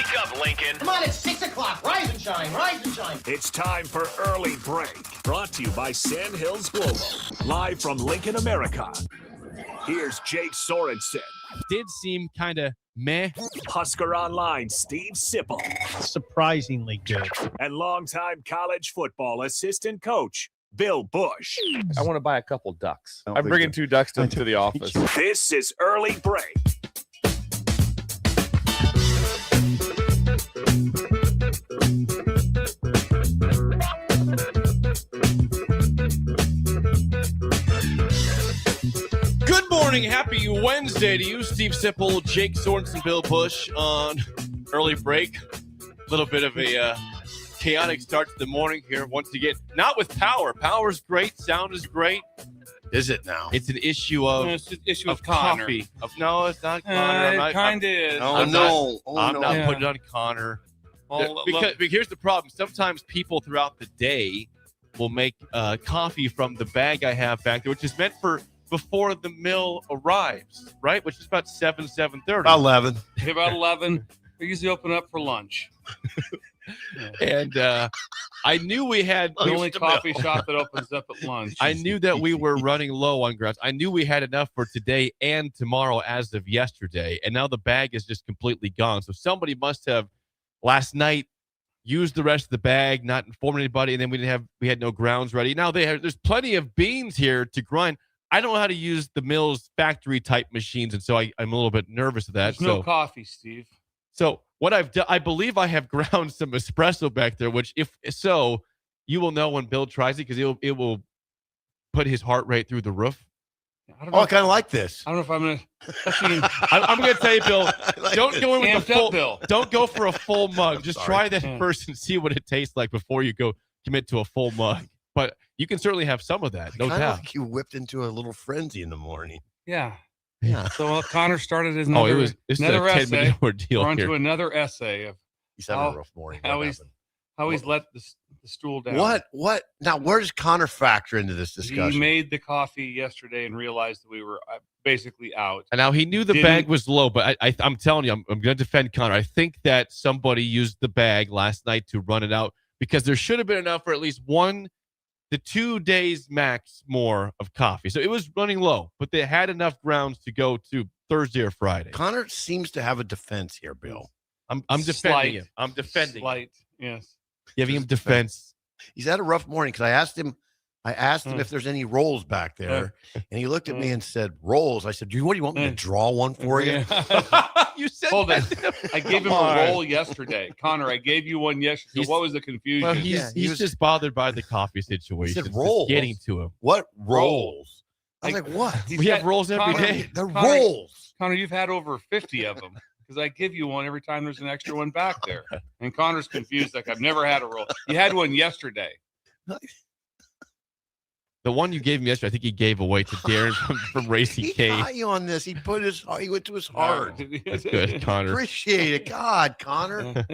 Wake up, Lincoln. Come on, it's 6 o'clock. Rise and shine, rise and shine. It's time for Early Break. Brought to you by Sand Hills Global. Live from Lincoln, America. Here's Jake Sorensen. Did seem kind of meh. Husker Online, Steve Sipple. Surprisingly good. And longtime college football assistant coach, Bill Busch. I want to buy a couple ducks. I'm bringing 2 ducks to the office. This is Early Break. Good morning. Happy Wednesday to you, Steve Sipple, Jake Sorensen, Bill Busch on Early Break. A little bit of a chaotic start to the morning here once again. Not with power. Power's great. Sound is great. Is it now? It's an issue of, it's an issue of with Connor. coffee. No, it's not Connor. It kind of is. I'm not putting it on Connor. Because here's the problem. Sometimes people throughout the day will make coffee from the bag I have back there, which is meant for before the mill arrives, right? Which is about 7:30. About 11. About 11. We usually open up for lunch. And I knew we had the only coffee shop that opens up at lunch. I knew that we were running low on grounds. I knew we had enough for today and tomorrow as of yesterday. And now the bag is just completely gone. So somebody must have last night used the rest of the bag, not informed anybody, and then we had no grounds ready. Now there's plenty of beans here to grind. I don't know how to use the mill's factory type machines, and so I'm a little bit nervous of that. There's no coffee, Steve. So what I've done, I believe I have ground some espresso back there, which if so, you will know when Bill tries it because it will put his heart rate through the roof. I kind of like this. I don't know if I'm gonna. I'm gonna tell you, Bill. Don't go in with a full. Bill. Don't go for a full mug. Just try that first and see what it tastes like before you go commit to a full mug. But you can certainly have some of that, no doubt. Like you whipped into a little frenzy in the morning. Yeah. Yeah. So Connor started his another, it's another a 10 essay. minute ordeal We're on here. to another essay of He's having a rough morning. How he's let the stool down. What? Now, where does Connor factor into this discussion? He made the coffee yesterday and realized that we were basically out. And now he knew the bag was low, but I'm telling you, I'm going to defend Connor. I think that somebody used the bag last night to run it out because there should have been enough for at least 1 to 2 days max more of coffee. So it was running low, but they had enough grounds to go to Thursday or Friday. Connor seems to have a defense here, Bill. I'm defending him. I'm defending him. Yes. Giving him defense. He's had a rough morning because I asked him if there's any rolls back there, and he looked at me and said, "Rolls." I said, what do you want me to draw one for you? You said that. I gave him a roll yesterday. Connor, I gave you one yesterday. So what was the confusion? Well, he's just bothered by the coffee situation. He said rolls. Getting to him. What rolls? I was like, what? We have rolls every day. They're rolls. Connor, you've had over 50 of them. Because I give you one every time there's an extra one back there. And Connor's confused, like, I've never had a roll. You had one yesterday. The one you gave me yesterday, I think he gave away to Darren from Racing K. He got you on this. He went to his heart. That's good, Connor. Appreciate it. God, Connor.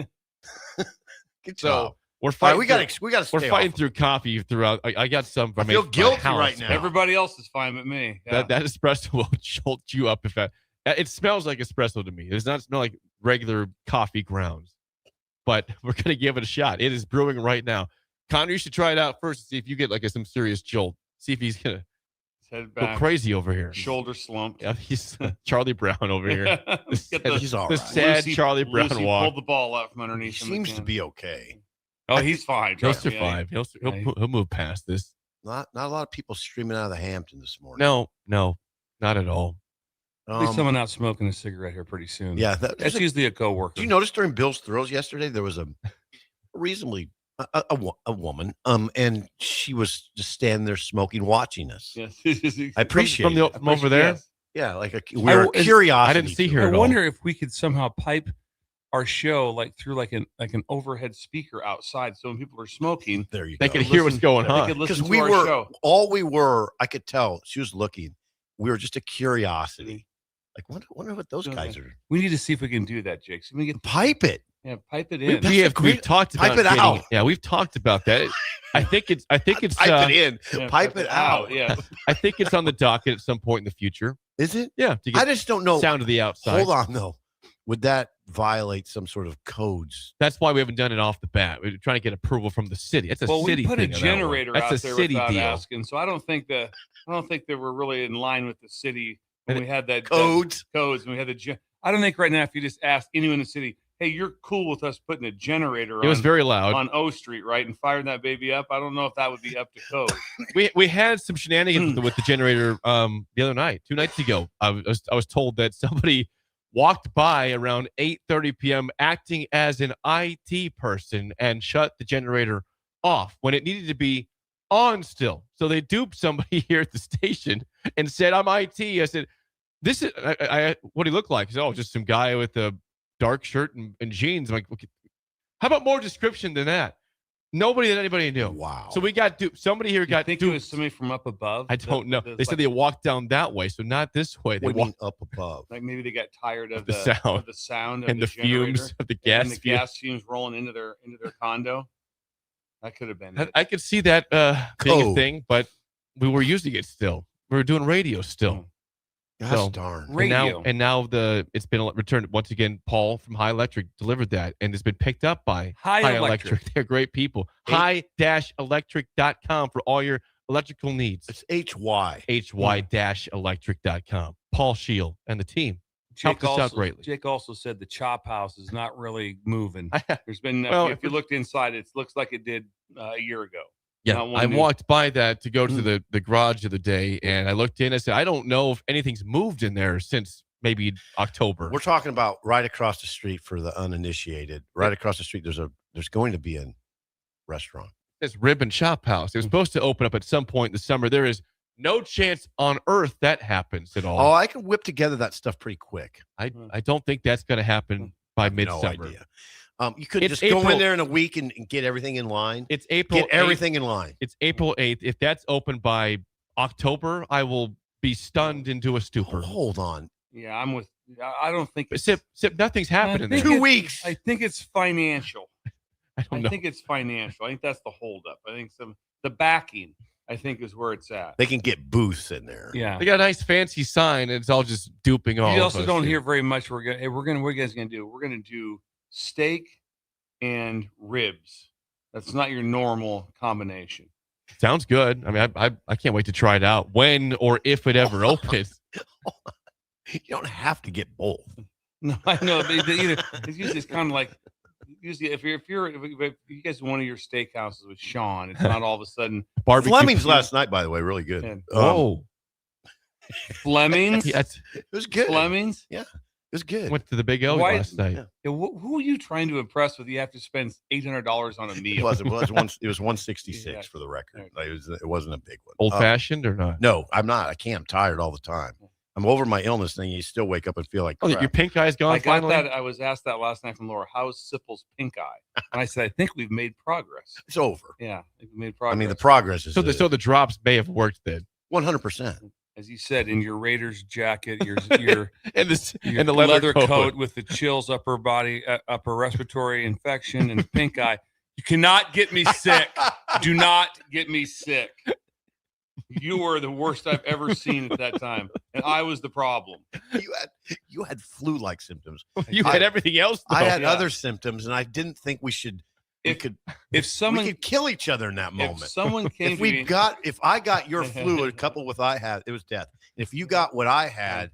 Good job. We're fighting. We're fighting through coffee throughout. I got some. I feel guilty right now. Everybody else is fine but me. Yeah. That espresso will jolt you up if it smells like espresso to me. It does not smell like regular coffee grounds, but we're going to give it a shot. It is brewing right now. Connor, you should try it out first to see if you get like some serious jolt. See if he's going to go crazy over here. Shoulder slumped. Yeah, he's Charlie Brown over here. He's all right. The sad Charlie Brown walk. Pulled the ball out from underneath him. Seems to be okay. Oh, he's fine. He'll survive. He'll move past this. Not a lot of people streaming out of the Hampton this morning. No, not at all. There's someone out smoking a cigarette here pretty soon. Yeah, that's usually a coworker. Did you notice during Bill's Thrills yesterday there was a reasonably a woman, and she was just standing there smoking, watching us. Yes, I appreciate from over there. Yes. Yeah, like a curiosity. I didn't see her. I wonder if we could somehow pipe our show like through like an overhead speaker outside, so when people are smoking, they could hear what's going on. Because I could tell she was looking. We were just a curiosity. Like, wonder what those guys are. We need to see if we can do that, Jake. So we can pipe it. Yeah, pipe it in. We've talked about pipe it out. Yeah, we've talked about that. I think it's pipe it in. Yeah, pipe it out. Yeah. I think it's on the docket at some point in the future. Is it? Yeah. I just don't know. Sound of the outside. Hold on though. Would that violate some sort of codes. That's why we haven't done it off the bat. We're trying to get approval from the city. It's a city we put thing. a generator That's out a there city without deal. asking, so I don't think that we're really in line with the city when we had that Codes. And we had I don't think right now if you just ask anyone in the city, hey, you're cool with us putting a generator It was very loud on O Street, right, and firing that baby up. I don't know if that would be up to code. we had some shenanigans with the generator the other night, 2 nights ago. I was told that somebody walked by around 8:30 p.m. acting as an IT person and shut the generator off when it needed to be on still. So they duped somebody here at the station and said, I'm IT. I said, this is what he looked like. He said, oh, just some guy with a dark shirt and jeans. I'm like, okay, how about more description than that? Nobody that anybody knew. Wow. So we got duped. Somebody here got think duped. it was somebody from up above? I don't know. They said they walked down that way, so not this way. They What do you mean walked up above? Like maybe they got tired of the sound, of the sound of and the fumes generator, of the gas. and the gas fumes rolling into their condo. That could have been it. I could see that being a thing, but we were using it still. We were doing radio still. Gosh So- darn. Radio. And now it's been returned once again. Paul from High Electric delivered that, and it's been picked up by High Electric. They're great people. High-electric.com for all your electrical needs. It's HY. hy-electric.com. Paul Shield and the team. Helped us out greatly. Jake also said the chop house is not really moving. There's been Well, if you looked inside, it looks like it did a year ago. Yeah, Not one I new- walked by that to go to the garage the other day, and I looked in. I said, I don't know if anything's moved in there since maybe October. We're talking about right across the street for the uninitiated. Right across the street, there's going to be a restaurant. This Rib and Shop House. It was supposed to open up at some point in the summer. There is no chance on earth that happens at all. Oh, I can whip together that stuff pretty quick. I don't think that's going to happen by No midsummer. idea. You could It's just go April. in there in a week and get everything in line. It's April. Get everything in line. It's April 8th. If that's open by October, I will be stunned into a stupor. Hold on. Yeah, I'm with. I don't think. But Sip, nothing's happening think there. 2 weeks. I think it's financial. I don't know. think it's financial. I think that's the holdup. I think the backing. I think is where it's at. They can get booths in there. Yeah. They got a nice fancy sign, and it's all just duping all. You of also us don't here. hear very much. What are you guys gonna do? We're gonna do steak and ribs. That's not your normal combination. Sounds good. I mean, I can't wait to try it out when or if it ever opens. You don't have to get both. No, I know. It's usually it's kind of like usually if you guys one of your steakhouses with Sean, it's not all of a sudden Barbecue. Fleming's last night, by the way, really good. Yeah. Oh, Fleming's. yes. It was good. Fleming's. It was good. Went to the Big O Why- last night. Yeah. Yeah, who are you trying to impress with? You have to spend $800 on a meal. It was 166 Yeah. for the record. Right. It wasn't a big one. Old fashioned or not? No, I'm not. I can't. I'm tired all the time. I'm over my illness thing. You still wake up and feel like Oh, crap. your pink eye's gone I got finally. that. I was asked that last night from Laura. How's Sipple's pink eye? And I said, I think we've made progress. It's over. Yeah, I think we made I progress. mean, the progress is So the drops may have worked then. 100%. as you said, in your Raiders jacket, your And this your and the leather coat with the chills, upper body, upper respiratory infection, and the pink eye. You cannot get me sick. Do not get me sick. You were the worst I've ever seen at that time, and I was the problem. You had flu-like symptoms. You had everything else. I though. had yeah. other symptoms, and I didn't think we If could someone we could kill each other in that if moment. someone came to me, If I got your flu, a couple with I had, it was death. If you got what I had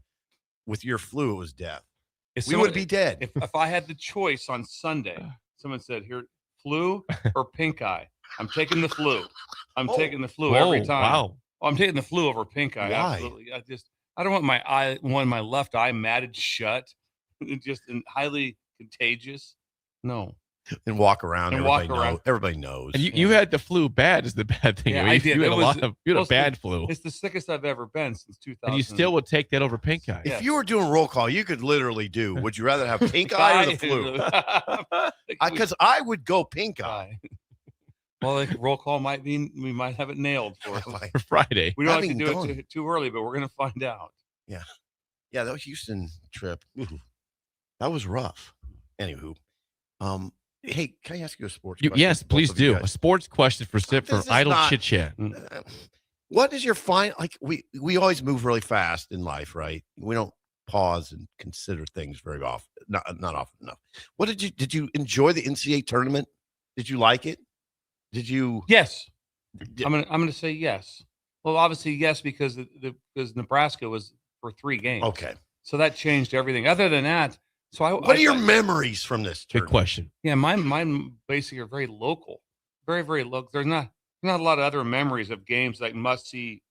with your flu, it was death. if We someone- would be dead. if I had the choice on Sunday, someone said, "Here, flu or pink eye." I'm taking the flu. I'm taking the flu every Whoa, time. Wow. Oh, I'm taking the flu over pink eye. Why? Absolutely. I don't want my left eye matted shut. Just highly contagious. No. And walk around. And Everybody walk around. knows. Everybody knows. And you had the flu bad is the bad thing. Yeah, I mean, I did. You had It a was- lot of you had a mostly- bad flu. It's the sickest I've ever been since 2000. And you still would take that over pink eye. Yeah. If you were doing roll call, you could literally do. Would you rather have pink eye or the flu? Because I would go pink eye. Well, like roll call might be, we might have it nailed for us. For Friday. We don't have to Having do gone- it too early, but we're going to find out. Yeah, that Houston trip. Ooh, that was rough. Anywho, hey, can I ask you a sports question? Yes, Both please of you do. A guys? sports question for Sip for This is idle not- chit chat. What is your fine? Like we always move really fast in life, right? We don't pause and consider things very often, not often enough. What did you enjoy the NCAA tournament? Did you like it? Did you? Yes. Did- I'm gonna say yes. Well, obviously yes, because because Nebraska was for 3 games. Okay. So that changed everything. Other than that, What are your memories from this Good tournament? question. Yeah, mine basically are very local, very very local. There's not a lot of other memories of games like must see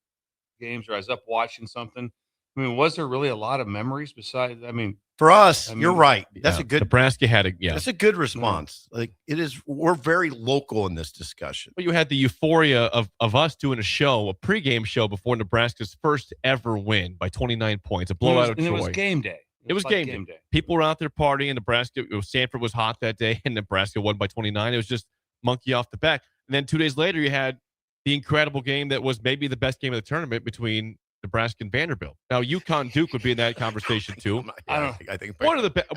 games, or I was up watching something. I mean, was there really a lot of memories besides? I mean, For us, I mean, you're right. That's Yeah, a good. Nebraska had a That's a good response. Like it is. We're very local in this discussion. But you had the euphoria of us doing a pregame show before Nebraska's first ever win by 29 points, a blowout of Troy. it was game day. It was like game day. People were out there partying. Nebraska, Sanford was hot that day, and Nebraska won by 29. It was just monkey off the back. And then 2 days later, you had the incredible game that was maybe the best game of the tournament between Nebraska and Vanderbilt. Now, UConn Duke would be in that conversation too. I think One of the best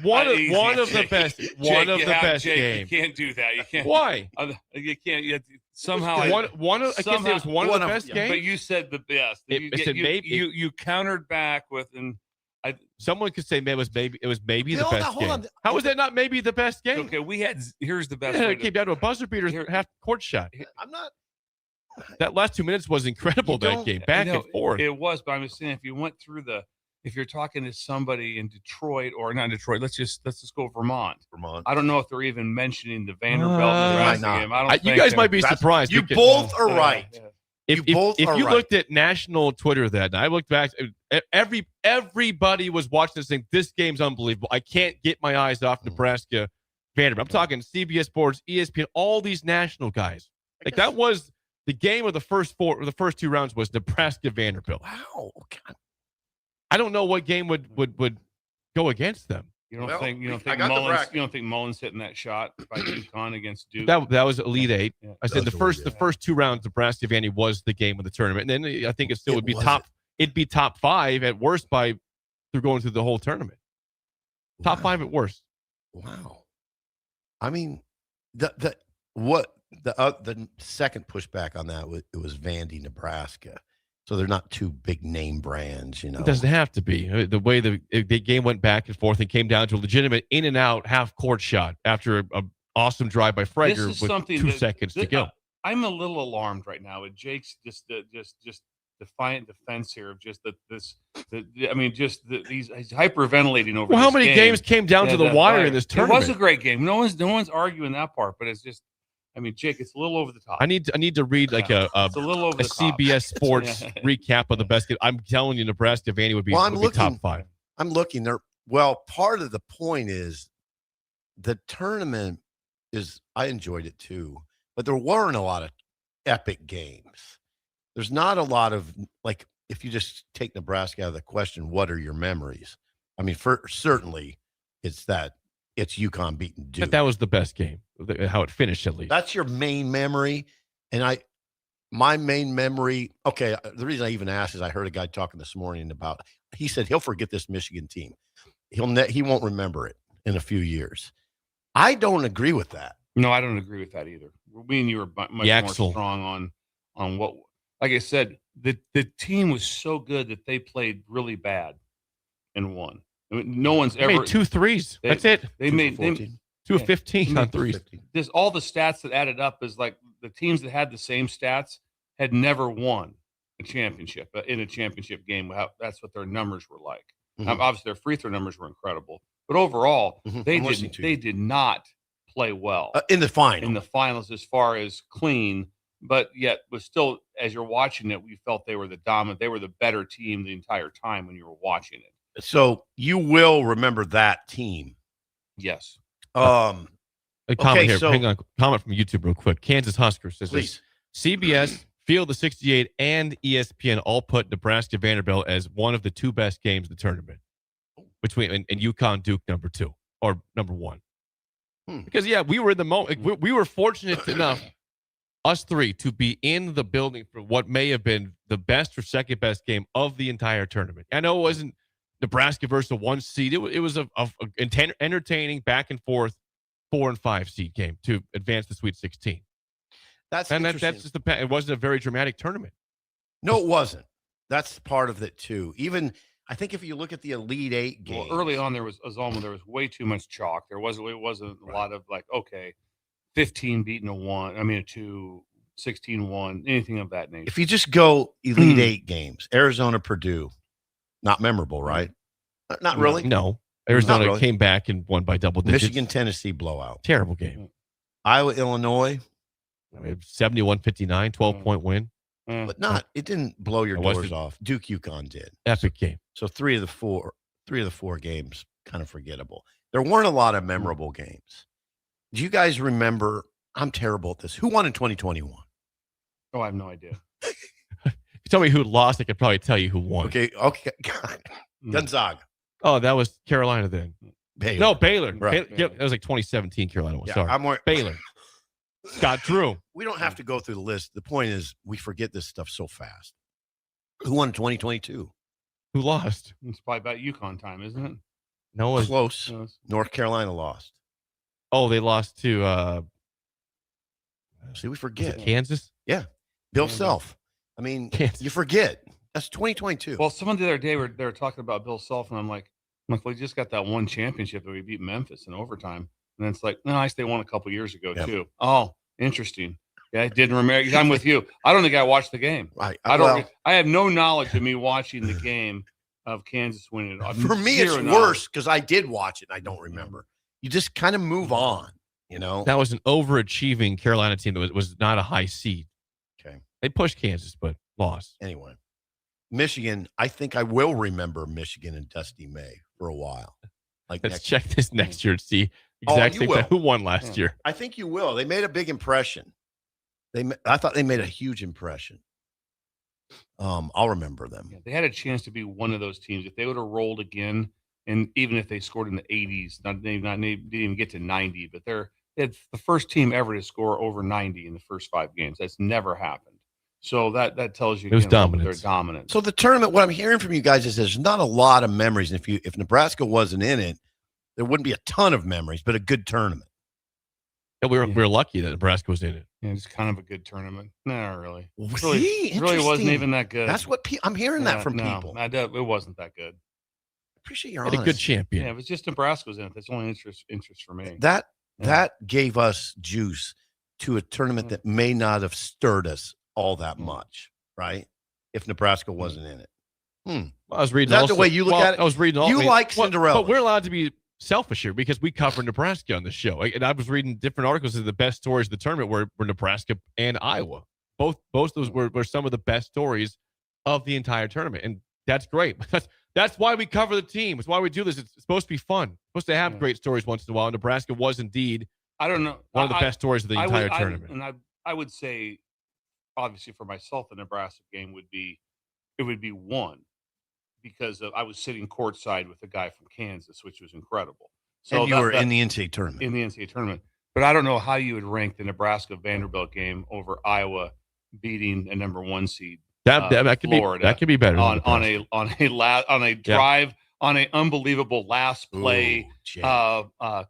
games. You can't do that. You can't. Why? You can't. Somehow. I can't say it was one of the best games. But you said the best. You countered back with and. Someone could say it was maybe the best game. How was that not maybe the best game? Okay, here's the best. It came down to a buzzer beater, half court shot. I'm not. That last 2 minutes was incredible. That game, back and forth. It was, but I'm just saying, if you went through if you're talking to somebody in Detroit or not Detroit, let's just go Vermont. I don't know if they're even mentioning the Vanderbilt Nebraska game. I don't. You guys might be surprised. You both are right. If you looked at national Twitter that night, I looked back. Everybody was watching this thing. This game's unbelievable. I can't get my eyes off Nebraska, Vanderbilt. I'm talking CBS Sports, ESPN, all these national guys. Like that was the game of the first 2 rounds was Nebraska Vanderbilt. Wow. God. I don't know what game would go against them. You don't think Mullins hitting that shot by UConn against Duke? That was Elite Eight. Yeah, I said the first 2 rounds, Nebraska Vandy was the game of the tournament, and then I think it still would be top. It'd be top 5 at worst through going through the whole tournament. Top 5 at worst. Wow. I mean, the second pushback on that was Vandy, Nebraska. So they're not 2 big name brands, It doesn't have to be. The way the game went back and forth and came down to a legitimate in and out half court shot after an awesome drive by Frager with 2 seconds to go. I'm a little alarmed right now with Jake's just defiant defense here of just he's hyperventilating over. Well, how many game. games came down to the wire in this tournament? It was a great game. No one's arguing that part, but it's just. I mean, Jake, it's a little over the top. I need to read like a CBS Sports recap of the best game. I'm telling you, Nebraska Vandy would be top 5. I'm looking there. Well, part of the point is the tournament I enjoyed it too, but there weren't a lot of epic games. There's not a lot of, like, if you just take Nebraska out of the question, what are your memories? I mean, certainly it's UConn beating Duke. But that was the best game, how it finished at least. That's your main memory. And my main memory, okay, the reason I even asked is I heard a guy talking this morning about, he said he'll forget this Michigan team. He won't remember it in a few years. I don't agree with that. No, I don't agree with that either. Me and you were much more strong on what, like I said, the team was so good that they played really bad and won. I mean, no one's ever made 2 threes. That's it. They made 2 of 15 on threes. Just all the stats that added up is like the teams that had the same stats had never won a championship in a championship game. That's what their numbers were like. Mm-hmm. Obviously, their free throw numbers were incredible, but overall, they did not play well in the final. In the finals, as far as clean, but yet was still, as you're watching it, we felt they were the dominant. They were the better team the entire time when you were watching it. So you will remember that team. Yes. A comment here. Hang on. Comment from YouTube real quick. Kansas Husker says this. CBS, Field of 68, and ESPN all put Nebraska Vanderbilt as one of the 2 best games of the tournament. Between and UConn Duke number 2 or number 1. Because we were in the moment. We were fortunate enough, us 3, to be in the building for what may have been the best or second best game of the entire tournament. I know it wasn't Nebraska versus a 1 seed. It was a entertaining back and forth 4 and 5 seed game to advance the Sweet 16. That's just it wasn't a very dramatic tournament. No, it wasn't. That's part of it too. Even I think if you look at the Elite Eight games, Well, early on there was way too much chalk. It wasn't a lot of like, okay, 15 beating a 1. I mean a 2, 16-1, anything of that nature. if you just go Elite Eight games, Arizona, Purdue, not memorable, right? Not really. No. Arizona really. came back and won by double digits. Michigan, Tennessee blowout. Terrible game. Iowa, Illinois, 71-59, 12-point win. but not. It didn't blow your It doors wasn't. off. Duke, UConn did. Epic game. So three of the four games kind of forgettable. There weren't a lot of memorable games. Do you guys remember? I'm terrible at this. Who won in 2021? Oh, I have no idea. If you tell me who lost, I could probably tell you who won. Okay. Gonzaga. Oh, that was Carolina then. Baylor. No, Baylor. Right. That was like 2017 Carolina one. Yeah, Sorry. I'm more, Baylor. Scott Drew. We don't have to go through the list. The point is we forget this stuff so fast. Who won in 2022? Who lost? It's probably about UConn time, isn't it? No one. Close. No, North Carolina lost. Oh, they lost to See, we was forget. it Kansas? Bill Kansas. Self. I mean, Kansas. you forget. That's 2022. Well, someone the other day they were talking about Bill Self, and I'm like, we just got that one championship that we beat Memphis in overtime. And then it's like, no, they won a couple years ago too. Oh, interesting. Yeah, I didn't remember. I'm with you. I don't think I watched the game. Right. I don't. Well, I have no knowledge of me watching the game of Kansas winning it. for me, it's worse because I did watch it and I don't remember. You just kind of move on, you know? That was an overachieving Carolina team that was not a high seed. Okay. They pushed Kansas, but lost. Anyway, Michigan, I think I will remember Michigan and Dusty May for a while. Like Let's next check this next year and see Oh, exactly you will. who won last year. I think you will. They made a big impression. I thought they made a huge impression. I'll remember them. Yeah, they had a chance to be one of those teams if they would have rolled again, and even if they scored in the 80s, they didn't even get to 90, but it's the first team ever to score over 90 in the first 5 games. That's never happened. So that tells you It was their dominance. dominance. So the tournament, what I'm hearing from you guys is there's not a lot of memories. And if Nebraska wasn't in it, there wouldn't be a ton of memories, but a good tournament. Yeah, we were lucky that Nebraska was in it. Yeah, it's kind of a good tournament. No, not really. Well, It really, see, it really wasn't interesting. even that good. That's what I'm hearing that from people. It wasn't that good. Appreciate your Had a honesty. good champion. Yeah, it was just Nebraska was in it. That's the only interest for me. That gave us juice to a tournament that may not have stirred us all that much, right? If Nebraska wasn't in it. I was reading. Is that the way you look at it? I was reading. You like Cinderella. but we're allowed to be selfish here because we cover Nebraska on the show. And I was reading different articles of the best stories of the tournament were Nebraska and Iowa. Both those were some of the best stories of the entire tournament, and that's great. That's why we cover the team. It's why we do this. It's supposed to be fun. It's supposed to have great stories once in a while. Nebraska was indeed I don't know. one of the best stories of the entire tournament. I would say, obviously, for myself, the Nebraska game would be one because I was sitting courtside with a guy from Kansas, which was incredible. So and you were in the NCAA tournament. In the NCAA tournament. But I don't know how you would rank the Nebraska Vanderbilt game over Iowa beating a number 1 seed. That could Florida be that could be better on a drive on an unbelievable last play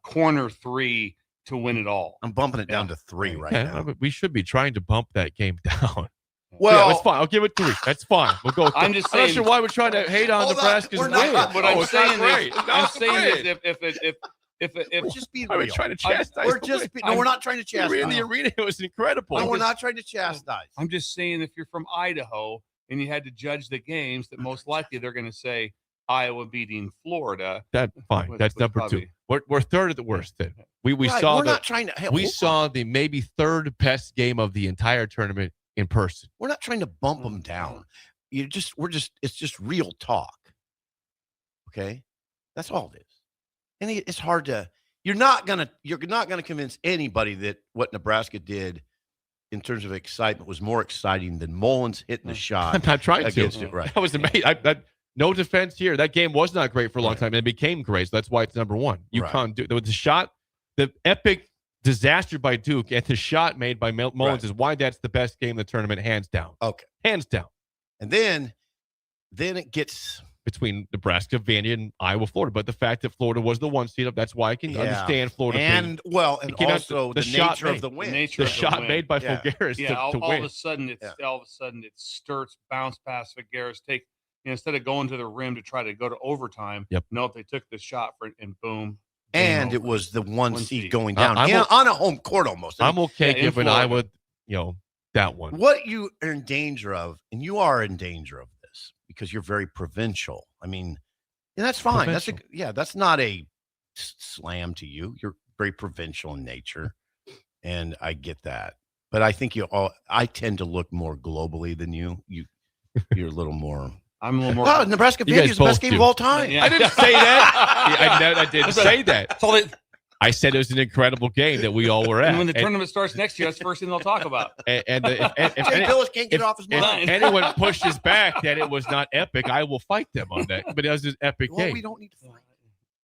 corner 3 to win it all. I'm bumping it down to 3 right now. But we should be trying to bump that game down. Well, it's fine. I'll give it 3. That's fine. We'll go. I'm just I'm not saying. sure why we're trying to hate on Nebraska's win. What I'm saying is, if we're just being I real. was trying to chastise. We're not trying to chastise. We were in the arena. It was incredible. No, we're not trying to chastise. I'm just saying if you're from Idaho and you had to judge the games, that most likely they're going to say Iowa beating Florida. That's fine. That's number probably, 2. We're third at the worst. Then we Right, saw we're not trying to. we saw the maybe third best game of the entire tournament in person. We're not trying to bump them down. It's just real talk. Okay, that's all it is. And it's hard to. You're not gonna convince anybody that what Nebraska did in terms of excitement was more exciting than Mullins hitting the shot. I'm not trying against to. it. Right. That was amazing. No defense here. That game was not great for a long time, and it became great. So that's why it's number 1. UConn, with the shot, the epic disaster by Duke, and the shot made by Mullins is why that's the best game in the tournament, hands down. Okay, hands down. And then it gets between Nebraska, Vandy, and Iowa, Florida. But the fact that Florida was the 1 seed up, that's why I can understand Florida. And also the nature of the win. The shot made by Fulgaris to all win. Of a sudden, it starts bounce past Fulgaris, instead of going to the rim to try to go to overtime, Yep. nope, they took the shot for it and boom. And it over. was the one seed seed. going down I'm on a home court almost. I'm okay Yeah, in giving Florida. Iowa, that one. What you are in danger of, and you are in danger of this because you're very provincial. I mean, and that's fine. Provincial. That's not a slam to you. You're very provincial in nature, and I get that. But I think I tend to look more globally than you. You're a little more. I'm a little more. Oh, Nebraska You Vandy guys is the best both game do. of all time. Yeah. I didn't say that. I didn't say that. That's all they- I said it was an incredible game that we all were at. and when the tournament starts next year, that's the first thing they'll talk about. And Jay Billis can't get off his mind. if anyone pushes back that it was not epic, I will fight them on that. But it was an epic Well, game. we don't need to fight.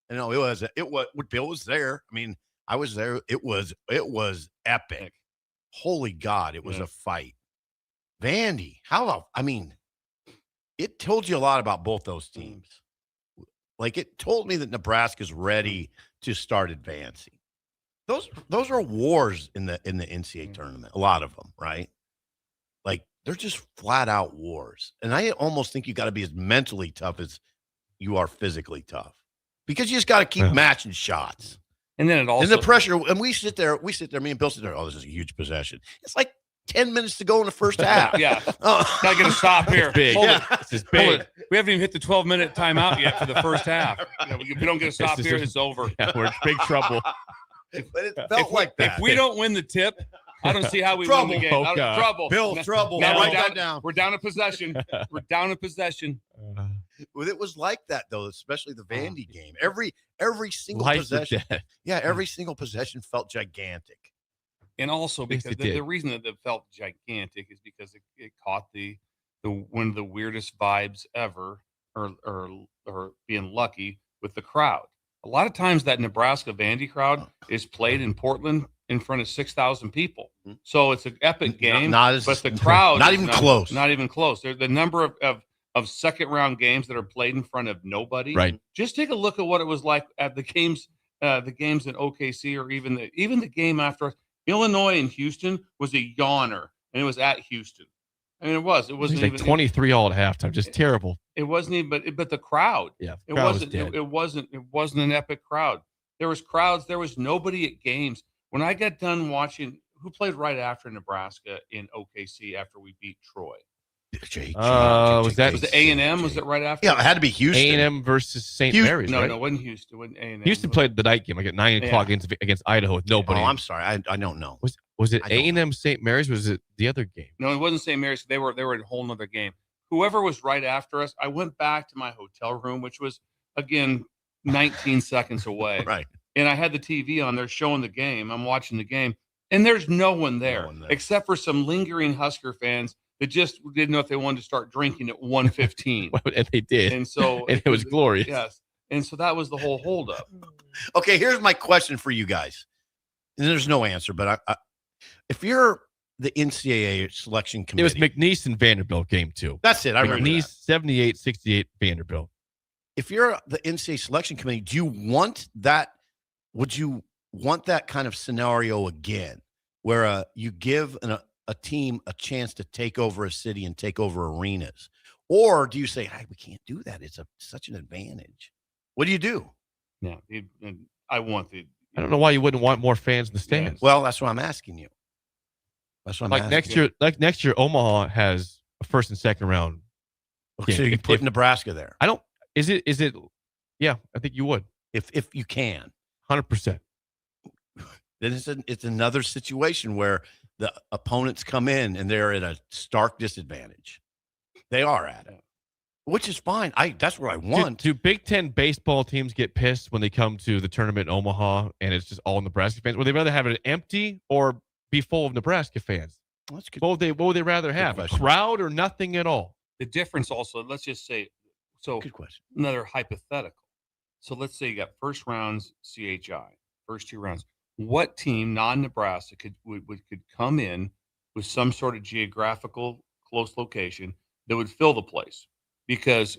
No, it was. Bill was there. I mean, I was there. It was epic. Holy God, it was a fight. Vandy, it told you a lot about both those teams. Like, it told me that Nebraska's ready to start advancing. Those are wars in the NCAA tournament. A lot of them, right? Like, they're just flat out wars. And I almost think you got to be as mentally tough as you are physically tough, because you just got to keep matching shots. And then it also And the pressure, and we sit there, me and Bill sit there, oh, this is a huge possession. It's like 10 minutes to go in the first half. Yeah. Oh. Gotta get a stop here. Big. Hold it. This is Hold big. it. We haven't even hit the 12-minute timeout yet for the first half. If we don't get a stop is here, a- it's over. Yeah, we're in big trouble. But it felt like that. If we don't win the tip, I don't see how we win the game. Oh, God. Trouble. Bill, trouble. Now Write we're that down, down. We're down in possession. We're down in possession. Well, it was like that, though, especially the Vandy game. Every single Life or possession. death. Yeah, every single possession felt gigantic. And also Yes, because it the did. reason that it felt gigantic is because it caught the one of the weirdest vibes ever, or being lucky with the crowd. A lot of times that Nebraska Vandy crowd is played in Portland in front of 6,000 people. So it's an epic game, Not as- but the crowd not is even close. Not even close. The number of second round games that are played in front of nobody. Right. Just take a look at what it was like at the games in OKC, or even the game after Illinois and Houston was a yawner, and it was at Houston. I mean, it wasn't It was like even 23 all at halftime. Just terrible. It wasn't even, but the crowd. Yeah. It crowd was wasn't. dead. It wasn't an epic crowd. There was crowds. There was nobody at games. When I got done watching, who played right after Nebraska in OKC after we beat Troy? Was that- Was it A&M? Was it right after? Yeah, it had to be Houston. A&M versus St. Houston- Mary's, No, right? no, it wasn't Houston. It wasn't A&M. Houston played the night game like at 9 o'clock against Idaho with nobody. Oh, I'm sorry. I don't know. Was it I don't A&M St. Mary's? Was it the other game? No, it wasn't St. Mary's. They were in a whole nother game. Whoever was right after us, I went back to my hotel room, which was, again, 19 seconds away. Right. And I had the TV on there showing the game. I'm watching the game, and there's no one there, except for some lingering Husker fans that just didn't know if they wanted to start drinking at 1:15. And they did. And so and it was glorious. Yes. And so that was the whole holdup. Okay, here's my question for you guys. And there's no answer, but if you're the NCAA selection It committee, was McNeese and Vanderbilt game too. that's it. I remember McNeese that. 78-68 Vanderbilt. If you're the NCAA selection committee, do you want that? Would you want that kind of scenario again, where you give a team a chance to take over a city and take over arenas? Or do you say, hey, we can't do that? It's such an advantage. What do you do? Yeah. I want the. I don't know why you wouldn't want more fans in the stands. Well, that's what I'm asking you. That's what I'm Like asking. next year, Omaha has a first and second round. Okay, so Yeah, you if- put if- Nebraska there I don't. Is it? Yeah, I think you would. if you can. 100%. Then it's another situation where the opponents come in and they're at a stark disadvantage. They are at it, which is fine. That's what I want. Do Big Ten baseball teams get pissed when they come to the tournament in Omaha and it's just all Nebraska fans? Would they rather have it empty or be full of Nebraska fans? That's good. What would they rather have? A question. crowd or nothing at all? The difference also, let's just say, so Good question. another hypothetical. So let's say you got first rounds CHI, first 2 rounds. What team, non-Nebraska, could come in with some sort of geographical close location that would fill the place? Because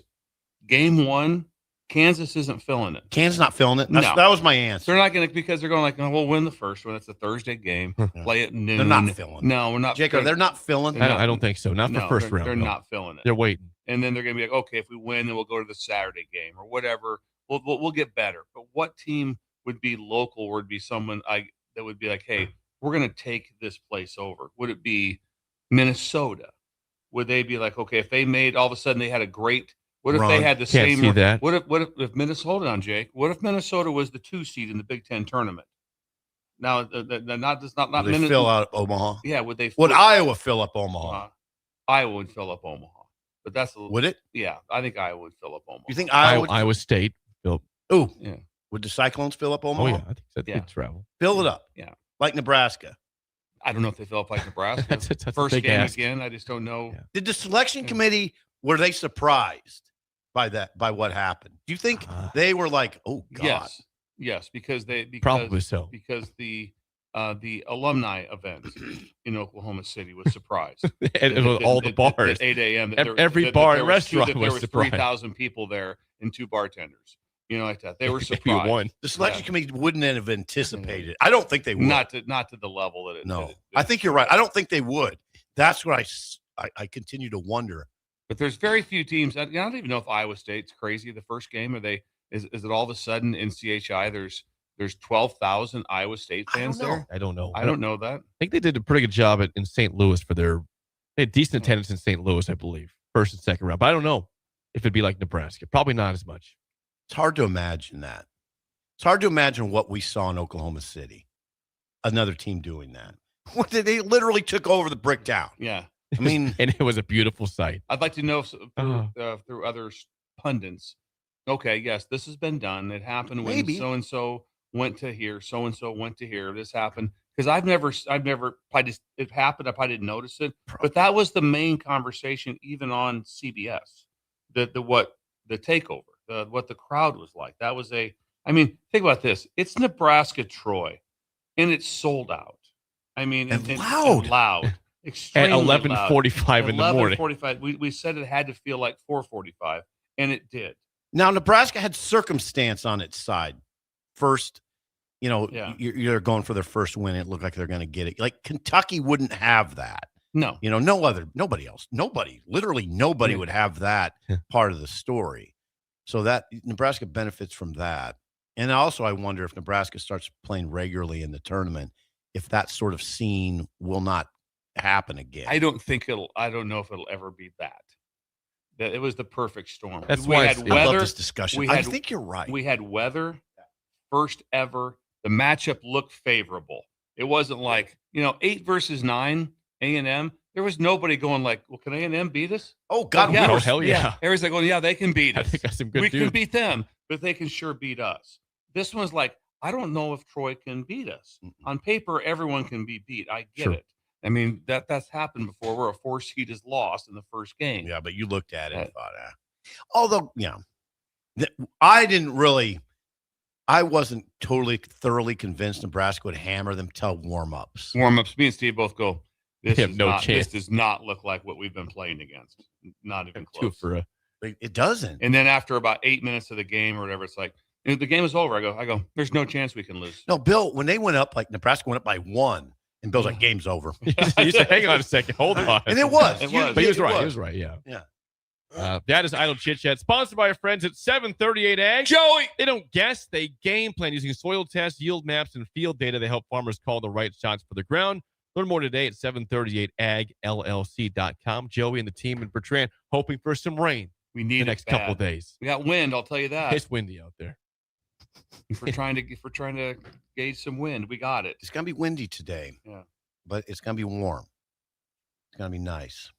game 1 Kansas isn't filling it. Kansas not filling it? No. That was my answer. They're not going to, because they're going like, no, we'll win the first one. It's a Thursday game. Play it noon. They're not filling. No, we're not. Jacob, they're not filling. I don't think so. Not for first round. They're no. not filling it. They're waiting. And then they're going to be like, okay, if we win, then we'll go to the Saturday game or whatever. We'll get better. But what team would be local? Would be someone that would be like, hey, we're going to take this place over? Would it be Minnesota? Would they be like, okay, if they made all of a sudden they had a great, what if they had the Can't same? See that. What if Minnesota? Hold on, Jake. What if Minnesota was the 2 seed in the Big Ten tournament? Now, not They fill out Omaha. Yeah, would they? Would Iowa fill up Omaha? Iowa would fill up Omaha, but that's a little. Would it? Yeah, I think Iowa would fill up Omaha. You think Iowa? Iowa State. Phil. Ooh, Yeah. Would the Cyclones fill up Omaha? Oh yeah, I think that's Yeah. good travel. Fill it up. Yeah. Like Nebraska. I don't know if they fill up like Nebraska. That's a First big game ask. again. I just don't know. Yeah. Did the selection committee, were they surprised by what happened? Do you think they were like, oh God? Yes, because Probably so. because the alumni event in Oklahoma City was surprised. And it was all the bars. At 8 a.m. Every bar and restaurant there was was surprised. 3,000 people there and 2 bartenders. Like that. They were Maybe surprised. one. The selection committee wouldn't have anticipated. I don't think they would. Not to the level that it. No, that it- I think you're right. I don't think they would. That's what I continue to wonder. But there's very few teams. I don't even know if Iowa State's crazy the first game. Are they? Is it all of a sudden in CHI? There's 12,000 Iowa State fans there. I don't know. I don't know that. I think they did a pretty good job in St. Louis they had decent attendance in St. Louis, I believe, first and second round. But I don't know if it'd be like Nebraska. Probably not as much. It's hard to imagine that. It's hard to imagine what we saw in Oklahoma City. Another team doing that. What did they literally took over the brick town? Yeah. I mean, And it was a beautiful sight. I'd like to know through other pundits. Okay, yes, this has been done. It happened when Maybe. so and so went to here. So and so went to here. This happened because I've never. It happened. I probably didn't notice it. But that was the main conversation, even on CBS. The takeover. What the crowd was like. That was think about this. It's Nebraska Troy, and it's sold out. And loud. And loud. At Extremely 11:45 in the morning. 11:45. We said it had to feel like 4:45, and it did. now Nebraska had circumstance on its side. First, Yeah. you're going for their first win. It looked like they're going to get it. Like Kentucky wouldn't have that. No. Nobody else. Literally nobody Yeah. would have that part of the story. So that Nebraska benefits from that. And also I wonder if Nebraska starts playing regularly in the tournament, if that sort of scene will not happen again. I don't know if it'll ever be that. That it was the perfect storm. That's we why had I I love weather. this discussion. we I had- think you're right. We had weather. First ever. The matchup looked favorable. It wasn't like 8 versus 9 A&M. There was nobody going like, well, can A&M beat us? Oh God, yeah. we were- Oh, hell yeah. Everybody's like, well, yeah, they can beat I us. think that's some good We can dudes. beat them, but they can sure beat us. This one's like, I don't know if Troy can beat us. On paper, everyone can be beat. I get Sure. it. That's happened before where a 4 seed is lost in the first game. Yeah, but you looked at it and thought, although, I wasn't thoroughly convinced Nebraska would hammer them till warm-ups. Warm-ups, me and Steve both go, this have no chance. This does not look like what we've been playing against. Not even Two close. for a It doesn't. And then after about 8 minutes of the game or whatever, it's like, the game is over. I go, there's no chance we can lose. No, Bill, when they went up, like Nebraska went up by 1, and Bill's like, game's over. You said, hang on a second. Hold on. And it was. It was. But he was it right. He was right. Yeah. Yeah. That is Idle Chit Chat, sponsored by our friends at 738 Ag. Joey! They don't guess, they game plan using soil tests, yield maps, and field data. They help farmers call the right shots for the ground. Learn more today at 738agllc.com. Joey and the team in Bertrand hoping for some rain We need the it next bad. couple of days. We got wind, I'll tell you that. It's windy out there. If we're trying to gauge some wind, we got it. It's going to be windy today. Yeah. But it's going to be warm. It's going to be nice.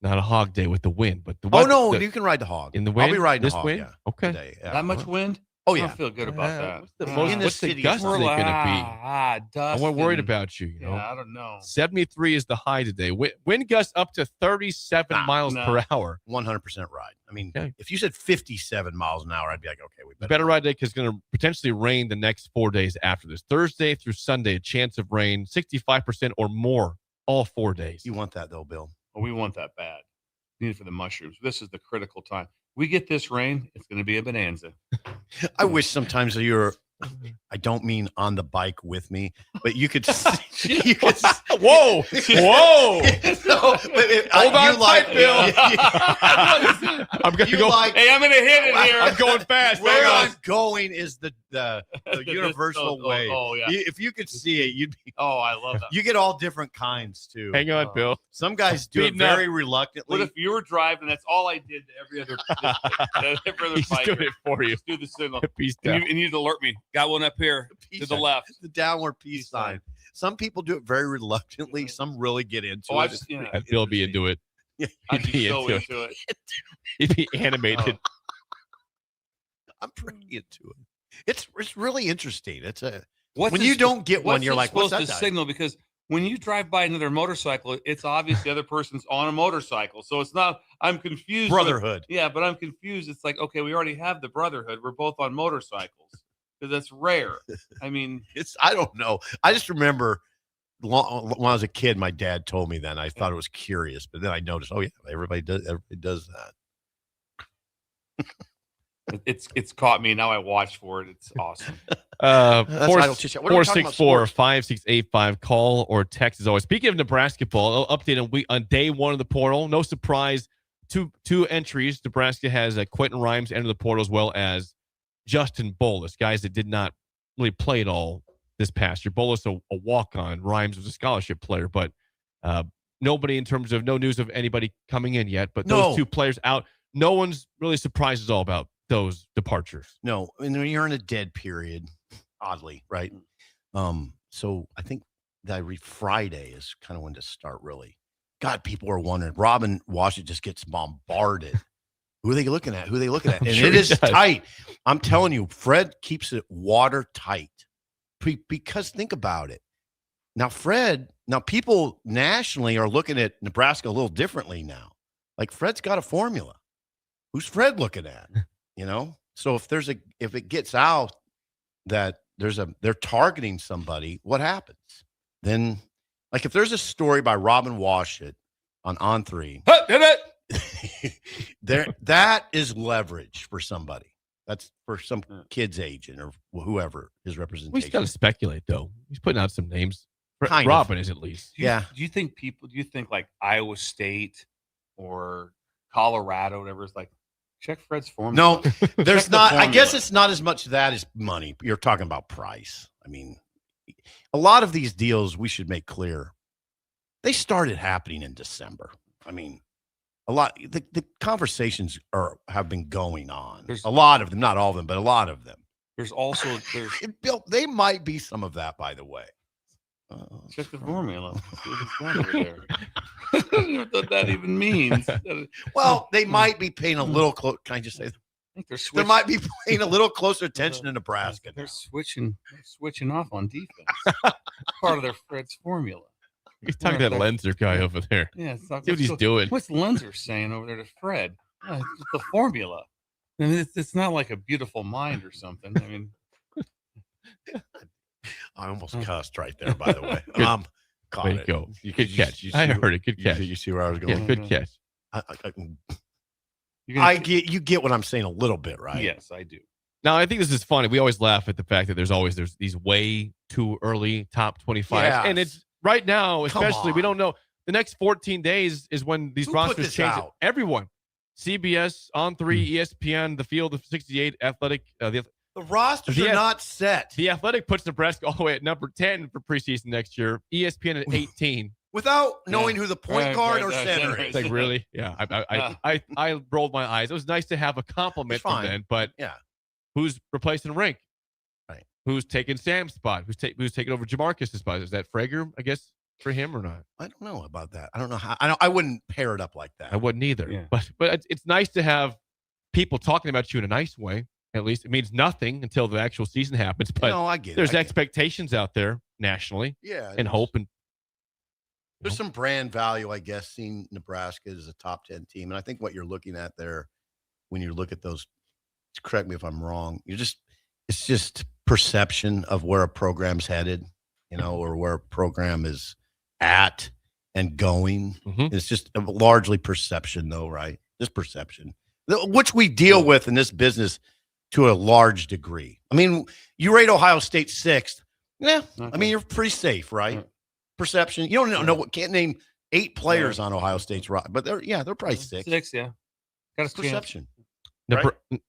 Not a hog day with the wind, but the Oh, weather- no, the- you can ride the hog. in the wind. I'll be riding this the hog, wind. yeah, Okay. today. Yeah. That much wind? Oh, I yeah. don't feel good about that. What's the Ah. most? In the What's the city, gust we're going to dust. be? I'm worried and- about you. You know, Yeah, I don't know. 73 is the high today. Wind gusts up to 37 miles no. per hour. 100% ride. I mean, Okay. if you said 57 miles an hour, I'd be like, okay, we Better ride today because it's going to potentially rain the next 4 days after this. Thursday through Sunday, a chance of rain, 65% or more all 4 days. You want that, though, Bill. Well, we want that bad. Need it for the mushrooms. This is the critical time. We get this rain, it's going to be a bonanza. I wish sometimes you're. I don't mean on the bike with me, but you could. You could Whoa! Whoa! No, Hold on tight, Bill. I'm gonna You go. like- Hey, I'm going to hit it here. I'm going fast. Where Hang on. I'm going is the universal way. Oh, yeah. If you could see it, you'd be. Oh, I love that. You get all different kinds too. Hang on, Bill. Some guys do it Beating up. very reluctantly. What if you were driving? That's all I did to every other He's fight. doing it for you. Just do the signal. Peace And down. you need to alert me. Got one up here to the sign. left. The downward peace sign. Some people do it very reluctantly. Some really get into Oh, it. I've just, yeah. I'd Bill be into it. Yeah. I'd He'd be be so into it. into it. He'd be animated. I'm pretty into it. It's really interesting. It's a What's when it you sp- don't get one, what's you're it like, what's supposed that? to signal? Because when you drive by another motorcycle, it's obvious the other person's on a motorcycle. So it's not. I'm confused. Brotherhood. Yeah, but I'm confused. It's like, okay, we already have the brotherhood. We're both on motorcycles because that's rare. I mean, I don't know. I just remember when I was a kid, my dad told me that. And I thought it was curious, but then I noticed, oh yeah, everybody does that. it's caught me. Now I watch for it. It's awesome. That's idle chit-chat. What are we talking about, 464-5685. Call or text as always. Speaking of Nebraska ball, update on day one of the portal. No surprise. Two entries. Nebraska has Quentin Rhymes enter the portal as well as Justin Bolus, guys that did not really play at all this past year. Bolus a walk-on. Rhymes was a scholarship player, but nobody in terms of no news of anybody coming in yet. But those two players out. No one's really surprised at all about those departures. No, and you're in a dead period, oddly, right? So I think that Friday is kind of when to start really. God, people are wondering. Robin Washington just gets bombarded. Who are they looking at? And sure it is does. tight. I'm telling you, Fred keeps it watertight. Because think about it. Now, people nationally are looking at Nebraska a little differently now. Like Fred's got a formula. Who's Fred looking at? So if it gets out that they're targeting somebody, what happens? Then, like if there's a story by Robin Washit on On3, that is leverage for somebody. That's for some kid's agent or whoever his representation. We just got to speculate, though. He's putting out some names. Kind of. Robin is at least. Do you think like Iowa State or Colorado, whatever, is like, check Fred's formula? No, there's Check the not. I formula. guess it's not as much that as money. You're talking about price. I mean, a lot of these deals, we should make clear, they started happening in December. I mean, a lot. The conversations have been going on. There's a lot of them, not all of them, but a lot of them. There's also Bill, they might be some of that, by the way. check the formula. See what it's got over there. I don't know what that even means. Well, they might be paying a little close. Can I just say I think they're they switching. might be paying a little closer attention to Nebraska. They're now. switching off on defense. Part of their Fred's formula. He's talking to that Lenzer guy over there. Yeah, it's not, See what he's doing. What's Lenzer saying over there to Fred? It's the formula. I mean, it's not like a beautiful mind or something. I mean, I almost cussed right there, by the way. Caught Way to it. go. You Good catch. I heard it. Good catch. You see where I was Yeah, going? good catch. You get what I'm saying a little bit, right? Yes, I do. Now, I think this is funny. We always laugh at the fact that there's these way too early top 25s. Yes. And it's right now, Come especially, we on. don't know. The next 14 days is when these Who put rosters this change. out? Everyone. CBS, On3, ESPN, The Field of 68, Athletic. The rosters The- are not set. The Athletic puts Nebraska all the way at number 10 for preseason next year. ESPN at 18. Without knowing who the point guard or right, center right. is. It's like, really? Yeah. I rolled my eyes. It was nice to have a compliment It's from fine. then, but Yeah. who's replacing Rink? Right. Who's taking Sam's spot? Who's taking over Jamarcus' spot? Is that Frager, I guess, for him or not? I don't know about that. I don't know how. I wouldn't pair it up like that. I wouldn't either. Yeah. But it's nice to have people talking about you in a nice way. At least it means nothing until the actual season happens. But No, I get it. there's I get it. expectations out there nationally Yeah, and hope. And there's some brand value, I guess, seeing Nebraska as a top 10 team. And I think what you're looking at there, when you look at those, correct me if I'm wrong, it's just perception of where a program's headed, or where a program is at and going. Mhm. It's just largely perception, though, right? Just perception. which we deal with in this business to a large degree. I mean, you rate Ohio State 6th. Yeah, I mean, you're pretty safe, right? Perception. You don't know, can't name 8 players on Ohio State's roster, but they're probably 6. 6, yeah. Got a Perception.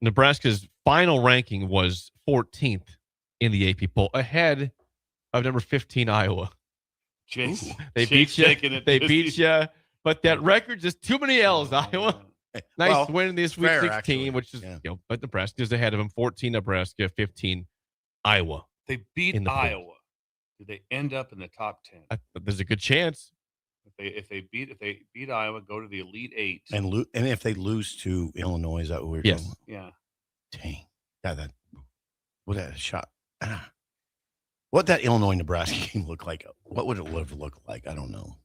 Nebraska's final ranking was 14th in the AP poll, ahead of number 15 Iowa. Jeez. They beat you. They beat you. But that record, just too many L's, Iowa. Nice win in this Week 16, actually. which is, but Nebraska's ahead of them. 14 Nebraska, 15 Iowa. They beat Iowa. Do they end up in the top 10? There's a good chance. If they beat Iowa, go to the Elite 8. And if they lose to Illinois, is that what we're yes. doing? Yeah. Dang. God, what a shot. What that Illinois-Nebraska game look like? What would it have looked like? I don't know.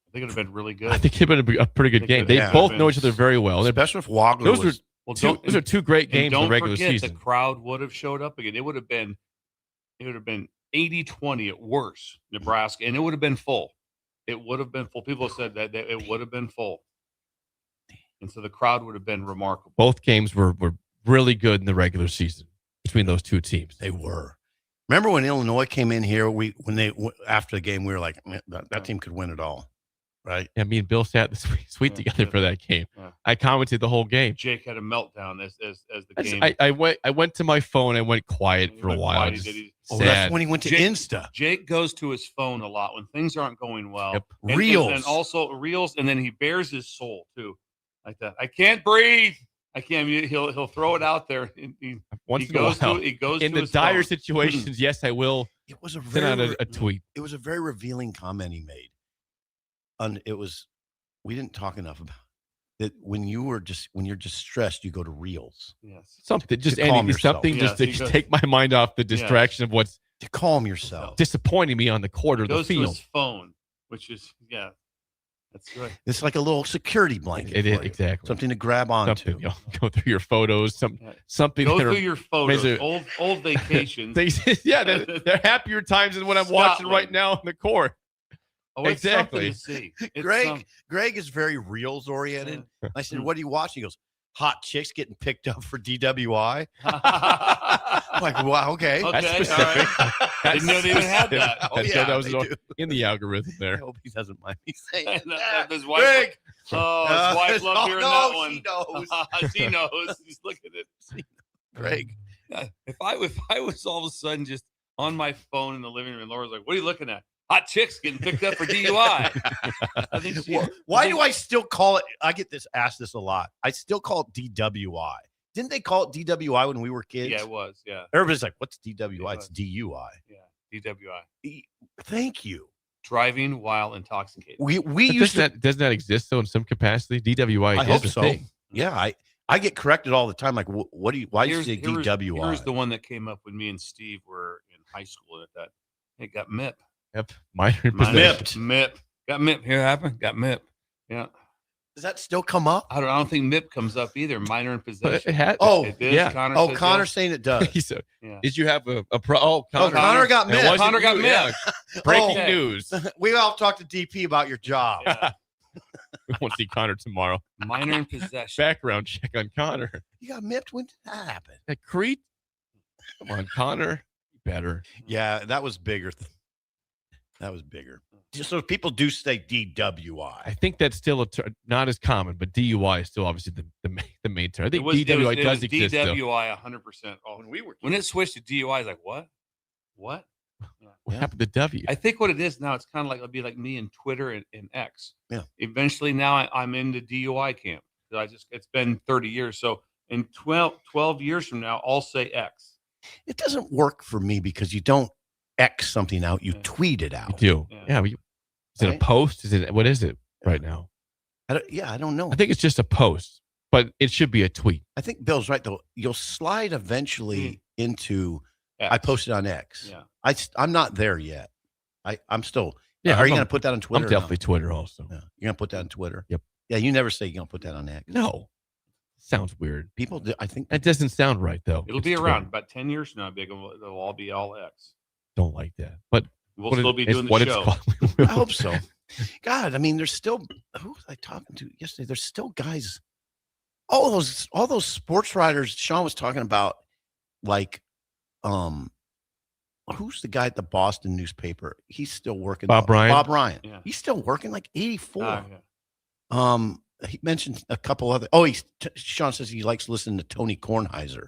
I think it would have been really good. I think it would have been a pretty good game. They both know each other very well. Especially if Wagner those are 2 great games in the regular season. The crowd would have showed up again. It would have been 80-20 at worst, Nebraska, and it would have been full. It would have been full. People said that it would have been full. And so the crowd would have been remarkable. Both games were really good in the regular season between those 2 teams. They were. Remember when Illinois came in here? After the game, we were like, that team could win it all, right? Yeah, me and Bill sat in the suite together for that game. Yeah. I commented the whole game. Jake had a meltdown as the game. I went to my phone. I went quiet for a while. That's when he went to Insta. Jake goes to his phone a lot when things aren't going well. Yep. Reels. And also reels, and then he bears his soul too, like that. I can't breathe. I can't. He'll throw it out there. He goes in to the dire phone. situations. Yes, I will. It was a send out a tweet. It was a very revealing comment he made. And we didn't talk enough about that. When you're just stressed, you go to reels. Yes. Something just calm anything. yourself. Something just to take my mind off the distraction of what's to calm yourself. Disappointing me on the court or the Goes to field. his phone, which is that's good. It's like a little security blanket. It is exactly something to grab onto. Go through your photos. Something. Go through your photos. Old vacations. They're happier times than what I'm watching right now on the court. Oh, it's exactly. To see. Greg is very reels oriented. I said, "What are you watching?" He goes, "Hot chicks getting picked up for DWI." I'm like, wow, okay. That's specific. Right. Didn't know they even had that. That was in the algogram there. I hope he doesn't mind me saying that. His wife, Greg. His wife loved hearing that one. She knows. She knows. He's looking at it. Greg. If I was all of a sudden just on my phone in the living room, and Laura's like, "What are you looking at?" Hot chicks getting picked up for DUI. I think Why do I still call it? I get asked this a lot. I still call it DWI. Didn't they call it DWI when we were kids? Yeah, it was. Yeah. Everybody's like, "What's DWI?" It's DUI. Yeah, DWI. Thank you. Driving while intoxicated. We used doesn't that exist though in some capacity? DWI. I hope so. Thing. Yeah, I get corrected all the time. Like, what do you? Why do you say DWI? Here's the one that came up when me and Steve were in high school. It got MIP. Yep. Minor possession. MIP. Got MIP. Here happened. Got MIP. Yeah. Does that still come up? I don't think MIP comes up either. Minor in possession. It had. It did. Yeah. Connor's saying it does. Did you have a pro? Oh, Connor got MIP. Connor got MIP. Yeah. Breaking news. We all talked to DP about your job. Yeah. We won't see Connor tomorrow. Minor in possession. Background check on Connor. You got MIP'd? When did that happen? At Crete? Come on, Connor. Better. Yeah, that was bigger. That was bigger. So people do say DWI. I think that's still not as common, but DUI is still obviously the main term. I think DWI does exist. DWI 100%. When it switched to DUI, I was like, what? What happened to W? I think what it is now, it's kind of like it'll be like me and Twitter and X. Yeah. Eventually, now I'm in the DUI camp. It's been 30 years. So in 12 years from now, I'll say X. It doesn't work for me because you don't X something out, you tweet it out. You do. Yeah. Is it a post? What is it right now? I don't know. I think it's just a post, but it should be a tweet. I think Bill's right, though. You'll slide eventually into X. I posted on X. Yeah. I'm not there yet. I'm still. Yeah. Are you going to put that on Twitter? I'm definitely Twitter also. Yeah. You're going to put that on Twitter? Yep. Yeah. You never say you're going to put that on X. No. Sounds weird. People do. I think that doesn't sound right, though. It'll be around about 10 years from now. They'll all be all X. Don't like that, but we'll still be doing the show. I hope so. God, I mean, there's still. Who was I talking to yesterday? There's still guys all those sports writers Sean was talking about, like, who's the guy at the Boston newspaper? He's still working. Bob Bryant. Bob Bryant. Yeah. He's still working, like 84. Yeah. He mentioned a couple other. Sean says he likes listening to Tony Kornheiser.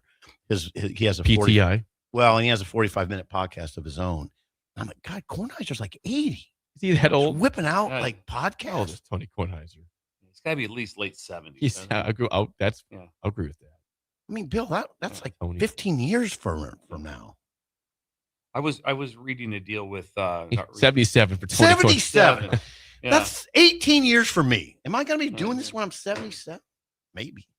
He has a PTI. And he has a 45-minute podcast of his own. I'm like, God, Kornheiser's like 80. Is he that old? Whipping out like How old podcasts. is Tony Kornheiser? It's got to be at least late 70s. He's. doesn't it? I'll agree with that. I mean, Bill, that's like Tony. 15 years from now. I was reading a deal with 77 for 2020. 77. Yeah. That's 18 years for me. Am I going to be doing this when I'm 77? Maybe.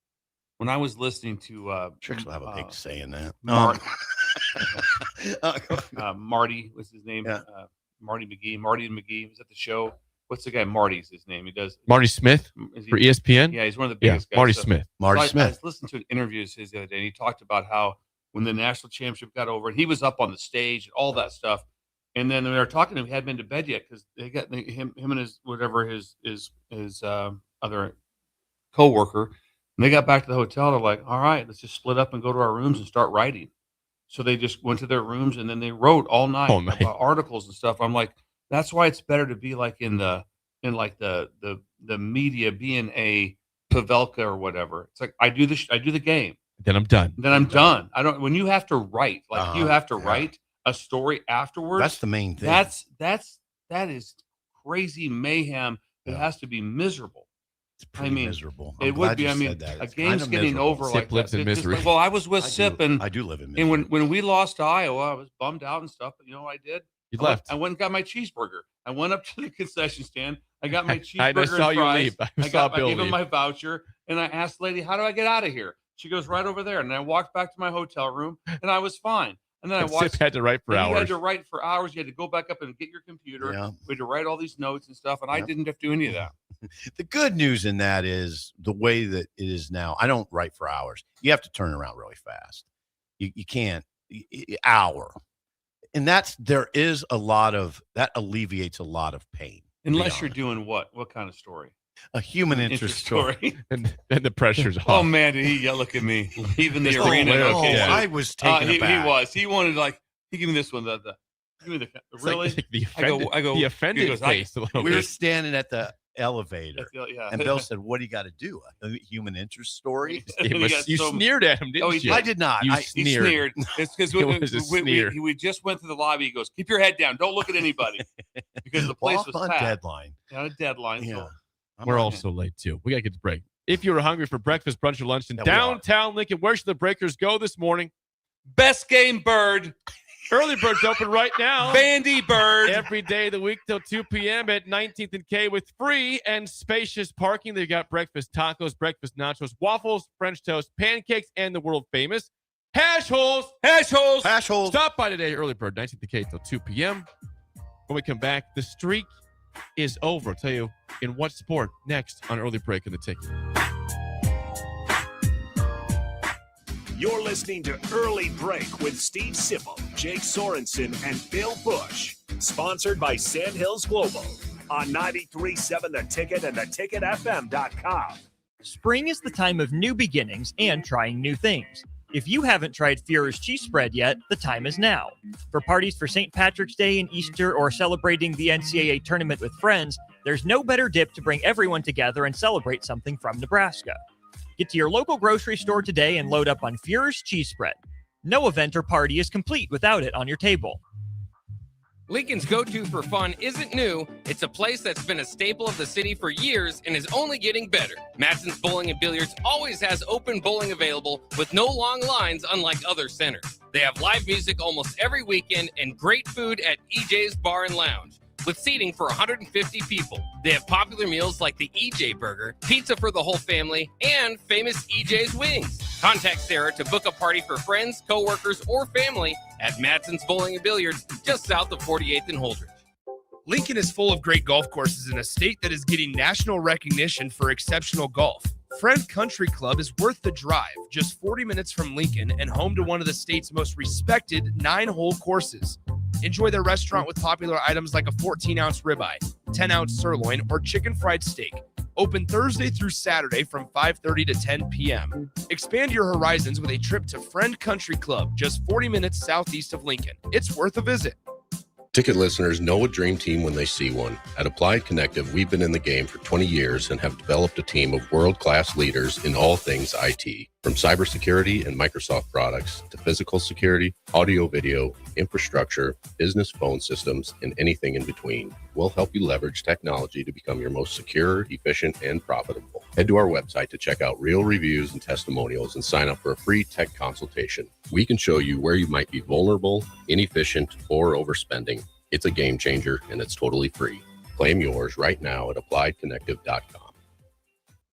When I was listening to Tricks will have a big say in that. Marty, what's his name? Yeah. Marty McGee. Marty and McGee was at the show. What's the guy? Marty's his name. He does Marty Smith is he- for ESPN. Yeah, he's one of the Yeah, biggest guys. Marty So- Smith. Marty I Smith. was listening to an interview of his the other day, and he talked about how when the national championship got over, and he was up on the stage and all that stuff. And then they were talking to him. He hadn't been to bed yet because they got him and his other coworker. And they got back to the hotel. They're like, "All right, let's just split up and go to our rooms and start writing." So they just went to their rooms and then they wrote all night about articles and stuff. I'm like, that's why it's better to be like in the media, being a Pavelka or whatever. It's like I do the game. Then I'm done. Then I'm done. I don't. When you have to write, like you have to Yeah. write a story afterwards. That's the main thing. That is crazy mayhem. It Yeah. has to be miserable. It's pretty mean, miserable. It would be. I mean, a game's getting over Sip like lives that. in It's just misery. like, well, I was with Sip, and I do live in misery. when we lost to Iowa, I was bummed out and stuff. But you know what I did? You I went- left. I went and got my cheeseburger. I went up to the concession stand. I got my I cheeseburger saw and you fries. leave. I I saw Bill gave him leave. my voucher, and I asked the lady, "How do I get out of here?" She goes, "Right over there." And I walked back to my hotel room, and I was fine. And then I watched. Sip had to write for and you hours. had to write for hours. You had to go back up and get your computer. Yeah. We had to write all these notes and stuff, and I Yep. didn't have to do any of that. The good news in that is the way that it is now. I don't write for hours. You have to turn around really fast. You can't hour, and there is a lot of that alleviates a lot of pain. to be Unless you're honest. doing what kind of story? a human interest story. and then the pressure's off. Oh man, did he look at me leaving the Oh, arena? no, Okay, yeah. I was taken he aback. was. He wanted he gave me this one. Give me the It's like really. the I go- offended, I go- the he offended goes, face a little We were bit. standing at the elevator, Yeah. and Bill said, "What do you got to do? A human interest story?" And he got You so- sneered at him, didn't Oh, he you? did. I did not. You I, He sneered. sneered. It's because It was a sneer. we just went to the lobby. He goes, "Keep your head down. Don't look at anybody," because the place off was on packed. deadline. On a deadline. Yeah. So We're on also late too. We gotta get to break. If you were hungry for breakfast, brunch, or lunch in Yeah, we are. downtown Lincoln, where should the Breakers go this morning? best game bird, Early bird's open right now. Bandy bird. Every day of the week till 2 p.m. at 19th and K with free and spacious parking. They've got breakfast tacos, breakfast nachos, waffles, French toast, pancakes, and the world famous hash holes. Hash holes. Hash holes. Stop by today, early bird, 19th and K till 2 p.m. When we come back, the streak is over. I'll tell you in what sport next on Early Break in the Ticket. You're listening to Early Break with Steve Sipple, Jake Sorensen, and Bill Busch. Sponsored by Sandhills Global on 93.7 The Ticket and theticketfm.com. Spring is the time of new beginnings and trying new things. If you haven't tried Führer's cheese spread yet, the time is now. For parties for St. Patrick's Day and Easter or celebrating the NCAA tournament with friends, there's no better dip to bring everyone together and celebrate something from Nebraska. Get to your local grocery store today and load up on Führer's cheese spread. No event or party is complete without it on your table. Lincoln's go-to for fun isn't new. It's a place that's been a staple of the city for years and is only getting better. Matson's Bowling and Billiards always has open bowling available with no long lines unlike other centers. They have live music almost every weekend and great food at EJ's Bar and Lounge with seating for 150 people. They have popular meals like the EJ Burger, pizza for the whole family, and famous EJ's Wings. Contact Sarah to book a party for friends, coworkers, or family at Matson's Bowling and Billiards just south of 48th and Holdridge. Lincoln is full of great golf courses in a state that is getting national recognition for exceptional golf. Friend Country Club is worth the drive, just 40 minutes from Lincoln and home to one of the state's most respected 9-hole courses. Enjoy their restaurant with popular items like a 14-ounce ribeye, 10-ounce sirloin, or chicken fried steak. Open Thursday through Saturday from 5:30 to 10 p.m. Expand your horizons with a trip to Friend Country Club, just 40 minutes southeast of Lincoln. It's worth a visit. Ticket listeners know a dream team when they see one. At Applied Connective, we've been in the game for 20 years and have developed a team of world-class leaders in all things IT. From cybersecurity and Microsoft products to physical security, audio-video, infrastructure, business phone systems, and anything in between, we'll help you leverage technology to become your most secure, efficient, and profitable. Head to our website to check out real reviews and testimonials and sign up for a free tech consultation. We can show you where you might be vulnerable, inefficient, or overspending. It's a game changer, and it's totally free. Claim yours right now at appliedconnective.com.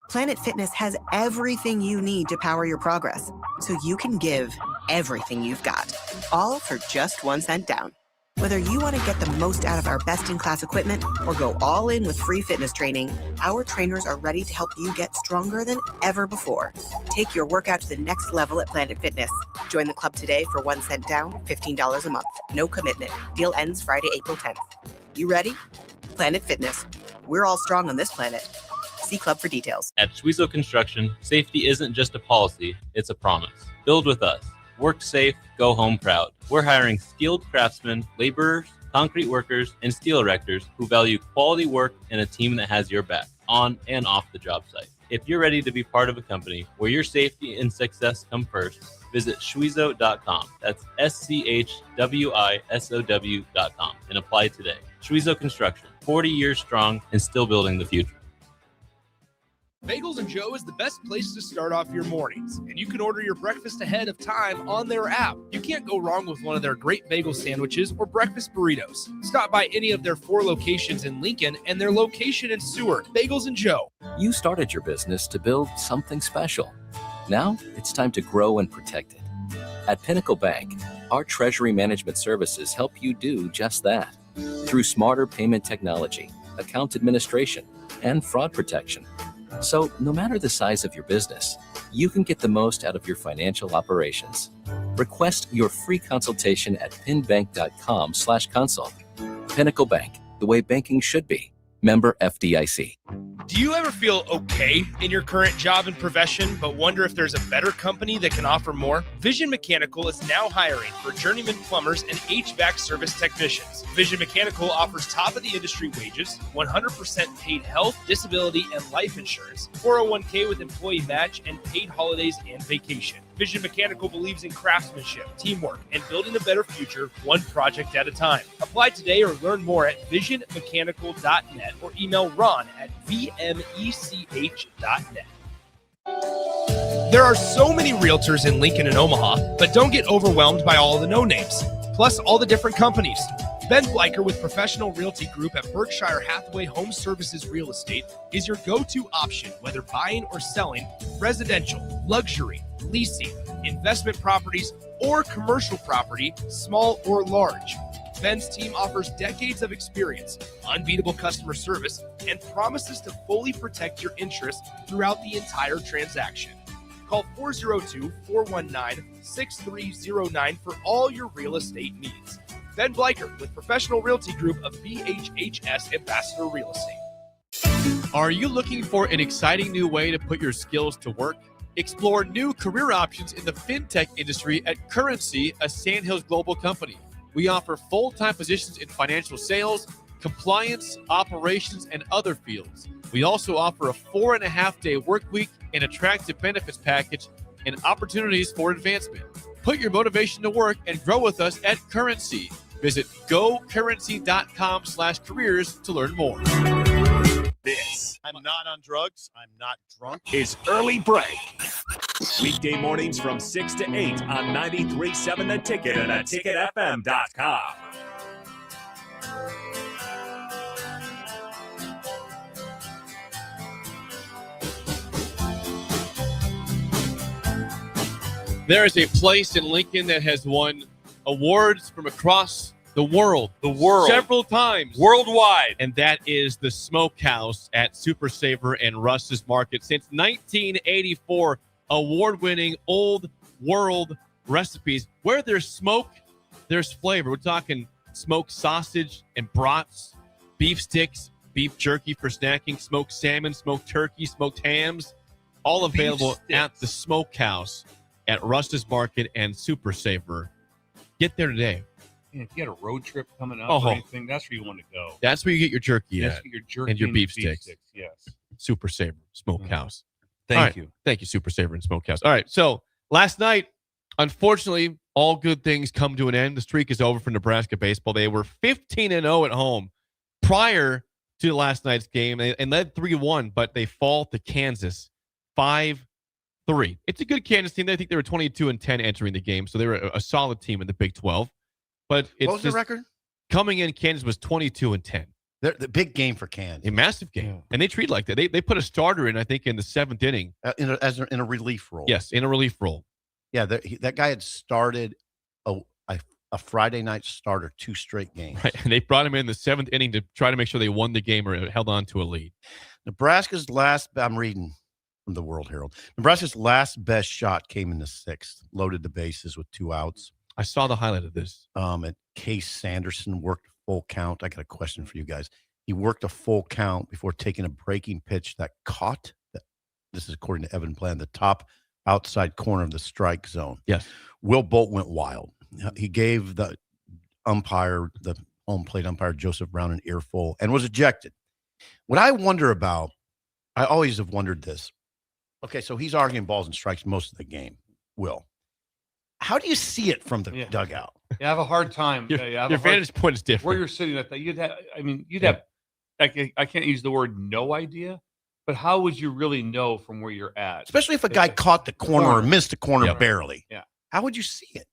Planet Fitness has everything you need to power your progress, so you can give everything you've got, all for just 1 cent down. Whether you want to get the most out of our best-in-class equipment or go all in with free fitness training, our trainers are ready to help you get stronger than ever before. Take your workout to the next level at Planet Fitness. Join the club today for 1 cent down, $15 a month. No commitment. Deal ends Friday, April 10th. You ready? Planet Fitness. We're all strong on this planet. See club for details. At Schwieso Construction, safety isn't just a policy, it's a promise. Build with us. Work safe, go home proud. We're hiring skilled craftsmen, laborers, concrete workers, and steel erectors who value quality work and a team that has your back, on and off the job site. If you're ready to be part of a company where your safety and success come first, visit Schwieso.com. That's SCHWISOW.com and apply today. Schwieso Construction, 40 years strong and still building the future. Bagels and Joe is the best place to start off your mornings, and you can order your breakfast ahead of time on their app. You can't go wrong with one of their great bagel sandwiches or breakfast burritos. Stop by any of their 4 locations in Lincoln and their location in Seward. Bagels and Joe. You started your business to build something special. Now it's time to grow and protect it. At Pinnacle Bank, our treasury management services help you do just that. Through smarter payment technology, account administration, and fraud protection. So no matter the size of your business, you can get the most out of your financial operations. Request your free consultation at pinbank.com/consult. Pinnacle Bank, the way banking should be. Member FDIC. Do you ever feel okay in your current job and profession, but wonder if there's a better company that can offer more? Vision Mechanical is now hiring for journeyman plumbers and HVAC service technicians. Vision Mechanical offers top-of-the-industry wages, 100% paid health, disability, and life insurance, 401k with employee match, and paid holidays and vacation. Vision Mechanical believes in craftsmanship, teamwork, and building a better future one project at a time. Apply today or learn more at visionmechanical.net or email Ron at vmech.net. There are so many realtors in Lincoln and Omaha, but don't get overwhelmed by all the no-names, plus all the different companies. Ben Bleicher with Professional Realty Group at Berkshire Hathaway Home Services Real Estate is your go-to option, whether buying or selling residential, luxury, leasing, investment properties, or commercial property, small or large. Ben's team offers decades of experience, unbeatable customer service, and promises to fully protect your interests throughout the entire transaction. Call 402-419-6309 for all your real estate needs. Ben Bleicher with Professional Realty Group of BHHS Ambassador Real Estate. Are you looking for an exciting new way to put your skills to work? Explore new career options in the fintech industry at Currency, a Sandhills Global company. We offer full-time positions in financial sales, compliance, operations, and other fields. We also offer a 4.5-day work week, an attractive benefits package, and opportunities for advancement. Put your motivation to work and grow with us at Currency. Visit gocurrency.com/careers to learn more. This I'm not on drugs. I'm not drunk. is Early Break. Weekday mornings from 6 to 8 on 93.7 The Ticket and theticketfm.com. There is a place in Lincoln that has won awards from across the world. Several times. Worldwide. And that is the Smokehouse at Super Savor and Russ's Market. Since 1984, award-winning old world recipes. Where there's smoke, there's flavor. We're talking smoked sausage and brats, beef sticks, beef jerky for snacking, smoked salmon, smoked turkey, smoked hams, all available at the Smokehouse at Russ's Market and Super Saver. Get there today. And if you had a road trip coming up Oh. or anything, that's where you want to go. That's where you get your jerky That's at. your jerky and your beef sticks. Yes. Super Saver Smokehouse. Thank you. Thank you, Super Saver and Smokehouse. All right. So last night, unfortunately, all good things come to an end. The streak is over for Nebraska baseball. They were 15-0 at home prior to last night's game and led 3-1, but they fall to Kansas 5-3. It's a good Kansas team. I think they were 22-10 entering the game, so they were a solid team in the Big 12. But it's what was the record? Coming in, Kansas was 22-10. The big game for Kansas. A massive game. And they treat like that. They put a starter in, I think, in the 7th inning. In a relief role. Yes, in a relief role. Yeah, that guy had started a Friday night starter 2 straight games. Right, and they brought him in the 7th inning to try to make sure they won the game or held on to a lead. Nebraska's I'm reading from the World Herald. Nebraska's last best shot came in the 6th, loaded the bases with 2 outs. I saw the highlight of this. And Case Sanderson worked a full count. I got a question for you guys. He worked a full count before taking a breaking pitch that caught, this is according to Evan Bland, the top outside corner of the strike zone. Yes. Will Bolt went wild. He gave the umpire, the home plate umpire, Joseph Brown, an earful and was ejected. What I wonder about, I always have wondered this. Okay, so he's arguing balls and strikes most of the game, Will. How do you see it from the dugout? You have a hard time. Your vantage point is different. Where you're sitting at that, you'd have, I can't use the word no idea, but how would you really know from where you're at? Especially if a guy caught the corner or missed the corner barely. Yeah. How would you see it?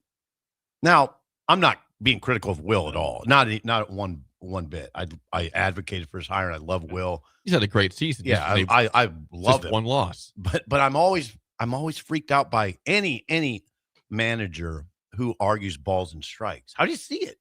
Now, I'm not being critical of Will at all. Not one bit. I advocated for his hire. I love Will. He's had a great season. Yeah, I love it. One loss. But I'm always freaked out by any manager who argues balls and strikes. How do you see it?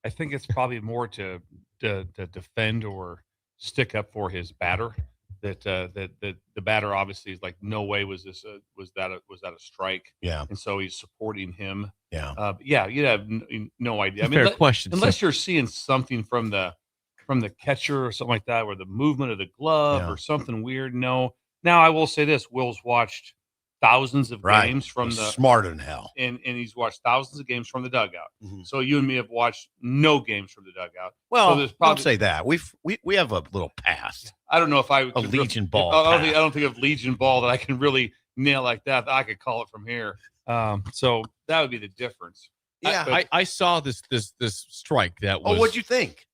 I think it's probably more to defend or stick up for his batter. That the batter obviously is like, no way was that a strike? Yeah, and so he's supporting him. Yeah, but yeah, you'd have no idea. Fair question. Unless you're seeing something from the catcher or something like that, or the movement of the glove or something weird. No. Now I will say this: Will's watched thousands of games from the smarter than hell, and he's watched thousands of games from the dugout. Mm-hmm. So you and me have watched no games from the dugout. Well, so probably, don't say that. We have a little past. I don't know if I a Legion ball. I don't think of Legion ball that I can really nail like that. I could call it from here. So that would be the difference. Yeah, I saw this strike that was. Oh, what'd you think?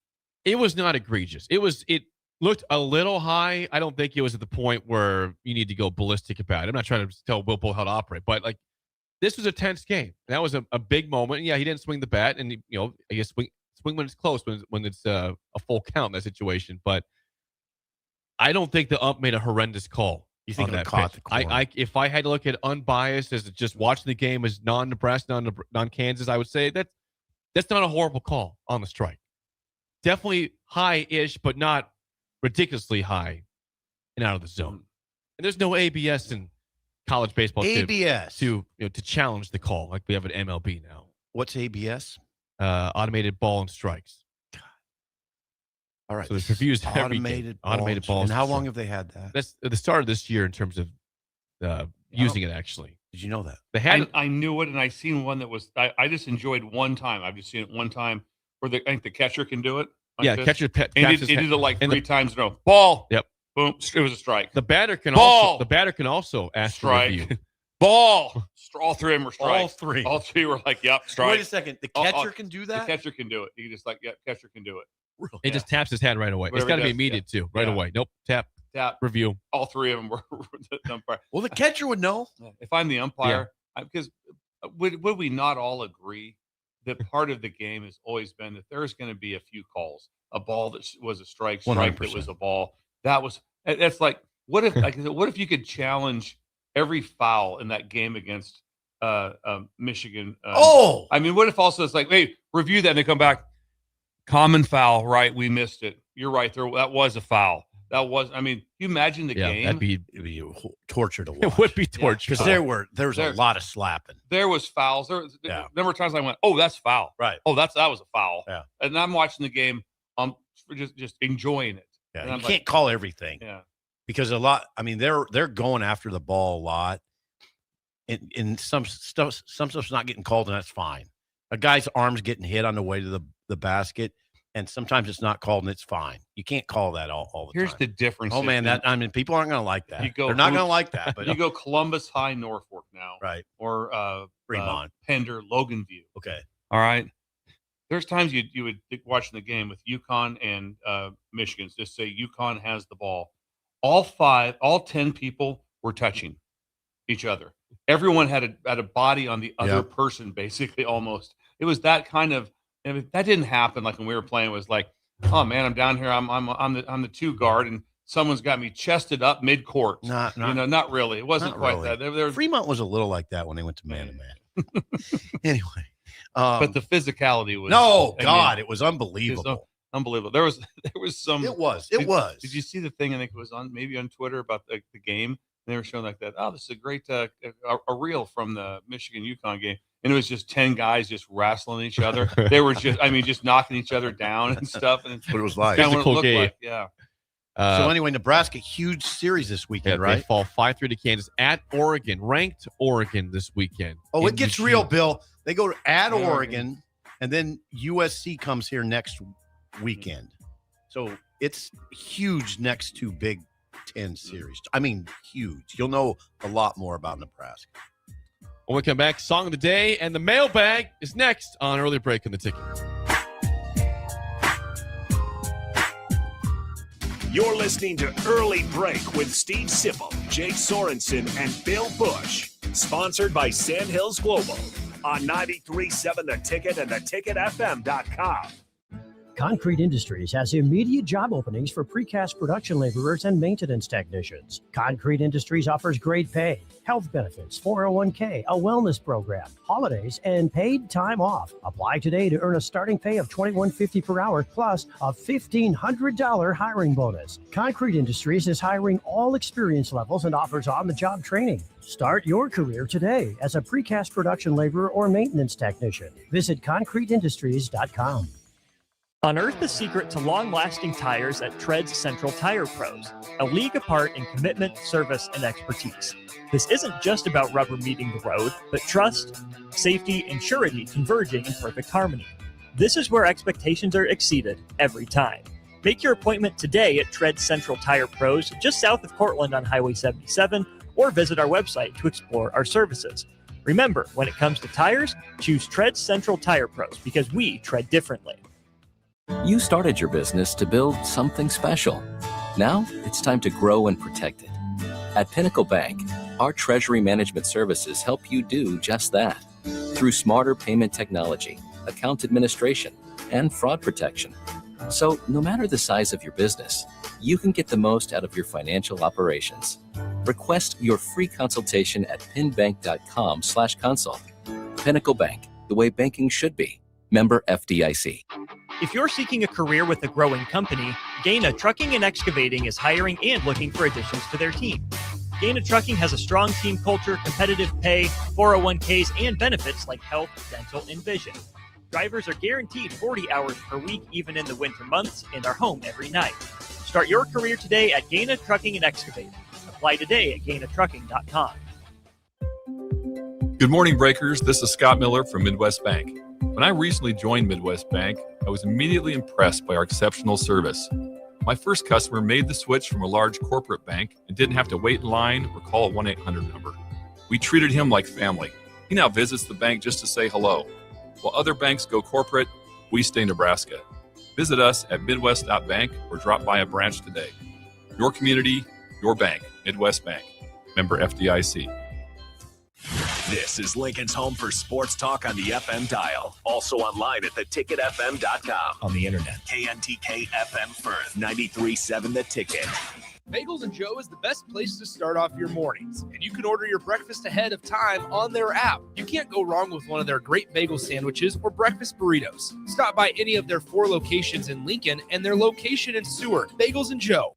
It was not egregious. It looked a little high. I don't think it was at the point where you need to go ballistic about it. I'm not trying to tell Will Bolt how to operate, but like, this was a tense game. That was a big moment. Yeah, he didn't swing the bat, and I guess swing when it's close, when it's a full count in that situation. But I don't think the ump made a horrendous call. You think that caught pitch. the corner? If I had to look at unbiased as just watching the game as non-Nebraska, non-Kansas, I would say that's not a horrible call on the strike. Definitely high-ish, but not ridiculously high and out of the zone. And there's no ABS in college baseball to challenge the call like we have at MLB now. What's ABS? Automated ball and strikes. All right. So there's reviews automated balls. And how long have they had that? That's at the start of this year in terms of using it, actually. Did you know that? They had I knew it, and I seen one that was I just enjoyed one time. I've just seen it one time where I think the catcher can do it. Like catcher. He did it like 3 times in a row. Ball. Yep. Boom. It was a strike. The batter can also ask for review. Ball. All 3 of them were strikes. All three were like, yep, strike. Wait a second. The catcher can do that? The catcher can do it. He just like, catcher can do it. Really? It just taps his hand right away. Whatever it's got to be immediate too, right away. Nope. Tap. Review. All 3 of them were the umpire. Well, the catcher would know. If I'm the umpire, because would we not all agree that part of the game has always been that there's going to be a few calls, a ball that was a strike 100%. That was a ball. That's like, what if you could challenge every foul in that game against Michigan? I mean, what if also it's like, hey, review that and they come back, common foul, right? We missed it. You're right there. That was a foul. That was. I mean, you imagine the game. It'd be torture to watch. It would be torture because there was a lot of slapping. There was fouls. There were times I went, "Oh, that's foul." Right. Oh, that was a foul. Yeah. And I'm watching the game. Just enjoying it. Yeah, And you I'm can't like, call everything. Yeah. Because a lot, I mean, they're going after the ball a lot. And some stuff's not getting called, and that's fine. A guy's arm's getting hit on the way to the basket, and sometimes it's not called, and it's fine. You can't call that all the time. Here's the difference. Oh, man, people aren't going to like that. They're not going to like that. But you go Columbus High, Norfolk now. Right. Or Fremont. Pender, Loganview. Okay. All right. There's times you would watching the game with UConn and Michigan. Just say UConn has the ball. All 10 people were touching each other. Everyone had a body on the other person, basically, almost. It was that kind of. I mean, that didn't happen like when we were playing. It was like, oh man, I'm down here. I'm on the 2 guard, and someone's got me chested up mid court. Not really. It wasn't quite really. that. Fremont was a little like that when they went to man to man. Anyway, but the physicality was. It was unbelievable. Unbelievable. There was some. It was. Did you see the thing? I think it was maybe on Twitter about the game. They were showing like that. Oh, this is a great a reel from the Michigan UConn game, and it was just 10 guys just wrestling each other. They were just knocking each other down and stuff. And what it was like. Kind of what it looked like. Yeah. So anyway, Nebraska, huge series this weekend, right? They fall 5-3 to Kansas at Oregon, ranked Oregon this weekend. Oh, it gets real, Bill. They go at Oregon, and then USC comes here next weekend. So it's huge next 2 Big Ten series. I mean, huge. You'll know a lot more about Nebraska. When we come back, song of the day and the mailbag is next on Early Break in the Ticket. You're listening to Early Break with Steve Sipple, Jake Sorensen, and Bill Busch. Sponsored by Sandhills Global on 93.7 The Ticket and theticketfm.com. Concrete Industries has immediate job openings for precast production laborers and maintenance technicians. Concrete Industries offers great pay, health benefits, 401k, a wellness program, holidays, and paid time off. Apply today to earn a starting pay of $21.50 per hour plus a $1,500 hiring bonus. Concrete Industries is hiring all experience levels and offers on-the-job training. Start your career today as a precast production laborer or maintenance technician. Visit concreteindustries.com. Unearth the secret to long-lasting tires at Tread's Central Tire Pros, a league apart in commitment, service, and expertise. This isn't just about rubber meeting the road, but trust, safety, and surety converging in perfect harmony. This is where expectations are exceeded every time. Make your appointment today at Tread's Central Tire Pros, just south of Cortland on Highway 77, or visit our website to explore our services. Remember, when it comes to tires, choose Tread's Central Tire Pros because we tread differently. You started your business to build something special. Now it's time to grow and protect it. At Pinnacle Bank, our treasury management services help you do just that. Through smarter payment technology, account administration, and fraud protection. So no matter the size of your business, you can get the most out of your financial operations. Request your free consultation at pinbank.com/consult. Pinnacle Bank, the way banking should be. Member FDIC. If you're seeking a career with a growing company, Gaina Trucking and Excavating is hiring and looking for additions to their team. Gaina Trucking has a strong team culture, competitive pay, 401ks, and benefits like health, dental, and vision. Drivers are guaranteed 40 hours per week, even in the winter months, and are home every night. Start your career today at Gaina Trucking and Excavating. Apply today at gainatrucking.com. Good morning, Breakers. This is Scott Miller from Midwest Bank. When I recently joined Midwest Bank, I was immediately impressed by our exceptional service. My first customer made the switch from a large corporate bank and didn't have to wait in line or call a 1-800 number. We treated him like family. He now visits the bank just to say hello. While other banks go corporate, we stay Nebraska. Visit us at midwest.bank or drop by a branch today. Your community, your bank, Midwest Bank. Member FDIC. This is Lincoln's home for sports talk on the FM dial. Also online at theticketfm.com. On the internet. KNTK FM Firth, 93.7 The Ticket. Bagels and Joe is the best place to start off your mornings, and you can order your breakfast ahead of time on their app. You can't go wrong with one of their great bagel sandwiches or breakfast burritos. Stop by any of their 4 locations in Lincoln and their location in Seward. Bagels and Joe.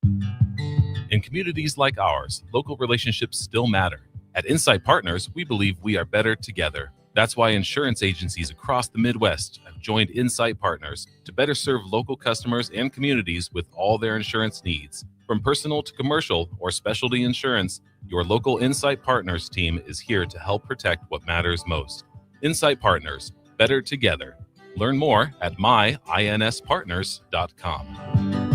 In communities like ours, local relationships still matter. At Insight Partners, we believe we are better together. That's why insurance agencies across the Midwest have joined Insight Partners to better serve local customers and communities with all their insurance needs. From personal to commercial or specialty insurance, your local Insight Partners team is here to help protect what matters most. Insight Partners, better together. Learn more at myinspartners.com.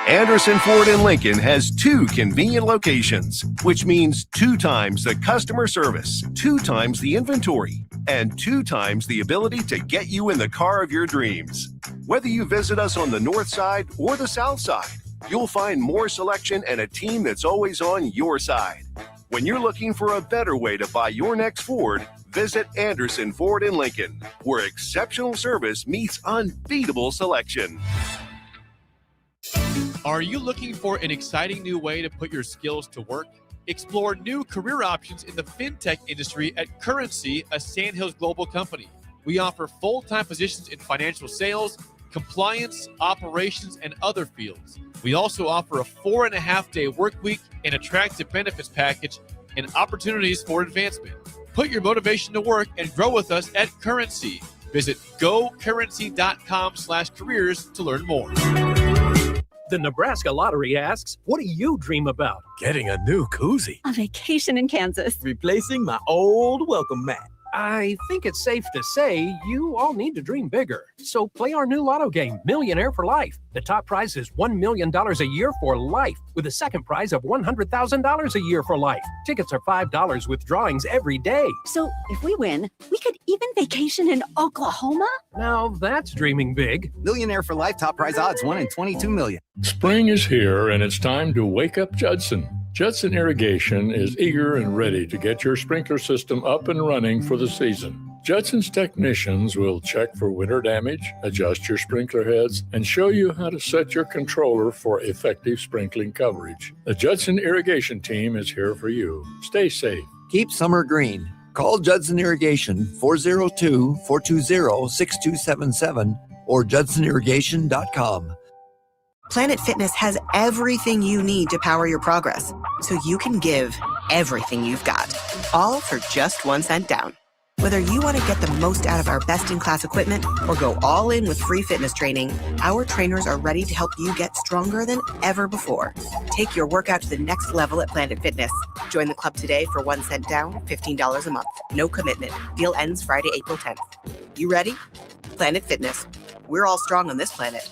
Anderson Ford in Lincoln has 2 convenient locations, which means 2 times the customer service, 2 times the inventory, and 2 times the ability to get you in the car of your dreams. Whether you visit us on the north side or the south side, you'll find more selection and a team that's always on your side. When you're looking for a better way to buy your next Ford, visit Anderson Ford in Lincoln, where exceptional service meets unbeatable selection. Are you looking for an exciting new way to put your skills to work? Explore new career options in the fintech industry at Currency, a Sandhills Global company. We offer full-time positions in financial sales, compliance, operations, and other fields. We also offer a 4.5-day work week, an attractive benefits package, and opportunities for advancement. Put your motivation to work and grow with us at Currency. Visit gocurrency.com/careers to learn more. The Nebraska Lottery asks, what do you dream about? Getting a new koozie. A vacation in Kansas. Replacing my old welcome mat. I think it's safe to say you all need to dream bigger. So play our new lotto game, Millionaire for Life. The top prize is $1 million a year for life, with a second prize of $100,000 a year for life. Tickets are $5 with drawings every day. So if we win, we could even vacation in Oklahoma? Now that's dreaming big. Millionaire for Life, top prize odds, 1 in 22 million. Spring is here and it's time to wake up Judson. Judson Irrigation is eager and ready to get your sprinkler system up and running for the season. Judson's technicians will check for winter damage, adjust your sprinkler heads, and show you how to set your controller for effective sprinkling coverage. The Judson Irrigation team is here for you. Stay safe. Keep summer green. Call Judson Irrigation 402-420-6277 or judsonirrigation.com. Planet Fitness has everything you need to power your progress, so you can give everything you've got, all for just 1 cent down. Whether you want to get the most out of our best-in-class equipment or go all in with free fitness training, our trainers are ready to help you get stronger than ever before. Take your workout to the next level at Planet Fitness. Join the club today for 1 cent down, $15 a month. No commitment. Deal ends Friday, April 10th. You ready? Planet Fitness. We're all strong on this planet.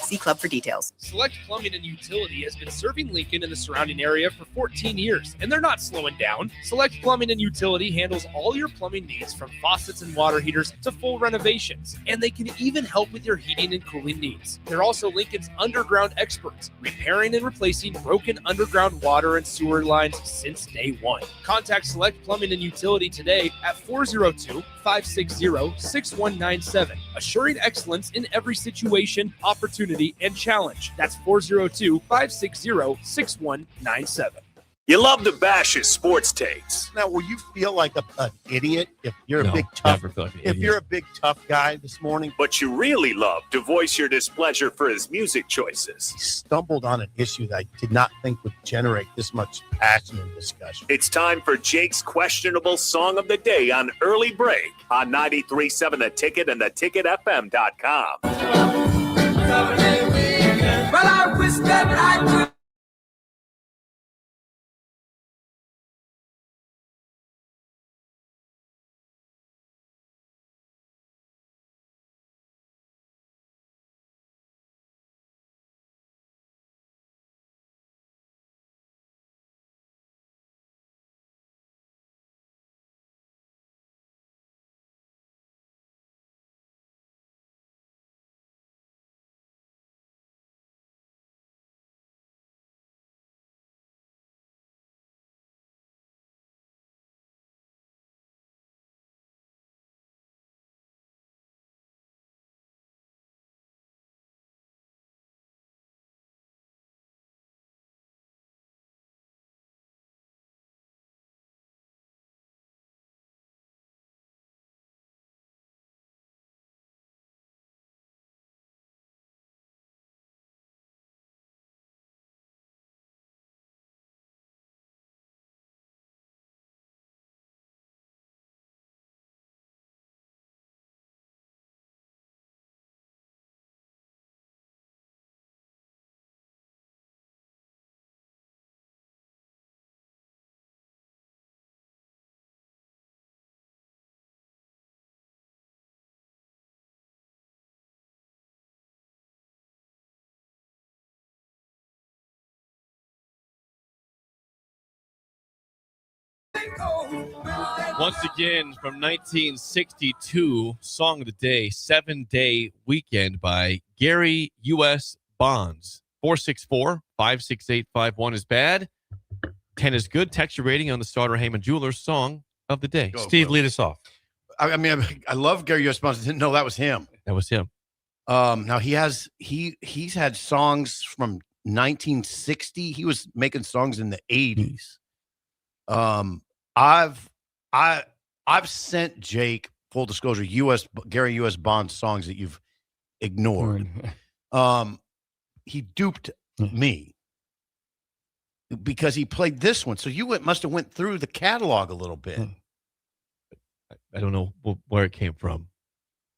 See Club for details. Select Plumbing and Utility has been serving Lincoln and the surrounding area for 14 years, and they're not slowing down. Select Plumbing and Utility handles all your plumbing needs, from faucets and water heaters to full renovations, and they can even help with your heating and cooling needs. They're also Lincoln's underground experts, repairing and replacing broken underground water and sewer lines since day one. Contact Select Plumbing and Utility today at 402-560-6197, assuring excellence in every situation, opportunity, and challenge. That's 402-560-6197. You love the Bash's sports takes. Now, will you feel like an idiot if you're a No, big tough? never feel like an If idiot. you're a big tough guy this morning, But you really love to voice your displeasure for his music choices. stumbled on an issue that I did not think would generate this much passion and discussion. It's time for Jake's questionable song of the day on Early Break on 93.7 The Ticket and theticketfm.com. Well, I wish that I could. Once again, from 1962, Song of the Day, 7-Day Weekend by Gary U.S. Bonds. 464-568-51 is bad. 10 is good. Text your rating on the Starter Heyman Jewelers Song of the Day. Steve, lead us off. I mean, I love Gary U.S. Bonds. I didn't know that was him. That was him. Now he's had songs from 1960. He was making songs in the 80s. I've sent Jake, full disclosure, Gary U.S. Bond songs that you've ignored. He duped me because he played this one. So you must have went through the catalog a little bit. I don't know where it came from.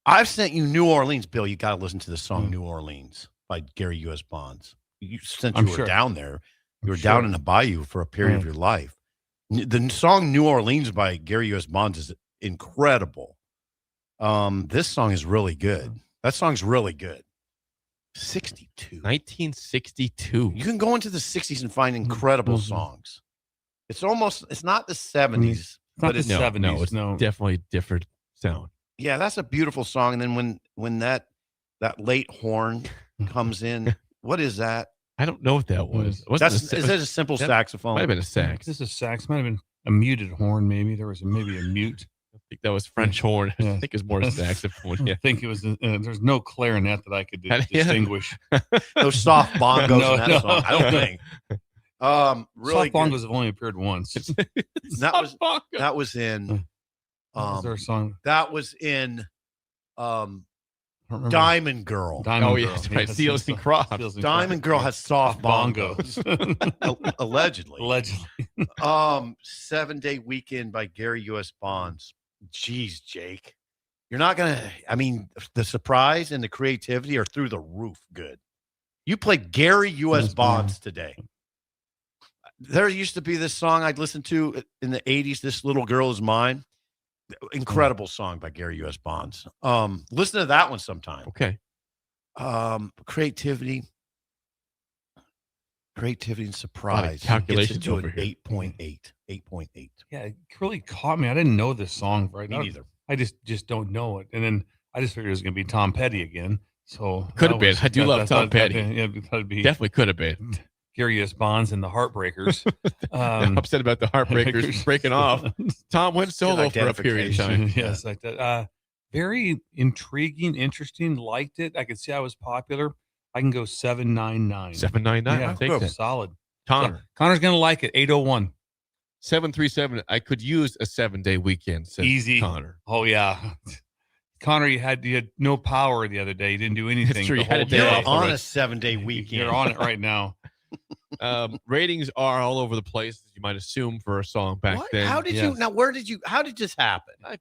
I've sent you New Orleans, Bill. You got to listen to the song New Orleans by Gary U.S. Bonds. Since you were down there, you were down in the bayou for a period of your life. The song New Orleans by Gary U.S. Bonds is incredible. This song is really good. That song's really good. 1962. You can go into the 60s and find incredible songs. It's not the 70s. But it's 70s. No, it's definitely a different sound. Yeah, that's a beautiful song. And then when that late horn comes in, what is that? I don't know what that was. Is that a simple saxophone? Might have been a sax. This is a sax. Might have been a muted horn. Maybe there was maybe a mute. I think that was French horn. Yeah. I think it was more saxophone. Yeah. I think it was. There's no clarinet that I could distinguish. No soft bongos in that song. I don't think. Really, soft bongos have only appeared once. that was in. Was there a song? That was in. Diamond Girl. Diamond Girl. Yes, right. Seals and Crofts. Diamond Girl has soft bongos. Allegedly. 7-Day Weekend by Gary U.S. Bonds. Jeez, Jake. You're not going to, the surprise and the creativity are through the roof good. You played Gary U.S. Bonds today. There used to be this song I'd listen to in the 80s, This Little Girl Is Mine. Incredible song by Gary U.S. Bonds. Listen to that one sometime. Okay. Creativity and surprise. Calculations to over an 8.8. 8.8. Yeah, it really caught me. I didn't know this song right now. Me neither. I just don't know it. And then I just figured it was going to be Tom Petty again. So could have been. I do love Tom Petty. That'd be definitely could have been. Gary S. Bonds and the Heartbreakers. I'm upset about the Heartbreakers breaking off. Tom went solo for a period of time. Yes, like that. Very intriguing, interesting. Liked it. I could see I was popular. I can go 799. 799. Yeah, I think that. Solid. Connor. Connor's gonna like it. 801. 737. I could use a 7-day weekend. Easy. Connor. Oh yeah. Connor, you had no power the other day. You didn't do anything. That's true. You had a day off on a 7-day weekend. You're on it right now. Ratings are all over the place, as you might assume, for a song back then. How did how did this happen? It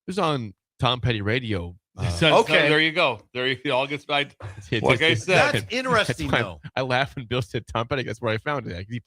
was on Tom Petty radio. Okay, there you go. There you go. All gets back. Like I said, that's interesting though. I laugh when Bill said Tom Petty. That's where I found it. He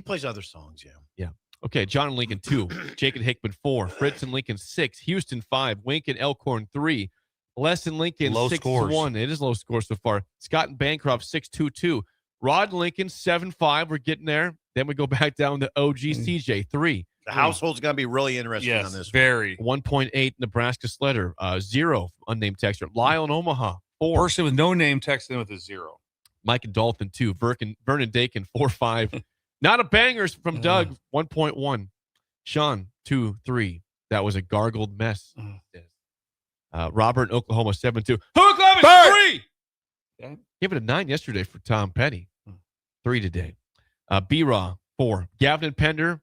plays other songs. Yeah. Okay. John and Lincoln 2, Jake and Hickman 4, Fritz and Lincoln 6, Houston 5, Wink and Elkhorn 3, Les and Lincoln 6-1. It is low score so far. Scott and Bancroft 6-2-2. Rod and Lincoln 7-5. We're getting there. Then we go back down to OG CJ 3. The household's going to be really interesting on this. Very. 1.8 Nebraska Sledder. 0 unnamed texter. Lyle in Omaha 4. Person with no name texting with a 0. Mike and Dolphin 2. Vernon Dakin 4-5. Not a bangers from Doug 1.1. Sean 2-3. That was a gargled mess. Robert in Oklahoma 7-2. Hook Levis 3. Give it a 9 yesterday for Tom Petty. 3 today. B-Raw 4. Gavin and Pender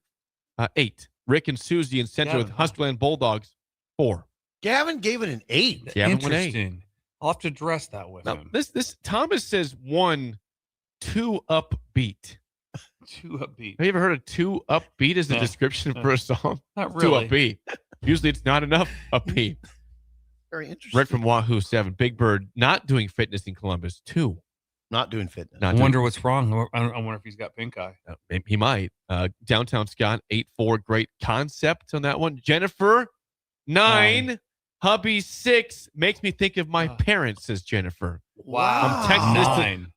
8. Rick and Susie in Center with Hustlerland Bulldogs 4. Gavin gave it an 8. Gavin Interesting. I'll have to address that with him. This Thomas says 1 2 upbeat. 2 upbeat. Have you ever heard of 2 upbeat as a description for a song? Not really. 2 upbeat. Usually it's not enough upbeat. Very interesting. Rick from Wahoo 7. Big Bird not doing fitness in Columbus 2. Not doing fitness. I wonder what's wrong. I wonder if he's got pink eye. He might. Downtown Scott 8-4. Great concept on that one. Jennifer 9. Hubby 6. Makes me think of my parents, says Jennifer. Wow.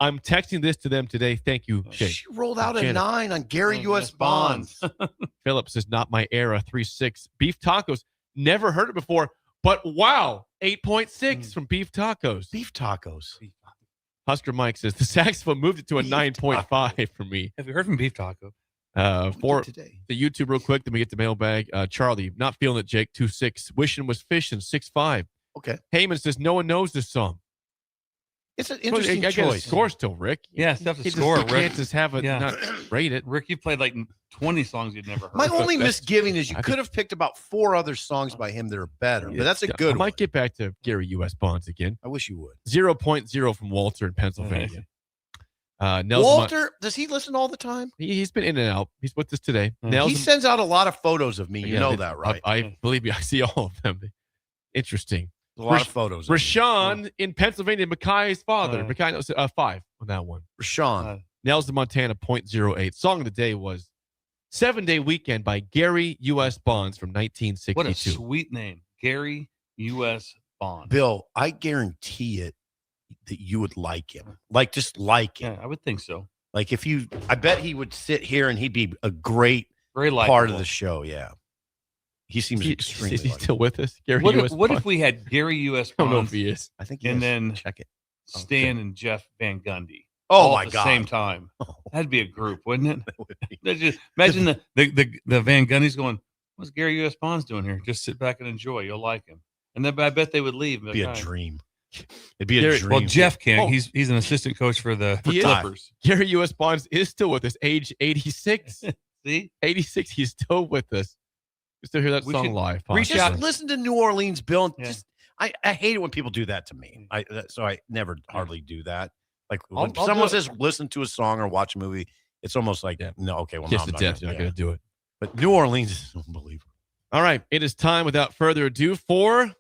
I'm texting this to them today. Thank you, Jake. She rolled out a Janet. 9 on Gary U.S. Bonds. Phillips is not my era. 3.6. Beef tacos. Never heard it before, but wow. 8.6 from Beef Tacos. Beef tacos. Husker Mike says the saxophone moved it to a 9.5 for me. Have you heard from Beef Taco? For the YouTube real quick, then we get the mailbag. Charlie, not feeling it, Jake. 2.6. Wishing was fishing. 6.5. Okay. Heyman says no one knows this song. It's an interesting I choice. Score still, Rick. Yeah, it's tough to You score. Just, you can't just have it not rate it. Rick, you played like 20 songs you'd never heard. My only misgiving is you could have picked about 4 other songs by him that are better, but that's a good I might get back to Gary U.S. Bonds again. I wish you would. 0.0 from Walter in Pennsylvania. Nelson Walter, does he listen all the time? He's been in and out. He's with us today. He sends out a lot of photos of me. You know that, right? I believe me. I see all of them. Interesting. A lot of photos. Rashawn in Pennsylvania, Mackay's father. Mackay knows 5 on that one. Rashawn. Nails the Montana 0.08. Song of the day was 7-Day Weekend by Gary U.S. Bonds from 1962. What a sweet name. Gary U.S. Bonds. Bill, I guarantee it that you would like him. Like, just like him. Yeah, I would think so. Like, I bet he would sit here and he'd be a great Very part of the show. Yeah. He seems extremely. Is he still with us? Gary What if we had Gary U.S. Bonds? I don't know if he is. I think and then check it. Stan and Jeff Van Gundy. Oh all my at the God. same time. That'd be a group, wouldn't it? Just imagine the Van Gundys going, "What's Gary U.S. Bonds doing here? Just sit back and enjoy. You'll like him." And then I bet they would leave. It'd be a dream. It'd be a Gary, dream. Well, Jeff can't. He's an assistant coach for the Clippers. Gary U.S. Bonds is still with us, age 86. See? 86. He's still with us. We still hear that song live. Just listen to New Orleans, Bill. And just I hate it when people do that to me. So I never hardly do that. Like when I'll someone do it. says listen to a song or watch a movie, it's almost like no, okay, well, Kiss no, I'm to not death. gonna, You're not going to do it. But New Orleans is unbelievable. All right. It is time, without further ado, for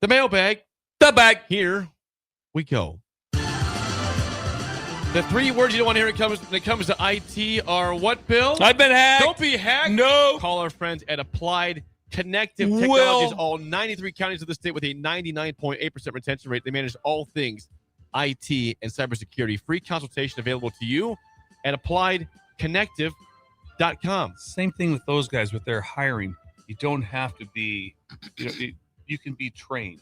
the mailbag. The bag. Here we go. The 3 words you don't want to hear when it comes to IT are what, Bill? I've been hacked. Don't be hacked. No. Call our friends at Applied Connective Technologies, all 93 counties of the state with a 99.8% retention rate. They manage all things IT and cybersecurity. Free consultation available to you at appliedconnective.com. Same thing with those guys with their hiring. You don't have to be, you can be trained.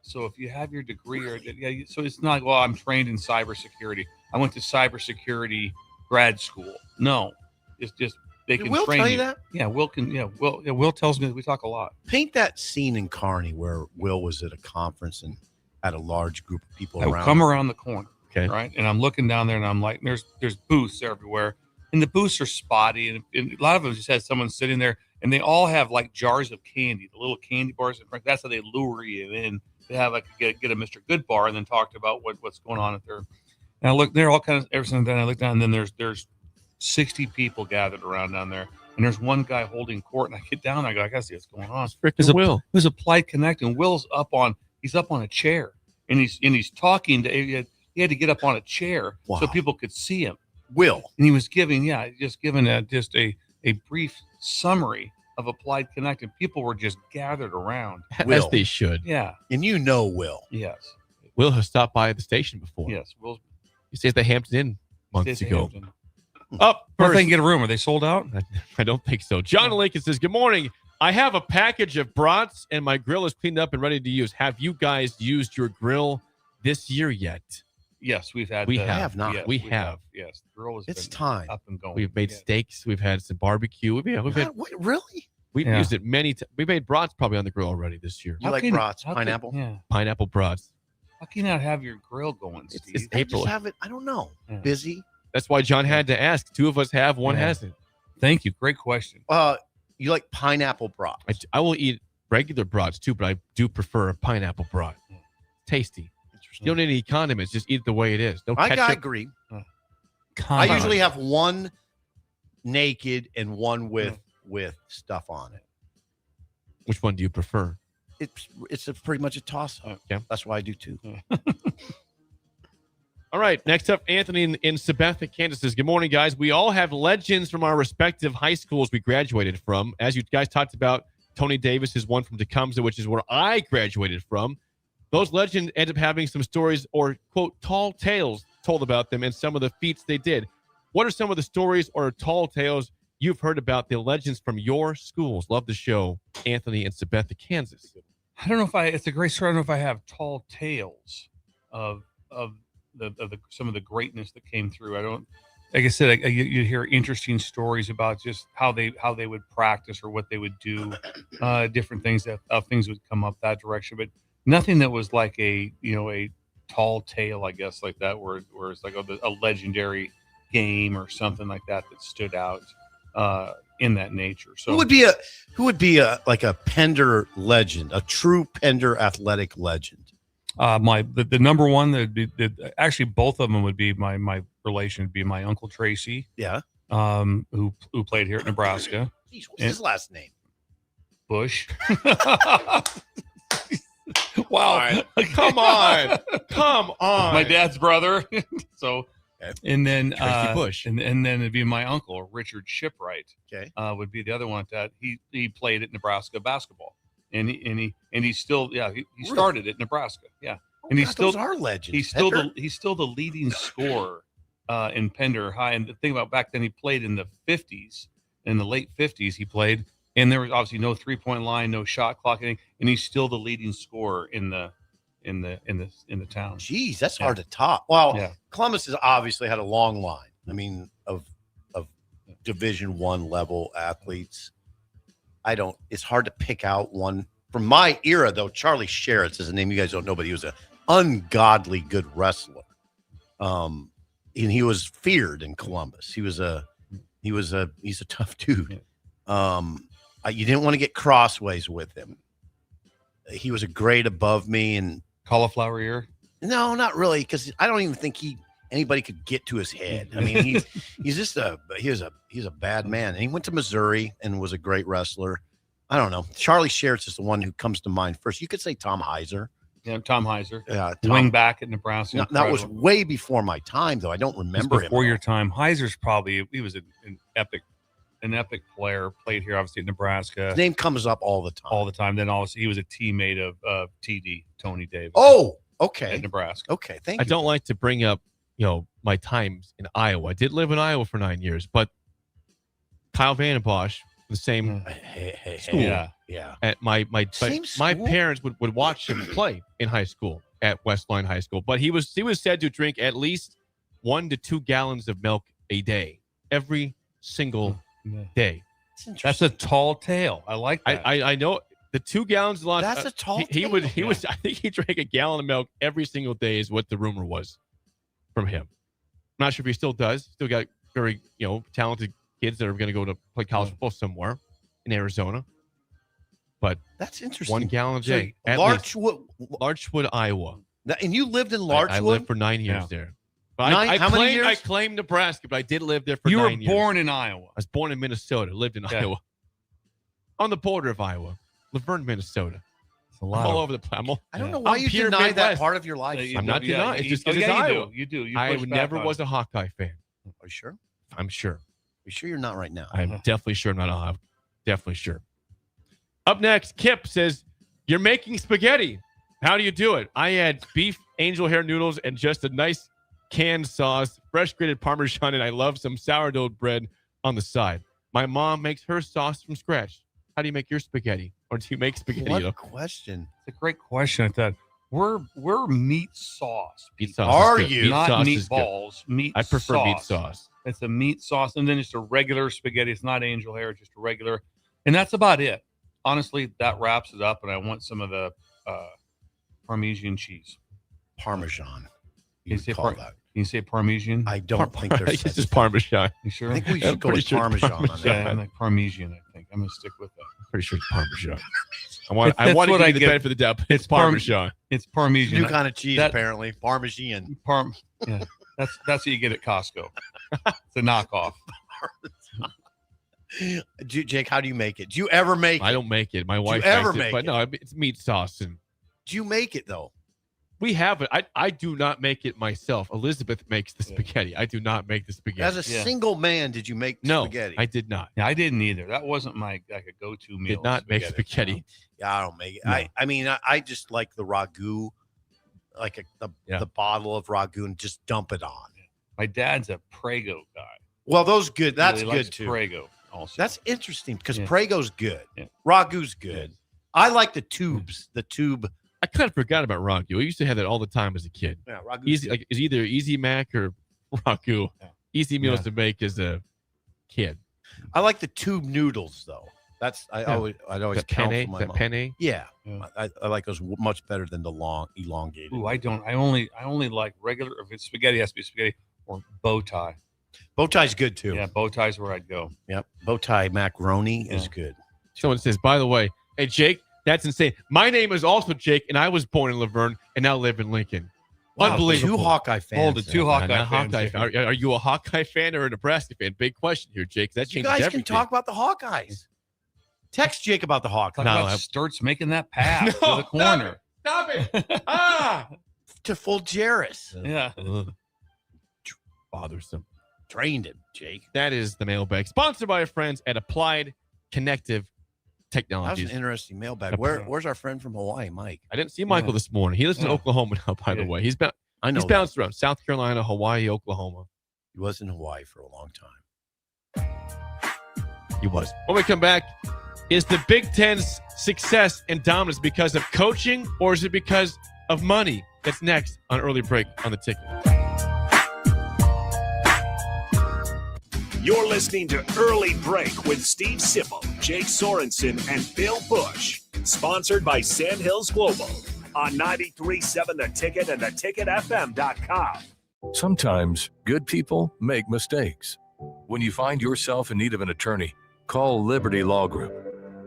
So if you have your degree so it's not like, well, I'm trained in cybersecurity. I went to cybersecurity grad school. No, it's just they can Will train tell you that? Yeah, Will can. Yeah, Will tells me that we talk a lot. Paint that scene in Kearney where Will was at a conference and had a large group of people I around. come around the corner, okay, right, and I'm looking down there, and I'm like, there's booths everywhere, and the booths are spotty, and a lot of them just had someone sitting there, and they all have like jars of candy, the little candy bars in front. That's how they lure you in. They have like get a Mr. Good bar, and then talked about what's going on at their. And I look, they're all kind of everything. Then I look down, and then there's 60 people gathered around down there, and there's one guy holding court. And I get down, I go, I gotta see what's going on. Will. It was Applied Connect, and Will's he's up on a chair, and he's talking to. He had to get up on a chair so people could see him. Will, and he was giving a brief summary of Applied Connect, and people were just gathered around. As they should. Yeah. And you know Will. Yes. Will has stopped by the station before. Yes. Will. He stays at the Hampton Inn months ago. Up first. If I can get a room, are they sold out? I don't think so. John Lincoln says, good morning. I have a package of brats, and my grill is cleaned up and ready to use. Have you guys used your grill this year yet? Yes, we've had. We have not. Yes, we have. Yes, the grill has It's been time. up and going. We've made steaks. We've had some barbecue. We've had. Really? We've used it many times. We made brats probably on the grill already this year. You like brats? Pineapple? Yeah. Pineapple brats. How can you not have your grill going, Steve? It's April. Just have it. I don't know. Busy. That's why John had to ask. 2 of us have, one hasn't. Thank you. Great question. You like pineapple brats? I will eat regular brats too, but I do prefer a pineapple brat. Tasty. You don't need any condiments. Just eat it the way it is. No ketchup. I agree. I usually have one naked and one with stuff on it. Which one do you prefer? It's pretty much a toss-up. Yeah. That's why I do too. All right. Next up, Anthony in Sabetha, Kansas says, good morning, guys. We all have legends from our respective high schools we graduated from. As you guys talked about, Tony Davis is one from Tecumseh, which is where I graduated from. Those legends end up having some stories or, quote, tall tales told about them and some of the feats they did. What are some of the stories or tall tales you've heard about the legends from your schools? Love the show, Anthony in Sabetha, Kansas. I don't know if it's a great story. I don't know if I have tall tales of some of the greatness that came through. I don't, like I said, you hear interesting stories about just how they would practice or what they would do, different things that things would come up that direction, but nothing that was like a tall tale, I guess, like that, where it's like a legendary game or something like that stood out in that nature. So who would be like a Pender legend, a true Pender athletic legend? The number one that would be actually both of them would be my relation would be my Uncle Tracy. Yeah. Who played here at Nebraska. Jeez, what's his last name? Busch. Wow. Right. Come on. My dad's brother. So, and then Busch. and then it'd be my uncle, Richard Shipwright. Okay. Would be the other one that he played at Nebraska basketball. And he still he started at Nebraska. Yeah. And he's still those are legends. He's still the leading scorer in Pender High. And the thing about back then, he played in the 50s, in the late 50s he played, and there was obviously no 3-point line, no shot clock, anything, and he's still the leading scorer in the town. Jeez, that's hard to top. Well, Columbus has obviously had a long line. I mean, of Division I level athletes. It's hard to pick out one from my era, though. Charlie Sherritt's is a name you guys don't know, but he was an ungodly good wrestler. And he was feared in Columbus. He's a tough dude. You didn't want to get crossways with him. He was a grade above me. And cauliflower ear? No, not really, because I don't even think anybody could get to his head. I mean, he's just he's a bad man. And he went to Missouri and was a great wrestler. I don't know. Charlie Sherritt's is the one who comes to mind first. You could say Tom Heiser. Yeah, Tom Heiser. Yeah, wing back at Nebraska. No, that was way before my time, though. I don't remember him. Before your time. Heiser's he was an epic player. Played here, obviously, at Nebraska. His name comes up all the time. Then obviously he was a teammate of TD, Tony Davis. Oh, okay. At Nebraska. Okay, thank you. I don't like to bring up my times in Iowa. I did live in Iowa for 9 years, but Kyle Van Bosch, the same school. Yeah. At my parents would watch him play in high school at Westline High School, but he was said to drink at least 1 to 2 gallons of milk a day, every single day. That's a tall tale. I like that. I know the 2 gallons is a lot. That's a tall he was I think he drank a gallon of milk every single day is what the rumor was from him. I'm not sure if he still does. Still got very talented kids that are going to go to play college football somewhere in Arizona. But that's interesting. 1 gallon a day. Larchwood, Iowa. And you lived in Larchwood? I lived for 9 years there. But How many years? I claim Nebraska, but I did live there for 9 years. You were born in Iowa. I was born in Minnesota, lived in Iowa. On the border of Iowa. Laverne, Minnesota. I'm all over the place. I don't know why you deny that part of your life. I'm not denying. It's just because it's Iowa. You do. I never was a Hawkeye fan. Are you sure? I'm sure. Are you sure you're not right now? I'm definitely sure I'm not. I'm definitely sure. Up next, Kip says, "You're making spaghetti. How do you do it?" I add beef angel hair noodles and just a nice canned sauce, fresh grated Parmesan, and I love some sourdough bread on the side. My mom makes her sauce from scratch. How do you make your spaghetti? Or do you make spaghetti? What question? It's a great question. I thought we're meat sauce. Meat sauce. Are you? Not sauce meatballs. Meat. I prefer sauce. meat sauce. It's a meat sauce, and then just a regular spaghetti. It's not angel hair, just a regular, and that's about it. Honestly, that wraps it up. And I want some of the Parmesan cheese. Parmesan. You say Can you say Parmesan? I don't think there's. It's just Parmesan. You sure? I think we should go with Parmesan on that. Yeah, I'm like Parmesan. I think I'm gonna stick with that. I'm pretty sure it's Parmesan. I want to give you the benefit of the doubt. It's Parmesan. It's Parmesan. New kind of cheese, apparently. Parmesan. Yeah, that's what you get at Costco. It's a knockoff. Jake, how do you make it? Do you ever make it? I don't make it. My wife ever makes it, make but it? no, it's meat sauce. And do you make it though? we have it. I do not make it myself. Elizabeth makes the spaghetti. I do not make the spaghetti. As a single man, did you make spaghetti? I did not. Yeah, I didn't either. That wasn't my like a go-to meal. Did not make spaghetti. Yeah, I don't make it. I mean, I just like the ragu like the bottle of ragu and just dump it on. My dad's a Prego guy. Well, those good. That's Really likes good too. Prego also. That's interesting because Yeah. Prego's good. Yeah. Ragu's good. I like the tubes. The tube. I kind of forgot about ragu. I used to have that all the time as a kid. Yeah, ragu's Easy, good. like it's either Easy Mac or ragu. Yeah. Easy meals Yeah. to make as a kid. I like the tube noodles though. I'd always That count penne, for my that mom. penne. Yeah, Yeah. I like those much better than the long elongated. Ooh, I don't. I only like regular. If it's spaghetti, it has to be spaghetti or bow tie. Bow tie's good too. Yeah, bow tie's where I'd go. Yep. Bow tie macaroni is good. Someone says, by the way, hey Jake, that's insane. My name is also Jake, and I was born in Laverne and now live in Lincoln. Wow, Unbelievable. two Hawkeye fans. Hold it, two Now, Hawkeye fans. Are you a Hawkeye fan or a Nebraska fan? Big question here, Jake. That You changes guys everything. can talk about the Hawkeyes. Text Jake about the Hawkeyes. Talk No, about I'm- Sturt's making that pass No, to the corner. Stop it! Ah, To full Jairus. Yeah. Ugh. Bothersome. Trained him, Jake. That is the mailbag, sponsored by our friends at Applied Connective That was Technologies. an interesting mailbag. Where's our friend from Hawaii, Mike? I didn't see Michael this morning. He lives in Yeah. Oklahoma now, by the Yeah. way. He's I know he's that. bounced around South Carolina, Hawaii, Oklahoma. He was in Hawaii for a long time. He was. When we come back, is the Big Ten's success and dominance because of coaching or is it because of money? That's next on Early Break on the Ticket. You're listening to Early Break with Steve Sipple, Jake Sorensen, and Bill Busch. Sponsored by Sandhills Global on 93.7 The Ticket and theticketfm.com. Sometimes good people make mistakes. When you find yourself in need of an attorney, call Liberty Law Group.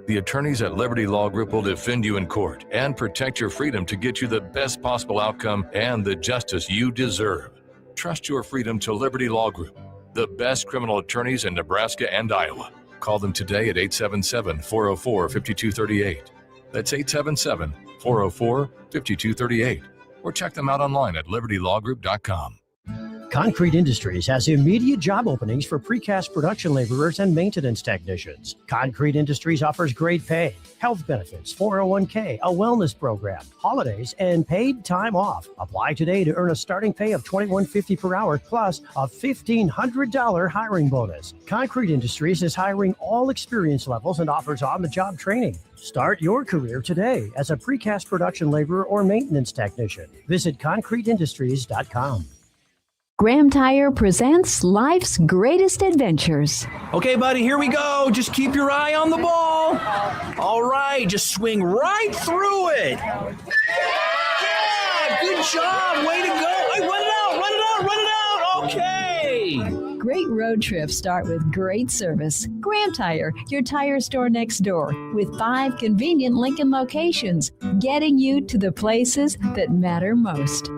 The attorneys at Liberty Law Group will defend you in court and protect your freedom to get you the best possible outcome and the justice you deserve. Trust your freedom to Liberty Law Group, the best criminal attorneys in Nebraska and Iowa. Call them today at 877-404-5238. That's 877-404-5238. Or check them out online at libertylawgroup.com. Concrete Industries has immediate job openings for precast production laborers and maintenance technicians. Concrete Industries offers great pay, health benefits, 401k, a wellness program, holidays, and paid time off. Apply today to earn a starting pay of $21.50 per hour plus a $1,500 hiring bonus. Concrete Industries is hiring all experience levels and offers on-the-job training. Start your career today as a precast production laborer or maintenance technician. Visit concreteindustries.com. Graham Tire presents life's greatest adventures. Okay, buddy, here we go. Just keep your eye on the ball. All right, just swing right through it. Yeah, good job. Way to go. Hey, run it out. Okay. Great road trips start with great service. Graham Tire, your tire store next door, with 5 convenient Lincoln locations, getting you to the places that matter most.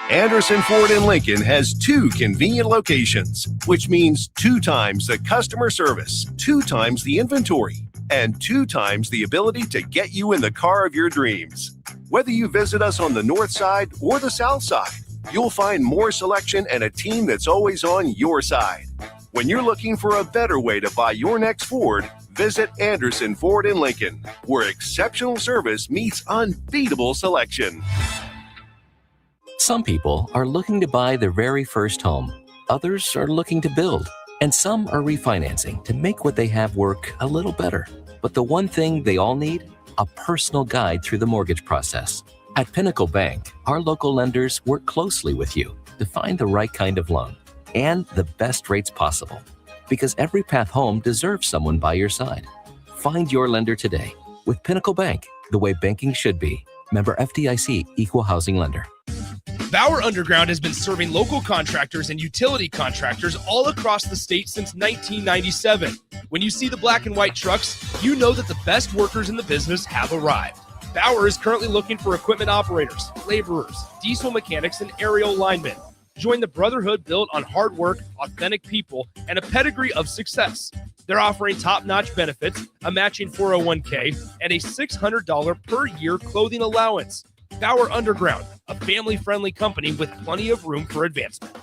Anderson Ford in Lincoln has 2 convenient locations, which means 2 times the customer service, 2 times the inventory, and 2 times the ability to get you in the car of your dreams. Whether you visit us on the north side or the south side, you'll find more selection and a team that's always on your side. When you're looking for a better way to buy your next Ford, visit Anderson Ford in Lincoln, where exceptional service meets unbeatable selection. Some people are looking to buy their very first home. Others are looking to build. And some are refinancing to make what they have work a little better. But the one thing they all need? A personal guide through the mortgage process. At Pinnacle Bank, our local lenders work closely with you to find the right kind of loan and the best rates possible. Because every path home deserves someone by your side. Find your lender today. With Pinnacle Bank, the way banking should be. Member FDIC, Equal Housing Lender. Bauer Underground has been serving local contractors and utility contractors all across the state since 1997. When you see the black and white trucks, you know that the best workers in the business have arrived. Bauer is currently looking for equipment operators, laborers, diesel mechanics, and aerial linemen. Join the brotherhood built on hard work, authentic people, and a pedigree of success. They're offering top-notch benefits, a matching 401k, and a $600 per year clothing allowance. Bauer Underground, a family-friendly company with plenty of room for advancement.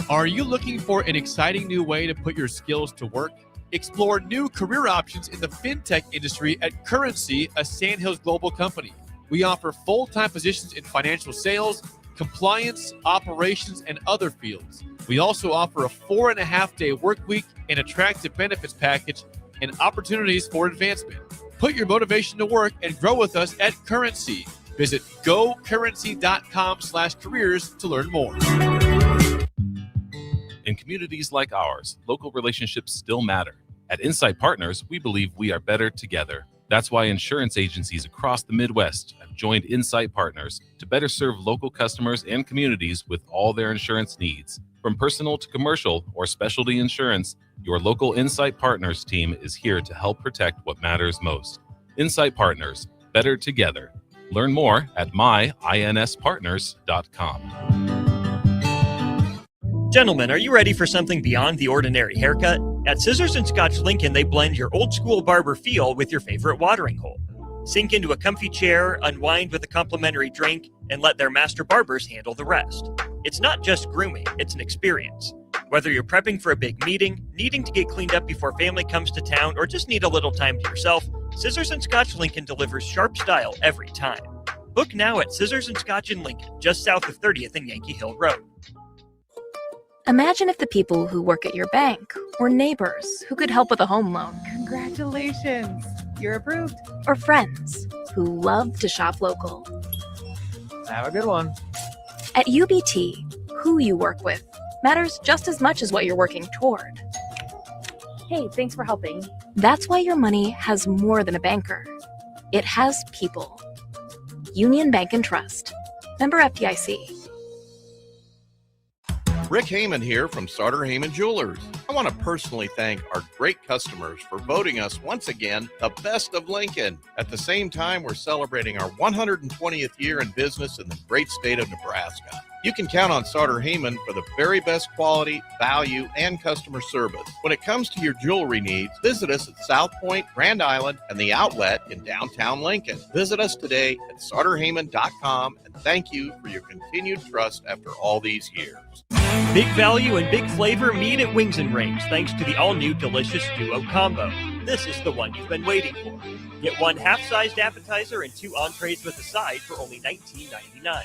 Are you looking for an exciting new way to put your skills to work? Explore new career options in the fintech industry at Currency, a Sandhills Global company. We offer full-time positions in financial sales, compliance, operations, and other fields. We also offer a 4.5-day work week, an attractive benefits package, and opportunities for advancement. Put your motivation to work and grow with us at Currency. Visit gocurrency.com/careers to learn more. In communities like ours, local relationships still matter. At Insight Partners, we believe we are better together. That's why insurance agencies across the Midwest have joined Insight Partners to better serve local customers and communities with all their insurance needs. From personal to commercial or specialty insurance, your local Insight Partners team is here to help protect what matters most. Insight Partners, better together. Learn more at myinspartners.com. Gentlemen, are you ready for something beyond the ordinary haircut? At Scissors and Scotch Lincoln, they blend your old school barber feel with your favorite watering hole. Sink into a comfy chair, unwind with a complimentary drink, and let their master barbers handle the rest. It's not just grooming, it's an experience. Whether you're prepping for a big meeting, needing to get cleaned up before family comes to town, or just need a little time to yourself, Scissors and Scotch Lincoln delivers sharp style every time. Book now at Scissors and Scotch in Lincoln, just south of 30th and Yankee Hill Road. Imagine if the people who work at your bank were neighbors who could help with a home loan. Congratulations, you're approved. Or friends who love to shop local. Have a good one. At UBT, who you work with matters just as much as what you're working toward. Hey, thanks for helping. That's why your money has more than a banker. It has people. Union Bank and Trust. Member FDIC. Rick Heyman here from Sartor Heyman Jewelers. I want to personally thank our great customers for voting us once again the best of Lincoln. At the same time, we're celebrating our 120th year in business in the great state of Nebraska. You can count on Sartor Heyman for the very best quality, value, and customer service. When it comes to your jewelry needs, visit us at South Point, Grand Island, and the Outlet in downtown Lincoln. Visit us today at sartorheyman.com, and thank you for your continued trust after all these years. Big value and big flavor meet at Wings and Rings thanks to the all-new delicious Duo Combo. This is the one you've been waiting for. Get one half-sized appetizer and 2 entrees with a side for only $19.99.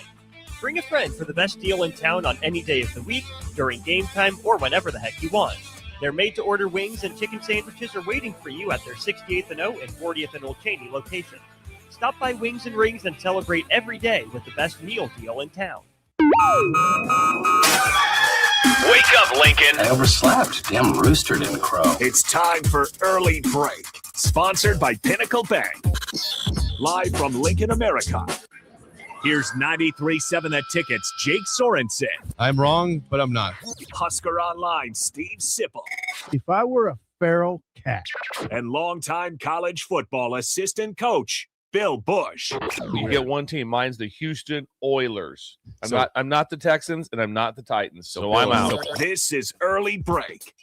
Bring a friend for the best deal in town on any day of the week, during game time, or whenever the heck you want. Their made-to-order wings and chicken sandwiches are waiting for you at their 68th and O and 40th and Old Cheney locations. Stop by Wings and Rings and celebrate every day with the best meal deal in town. Wake up, Lincoln. I overslept. Damn rooster didn't crow. It's time for Early Break, sponsored by Pinnacle Bank. Live from Lincoln, America. Here's 93.7 The Ticket's Jake Sorensen. I'm wrong, but I'm not. Husker Online, Steve Sipple. If I were a feral cat. And longtime college football assistant coach, Bill Busch. You get one team. Mine's the Houston Oilers. So- I'm not the Texans, and I'm not the Titans. So I'm out. This is Early Break.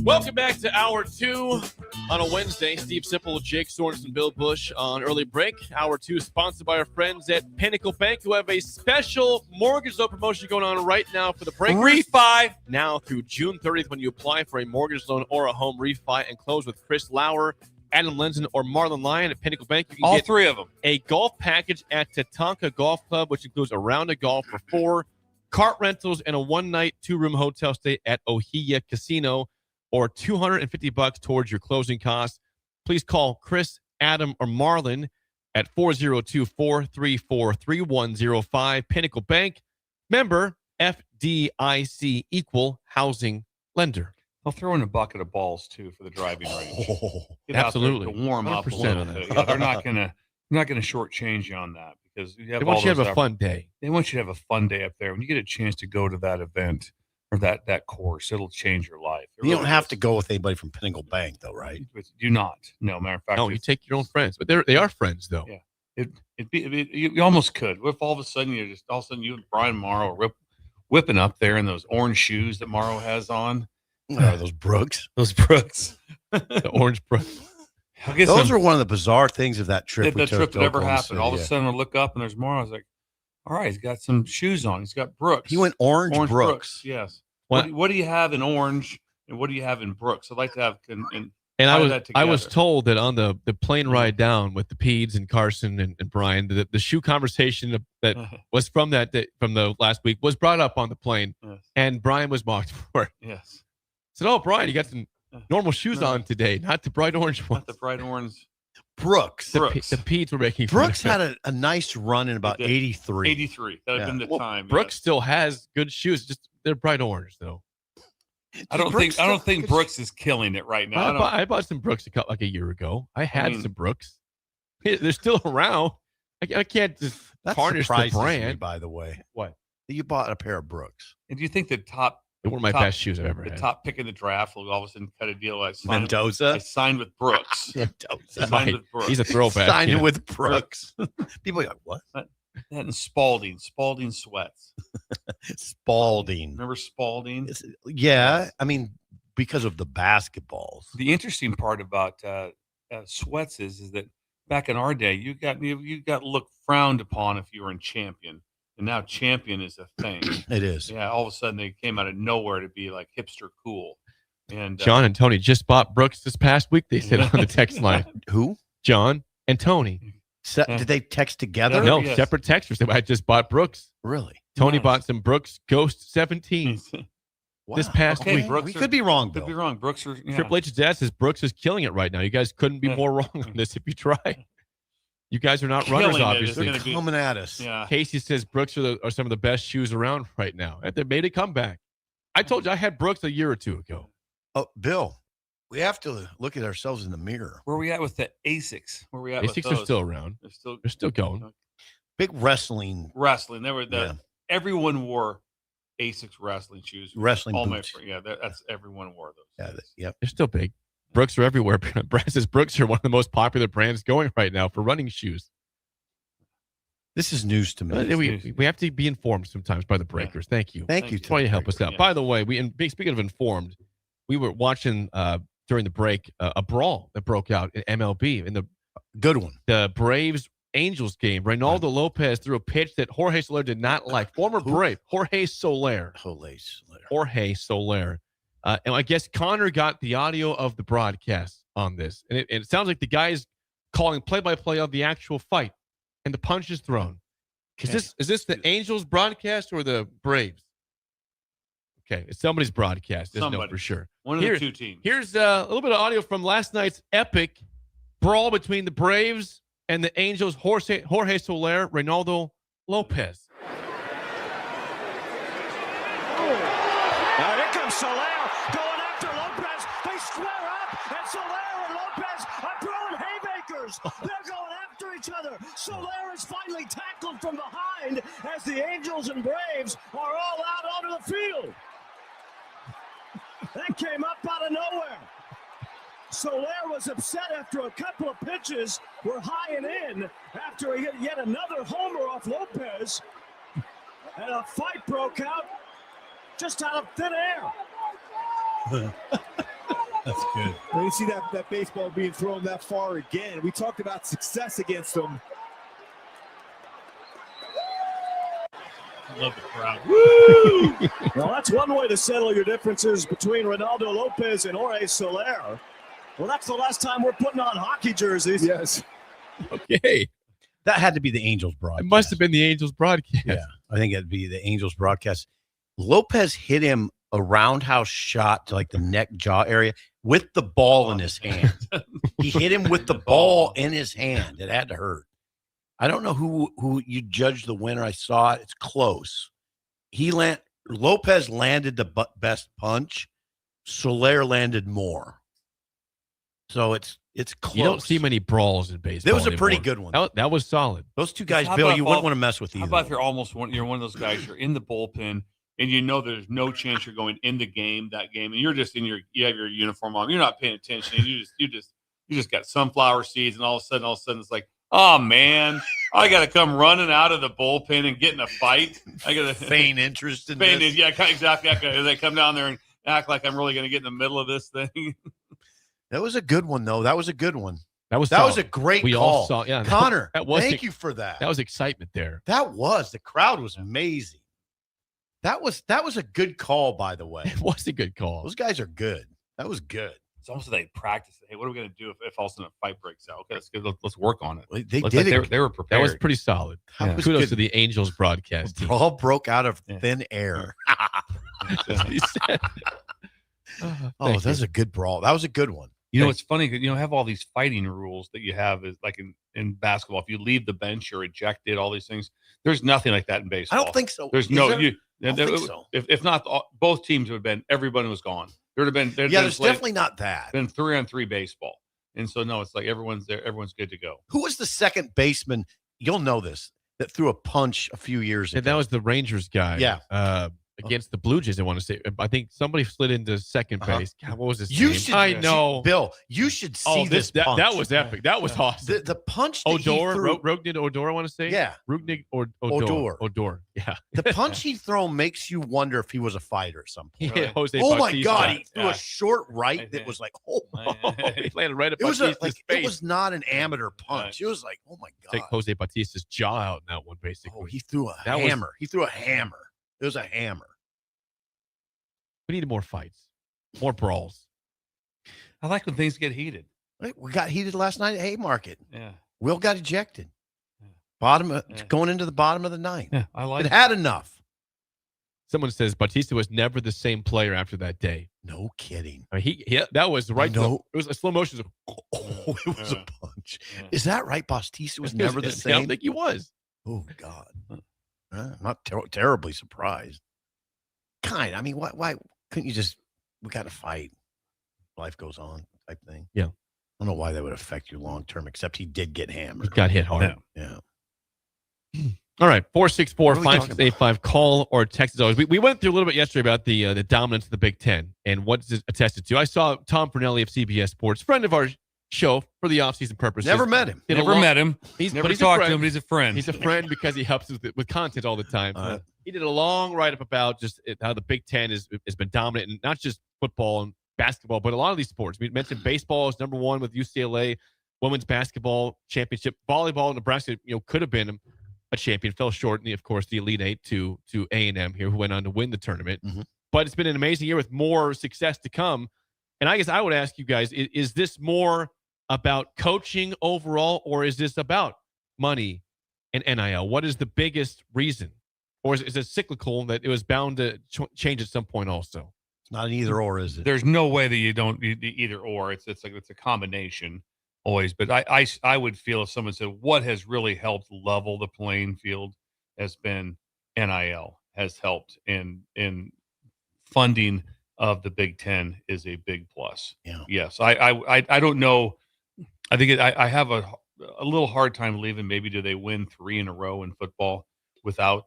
Welcome back to Hour 2 on a Wednesday. Steve Sipple, Jake Sorensen, Bill Busch on Early Break. Hour 2 is sponsored by our friends at Pinnacle Bank, who have a special mortgage loan promotion going on right now for the break. Refi now through June 30th when you apply for a mortgage loan or a home refi and close with Chris Lauer, Adam Lenzen, or Marlon Lyon at Pinnacle Bank. You can all get three of them. A golf package at Tatanka Golf Club, which includes a round of golf for 4, cart rentals, and a one-night, 2-room hotel stay at Ohia Casino, or $250 towards your closing costs. Please call Chris, Adam, or Marlon at 402-434-3105. Pinnacle Bank, member FDIC, equal housing lender. They'll throw in a bucket of balls too for the driving range. Get absolutely. out there to warm up a 100% little on that. bit. Yeah, they're not gonna shortchange you on that because you have They want all you to those have a fun day. They want you to have a fun day up there. When you get a chance to go to that event or that course, it'll change your life. It You don't really have is. to go with anybody from Pinnacle Bank, though, right? Do not. No, matter of fact, No, you take your own friends, but they are friends though. Yeah. You almost could. What if all of a sudden you and Brian Morrow are whipping up there in those orange shoes that Morrow has on, Those Brooks. Those Brooks. The orange Brooks. Those are one of the bizarre things of that trip. That trip that ever happened. All of a sudden, I look up and there's more. I was like, all right, he's got some shoes on. He's got Brooks. He went orange Brooks. Yes. What do you have in orange and what do you have in Brooks? I'd like to have I was told that on the plane ride down with the Peds and Carson and Brian, the shoe conversation that was from the last week was brought up on the plane, and Brian was mocked for it. Yes. Said, "Oh, Brian, you got some normal shoes on today, not the bright orange ones." Not the bright orange. Brooks. The Peds were making Brooks had a nice run in about 83. 83. That had been the time. Brooks still has good shoes, just they're bright orange though. I don't think Brooks is killing it right now. I bought some Brooks a year ago. I had some Brooks. They're still around. I can't just tarnish the brand. Me, by the way, what? You bought a pair of Brooks. And do you think the top? They're one of my best shoes I've ever had. The top pick in the draft will all of a sudden cut a deal. I signed with Brooks. He's a throwback. Signed with Brooks. People are like, what? That and Spalding sweats. Spalding. Remember Spalding? Yeah. I mean, because of the basketballs. The interesting part about sweats is that back in our day, you got looked frowned upon if you were in Champion. And now Champion is a thing. It is. Yeah. All of a sudden they came out of nowhere to be like hipster cool. And John and Tony just bought Brooks this past week. They said on the text line. Who? John and Tony. Did they text together? No, separate texters. I just bought Brooks. Really? Tony bought some Brooks Ghost 17 this past week. We could be wrong, Bill. Could be wrong. Brooks are. Yeah. Triple H's dad says Brooks is killing it right now. You guys couldn't be more wrong on this if you try. You guys are not runners, obviously. Coming at us. Yeah. Casey says Brooks are some of the best shoes around right now. They made a comeback. I told you I had Brooks a year or two ago. Oh, Bill, we have to look at ourselves in the mirror. Where are we at with the Asics? Where are we at Asics with those? are still around. They're still going. Big wrestling. They were everyone wore Asics wrestling shoes. Wrestling all boots. That's everyone wore those. Yep. They're still big. Brooks are everywhere. Brad says Brooks are one of the most popular brands going right now for running shoes. This is news to me. We have to be informed sometimes by the breakers. Thank you. Thank you. That's why you help us out. By the way, speaking of informed, we were watching during the break a brawl that broke out in MLB in the good one. The Braves Angels game. Reynaldo Lopez threw a pitch that Jorge Soler did not like. Former Brave Jorge Soler. And I guess Connor got the audio of the broadcast on this, and it sounds like the guy is calling play-by-play of the actual fight and the punches thrown. Is this the Angels broadcast or the Braves? Okay, it's somebody's broadcast. Doesn't know for sure. One of the two teams. Here's a little bit of audio from last night's epic brawl between the Braves and the Angels. Jorge Soler, Reynaldo Lopez. Now here comes Soler going after Lopez. They square up, and Soler and Lopez are throwing haymakers. They're going after each other. Soler is finally tackled from behind as the Angels and Braves are all out onto the field. That came up out of nowhere. Soler was upset after a couple of pitches were high and in after he hit yet another homer off Lopez. And a fight broke out just out of thin air. That's good. When you see that baseball being thrown that far again, we talked about success against them. Love the crowd. Woo! Well, that's one way to settle your differences between Reynaldo Lopez and Jorge Soler. Well, that's the last time we're putting on hockey jerseys. Yes. Okay. That had to be the Angels broadcast. It must have been the Angels broadcast. Yeah, I think it'd be the Angels broadcast. Lopez hit him a roundhouse shot to like the neck jaw area with the ball in his hand. He hit him with the ball in his hand. It had to hurt. I don't know who you judge the winner. I saw it. It's close. Lopez landed the best punch. Soler landed more. So it's close. You don't see many brawls in baseball. That was a anymore. pretty good one. That was solid. Those two guys, Bill, you wouldn't want to mess with either. How about if you're one of those guys, you're in the bullpen and you know there's no chance you're going in the game, and you're just you have your uniform on, you're not paying attention, and you just got sunflower seeds, and all of a sudden it's like, oh man, I got to come running out of the bullpen and get in a fight. I got to feign interest in this. this. Yeah, exactly. They come down there act like I'm really going to get in the middle of this thing. That was a good one, though. That was a good one. That was a great we call. all saw, yeah. Connor, that was thank you for that. That was excitement there. That was. The crowd was amazing. That was a good call, by the way. It was a good call. Those guys are good. That was good. It's almost like they practiced. Hey, what are we going to do if all of a sudden a fight breaks out? Okay, let's work on it. They did it. They were prepared. That was pretty solid. That was Kudos good. to the Angels broadcast team. All broke out of thin air. He said. Oh, that's a good brawl. That was a good one. You know, it's funny. Have all these fighting rules that you have is like in basketball. If you leave the bench, you're ejected. All these things. There's nothing like that in baseball. I don't think so. There's Is no. there? You, I don't think so. If not, both teams would have been. Everybody was gone. There'd have been. There's definitely not that. Been 3-on-3 baseball, and so no, it's like everyone's there. Everyone's good to go. Who was the second baseman? You'll know this. That threw a punch a few years ago. And that was the Rangers guy. Yeah. Against the Blue Jays, I want to say. I think somebody slid into second base. God, what was his You name? should. I know. Bill, you should see this punch. That was epic. That was awesome. The punch that Odor, he threw. Rognig Odor, I want to say. Yeah. Rognig Odor. Odor. Yeah. The punch he threw makes you wonder if he was a fighter at some point. Yeah, Jose Oh my Bautista. God! He threw Yeah. a short right that was like, oh, He landed right up it was Bautista's face. it was not an amateur punch. It was like, oh my Take God! Jose Bautista's jaw out in that one, basically. Oh, he threw a That was- hammer. He threw a hammer. It was a hammer. We needed more fights, more brawls. I like when things get heated. Right, we got heated last night at Haymarket. Yeah. Will got ejected. Going into the bottom of the ninth. Yeah, I like it. Had enough. Someone says Bautista was never the same player after that day. No kidding. I mean, that was right. No. It was a slow motion. Oh, it was a punch. Is that right? Bautista was never the I same. don't think he was. Oh God, I'm not terribly surprised. I mean, why couldn't you just? We got to fight. Life goes on, type thing. Yeah. I don't know why that would affect you long term. Except he did get hammered. He got hit hard. Yeah. All right, 464-5685. What Call or text as always. We went through a little bit yesterday about the dominance of the Big Ten and what's it attested to. I saw Tom Pernelli of CBS Sports, friend of our show for the offseason purposes. Never met him. Never met him. He's Never but he's talked a to him, but he's a friend. He's a friend because he helps with content all the time. He did a long write-up about just how the Big Ten has been dominant, and not just football and basketball, but a lot of these sports. We mentioned baseball is number one with UCLA, women's basketball championship, volleyball. Nebraska, could have been a champion, fell short, and of course the Elite Eight to A&M here, who went on to win the tournament. Mm-hmm. But it's been an amazing year with more success to come. And I guess I would ask you guys: is this more about coaching overall, or is this about money and NIL? What is the biggest reason? Or is it cyclical that it was bound to change at some point also? It's not an either or, is it? There's no way that you don't either or. It's a combination always. But I would feel if someone said what has really helped level the playing field has been NIL, has helped in funding of the Big Ten is a big plus. Yeah. Yes. I don't know. I think I have a little hard time believing maybe do they win 3 in a row in football without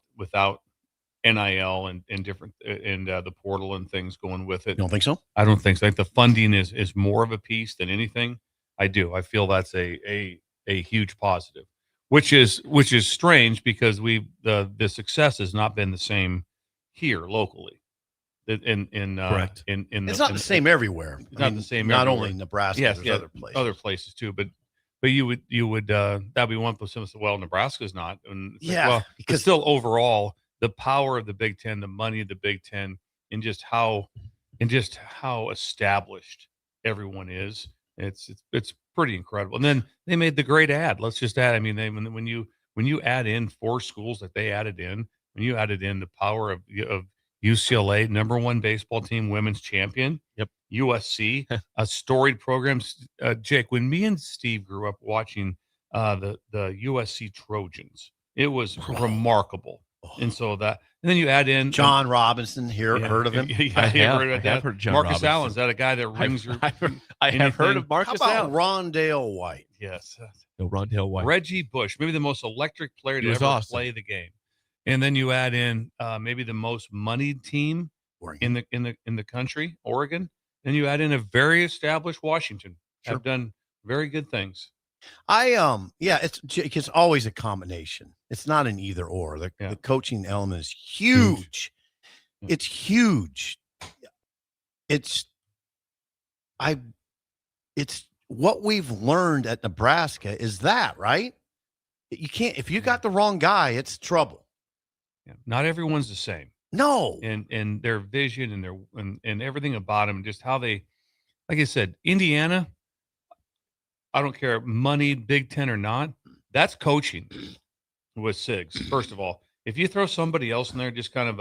NIL and different and the portal and things going with it. You don't think so? I don't think so. I think the funding is more of a piece than anything. I do. I feel that's a huge positive, which is strange because the success has not been the same here locally. Correct. It's not the same everywhere. It's not the same. Not everywhere. only Nebraska. Yes, there's other places. too. But you would that'd be one place. Well, Nebraska's not. And because still overall the power of the Big Ten, the money of the Big Ten, and just how established everyone is. It's pretty incredible. And then they made the great ad. Let's just add. I mean, when you add in 4 schools that they added in, when you added in the power of UCLA, number 1 baseball team, women's champion. Yep. USC, a storied program. Jake, when me and Steve grew up watching the USC Trojans, it was remarkable. And so and then you add in John Robinson here. Heard of him? I have heard John Marcus Robinson. Allen. Is that a guy that rings your? I have heard of Marcus How about Allen. Rondale White? Yes. No, Rondale White. Reggie Bush, maybe the most electric player to He was ever awesome. play the game. And then you add in maybe the most moneyed team in the country, Oregon. Then you add in a very established Washington. Have done very good things. It's always a combination. It's not an either or. The coaching element is huge. It's huge. it's what we've learned at Nebraska is that, right? You can't, if you got the wrong guy, it's trouble. Yeah. Not everyone's the same. No. And their vision and their and everything about them, just how they, like I said, Indiana, I don't care, money, Big Ten or not, that's coaching with Sigs. First of all, if you throw somebody else in there, just kind of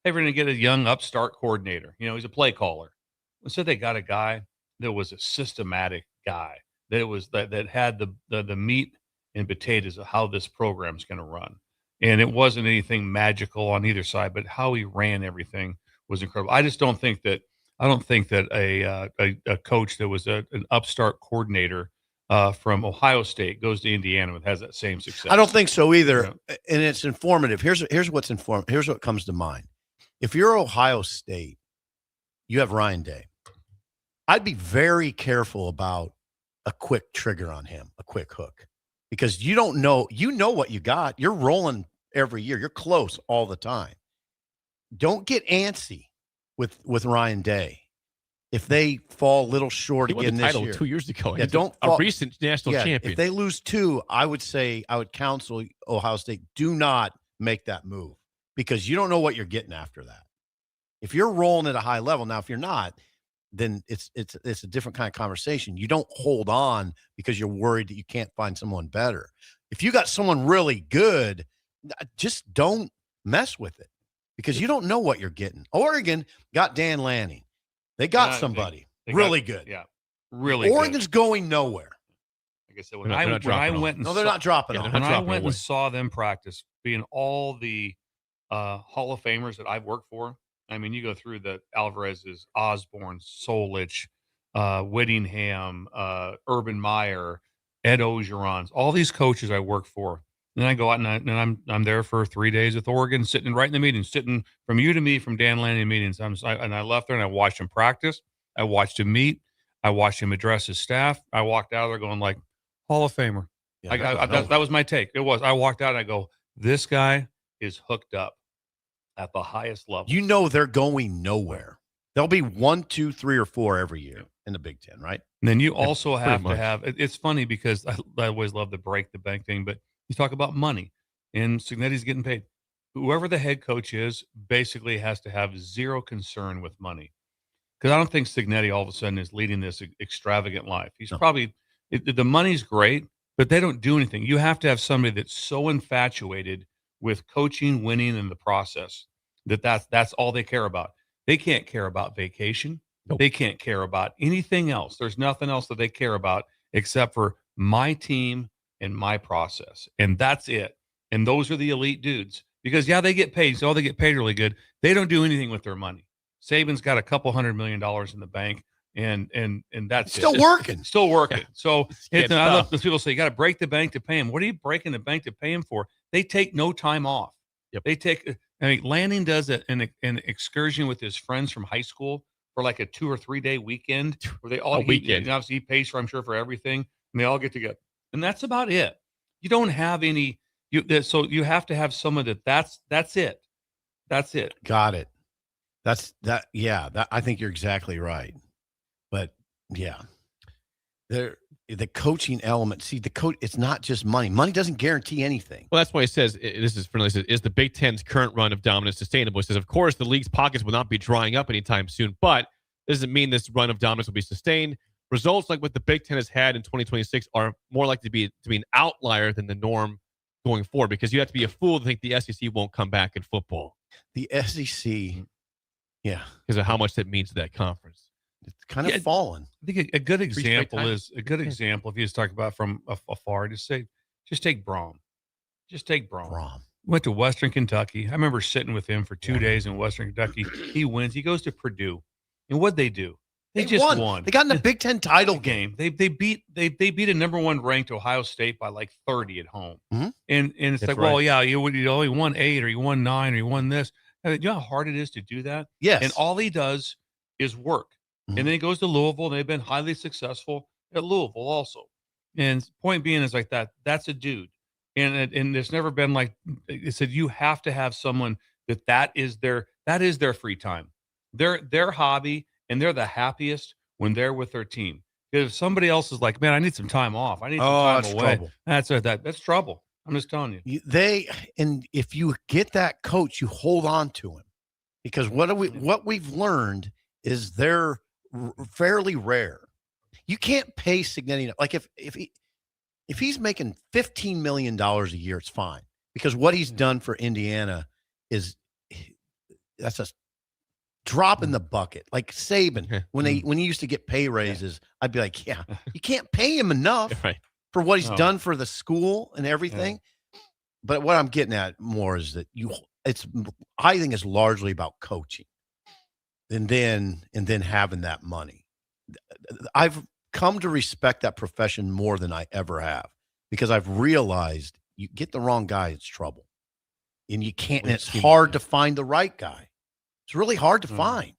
hey, we're going to get a young upstart coordinator. He's a play caller. So they got a guy that was a systematic guy that had the meat and potatoes of how this program's going to run. And it wasn't anything magical on either side, but how he ran everything was incredible. I don't think that a coach that was an upstart coordinator from Ohio State goes to Indiana and has that same success. I don't think so either. And it's informative. Here's what's informative. Here's what comes to mind. If you're Ohio State, you have Ryan Day. I'd be very careful about a quick trigger on him, a quick hook, because you don't know. You know what you got. You're rolling every year. You're close all the time. Don't get antsy with Ryan Day. If they fall a little short again this year, 2 years ago, yeah, don't fall, a recent national champion. If they lose 2, I would counsel Ohio State, do not make that move, because you don't know what you're getting after that. If you're rolling at a high level, now if you're not, then it's a different kind of conversation. You don't hold on because you're worried that you can't find someone better. If you got someone really good, just don't mess with it, because you don't know what you're getting. Oregon got Dan Lanning. They got somebody really good. Yeah, really Oregon's good. going nowhere. Like I said, when I went and they're not dropping yeah, off. when I went and saw them practice, being all the Hall of Famers that I've worked for, I mean, you go through the Alvarez's, Osborne, Solich, Whittingham, Urban Meyer, Ed Ogeron's, all these coaches I worked for. And I go out and I'm there for 3 days with Oregon, sitting right in the meeting, sitting from you to me, from Dan Lanning meetings. And I left there and I watched him practice. I watched him meet. I watched him address his staff. I walked out of there going like, Hall of Famer. Yeah, that was my take. It was. I walked out and I go, this guy is hooked up at the highest level. You know they're going nowhere. There'll be 1, 2, 3, or 4 every year in the Big Ten, right? And then you also have to have. It's funny because I always love the break the bank thing, but you talk about money, and Cignetti's getting paid. Whoever the head coach is basically has to have zero concern with money, because I don't think Cignetti all of a sudden is leading this extravagant life. He's probably the money's great, but they don't do anything. You have to have somebody that's so infatuated with coaching, winning, and the process that's all they care about. They can't care about vacation. Nope. They can't care about anything else. There's nothing else that they care about except for my team and my process. And that's it. And those are the elite dudes, because they get paid. So they get paid really good. They don't do anything with their money. Saban's got a couple $100 million in the bank, and that's still working. Still working. So I love those people say you got to break the bank to pay him. What are you breaking the bank to pay him for? They take no time off. Yep. They take. I mean, Lanning does an excursion with his friends from high school for like a 2 or 3 day weekend where they all weekend. Obviously, he pays for, I'm sure, for everything, and they all get together. And that's about it. You don't have any. So you have to have someone that's it. That's it. Got it. That's that. Yeah. I think you're exactly right. But yeah, the coaching element. See, the coach. It's not just money. Money doesn't guarantee anything. Well, that's why it says this is friendly. Says, is the Big Ten's current run of dominance sustainable? It says, of course, the league's pockets will not be drying up anytime soon, but it doesn't mean this run of dominance will be sustained. Results like what the Big Ten has had in 2026 are more likely to be an outlier than the norm going forward, because you have to be a fool to think the SEC won't come back in football. The SEC, yeah, because of how much that means to that conference. It's kind of fallen. I think a good example is if you just talk about from afar, just take Braum. Just take Braum. Went to Western Kentucky. I remember sitting with him for 2 days in Western Kentucky. He wins. He goes to Purdue, and what'd they do? They just won. They got in the Big Ten title game. They beat a number 1 ranked Ohio State by like 30 at home. Mm-hmm. And it's That's like, right. well, yeah, you only won 8, or you won 9, or you won this. I mean, you know how hard it is to do that? Yes. And all he does is work. Mm-hmm. And then he goes to Louisville, and they've been highly successful at Louisville also. And point being is like that's a dude. And it's never been like it said, you have to have someone that is their free time. Their hobby and they're the happiest when they're with their team. Because if somebody else is like, man, I need some time off, I need some time that's away. trouble. That's trouble. I'm just telling you. And if you get that coach, you hold on to him, because what we've learned is they're fairly rare. You can't pay Cignetti. Like if he's making $15 million a year, it's fine, because what he's done for Indiana that's a drop in the bucket. Like Saban, when he used to get pay raises, I'd be like, yeah, you can't pay him enough for what he's done for the school and everything. But what I'm getting at more is that I think it's largely about coaching and then having that money. I've come to respect that profession more than I ever have, because I've realized you get the wrong guy, it's trouble. And you can't, and it's hard to find the right guy. It's really hard to find.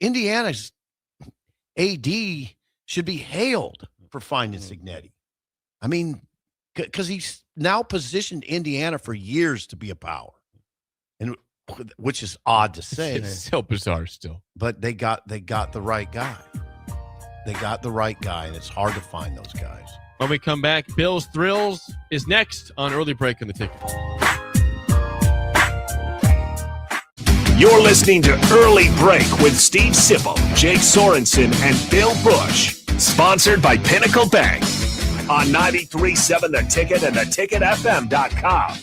Indiana's AD should be hailed for finding Cignetti. I mean, because he's now positioned Indiana for years to be a power, and which is odd to say. It's so bizarre still. But they got the right guy. They got the right guy, and it's hard to find those guys. When we come back, Bills Thrills is next on Early Break on the Ticket. You're listening to Early Break with Steve Sipple, Jake Sorensen, and Bill Busch. Sponsored by Pinnacle Bank on 93.7 The Ticket and theticketfm.com.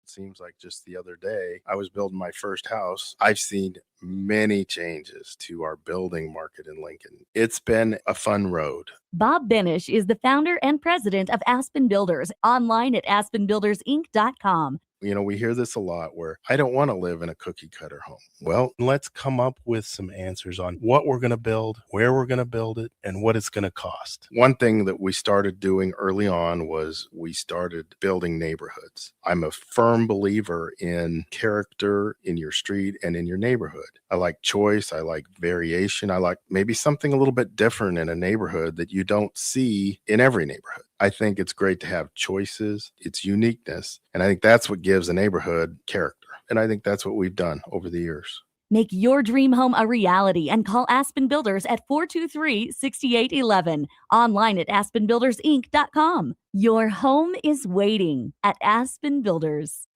Seems like just the other day, I was building my first house. I've seen many changes to our building market in Lincoln. It's been a fun road. Bob Benish is the founder and president of Aspen Builders, online at aspenbuildersinc.com. You know, we hear this a lot where I don't want to live in a cookie cutter home. Well, let's come up with some answers on what we're going to build, where we're going to build it, and what it's going to cost. One thing that we started doing early on was we started building neighborhoods. I'm a firm believer in character in your street and in your neighborhood. I like choice. I like variation. I like maybe something a little bit different in a neighborhood that you don't see in every neighborhood. I think it's great to have choices, its uniqueness, and I think that's what gives a neighborhood character. And I think that's what we've done over the years. Make your dream home a reality and call Aspen Builders at 423-6811. Online at aspenbuildersinc.com. Your home is waiting at Aspen Builders.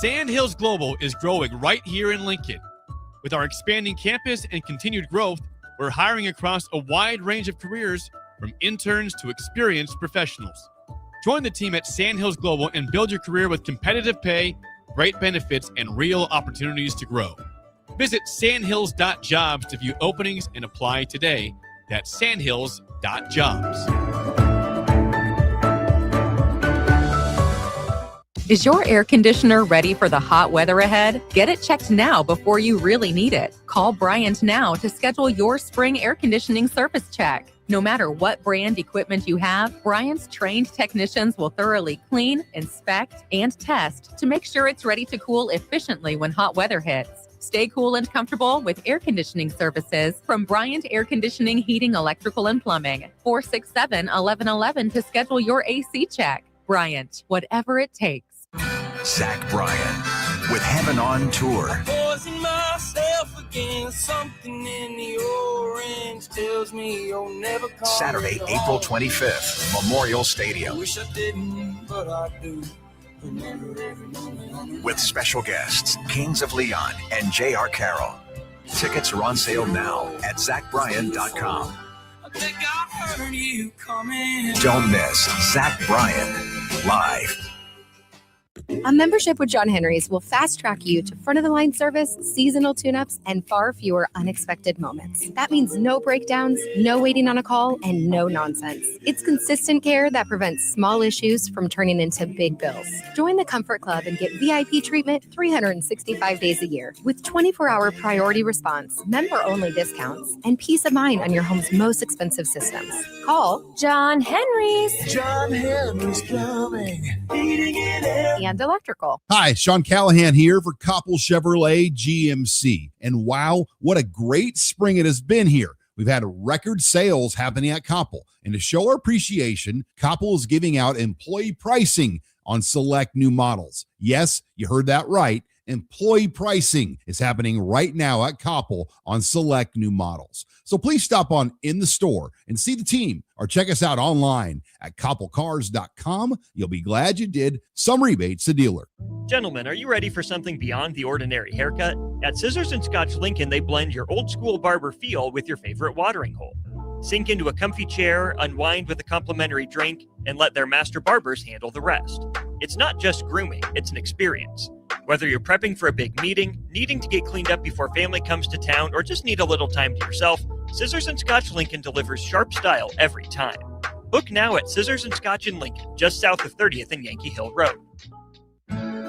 Sandhills Global is growing right here in Lincoln. With our expanding campus and continued growth, we're hiring across a wide range of careers, from interns to experienced professionals. Join the team at Sandhills Global and build your career with competitive pay, great benefits, and real opportunities to grow. Visit sandhills.jobs to view openings and apply today. That's sandhills.jobs. Is your air conditioner ready for the hot weather ahead? Get it checked now before you really need it. Call Bryant now to schedule your spring air conditioning service check. No matter what brand equipment you have, Bryant's trained technicians will thoroughly clean, inspect, and test to make sure it's ready to cool efficiently when hot weather hits. Stay cool and comfortable with air conditioning services from Bryant Air Conditioning, Heating, Electrical, and Plumbing. 467-1111 to schedule your AC check. Bryant, whatever it takes. Zach Bryan with Heaven on Tour. Saturday, April 25th, Memorial Stadium. With special guests, Kings of Leon and J.R. Carroll. Tickets are on sale now at ZachBryan.com. Don't miss Zach Bryan live. A membership with John Henry's will fast track you to front-of-the-line service, seasonal tune-ups, and far fewer unexpected moments. That means no breakdowns, no waiting on a call, and no nonsense. It's consistent care that prevents small issues from turning into big bills. Join the Comfort Club and get VIP treatment 365 days a year with 24-hour priority response, member-only discounts, and peace of mind on your home's most expensive systems. Call John Henry's. John Henry's Plumbing, Heating and Air. And electrical. Hi, Sean Callahan here for Koppel Chevrolet GMC. And wow, what a great spring it has been here. We've had record sales happening at Koppel. And to show our appreciation, Koppel is giving out employee pricing on select new models. Yes, you heard that right. Employee pricing is happening right now at Koppel on select new models. So please stop on in the store and see the team, or check us out online at koppelcars.com. You'll be glad you did. Some rebates to dealer. Gentlemen, are you ready for something beyond the ordinary haircut? At Scissors and Scotch Lincoln, they blend your old school barber feel with your favorite watering hole. Sink into a comfy chair, unwind with a complimentary drink, and let their master barbers handle the rest. It's not just grooming, it's an experience. Whether you're prepping for a big meeting, needing to get cleaned up before family comes to town, or just need a little time to yourself, Scissors and Scotch Lincoln delivers sharp style every time. Book now at Scissors and Scotch in Lincoln, just south of 30th and Yankee Hill Road.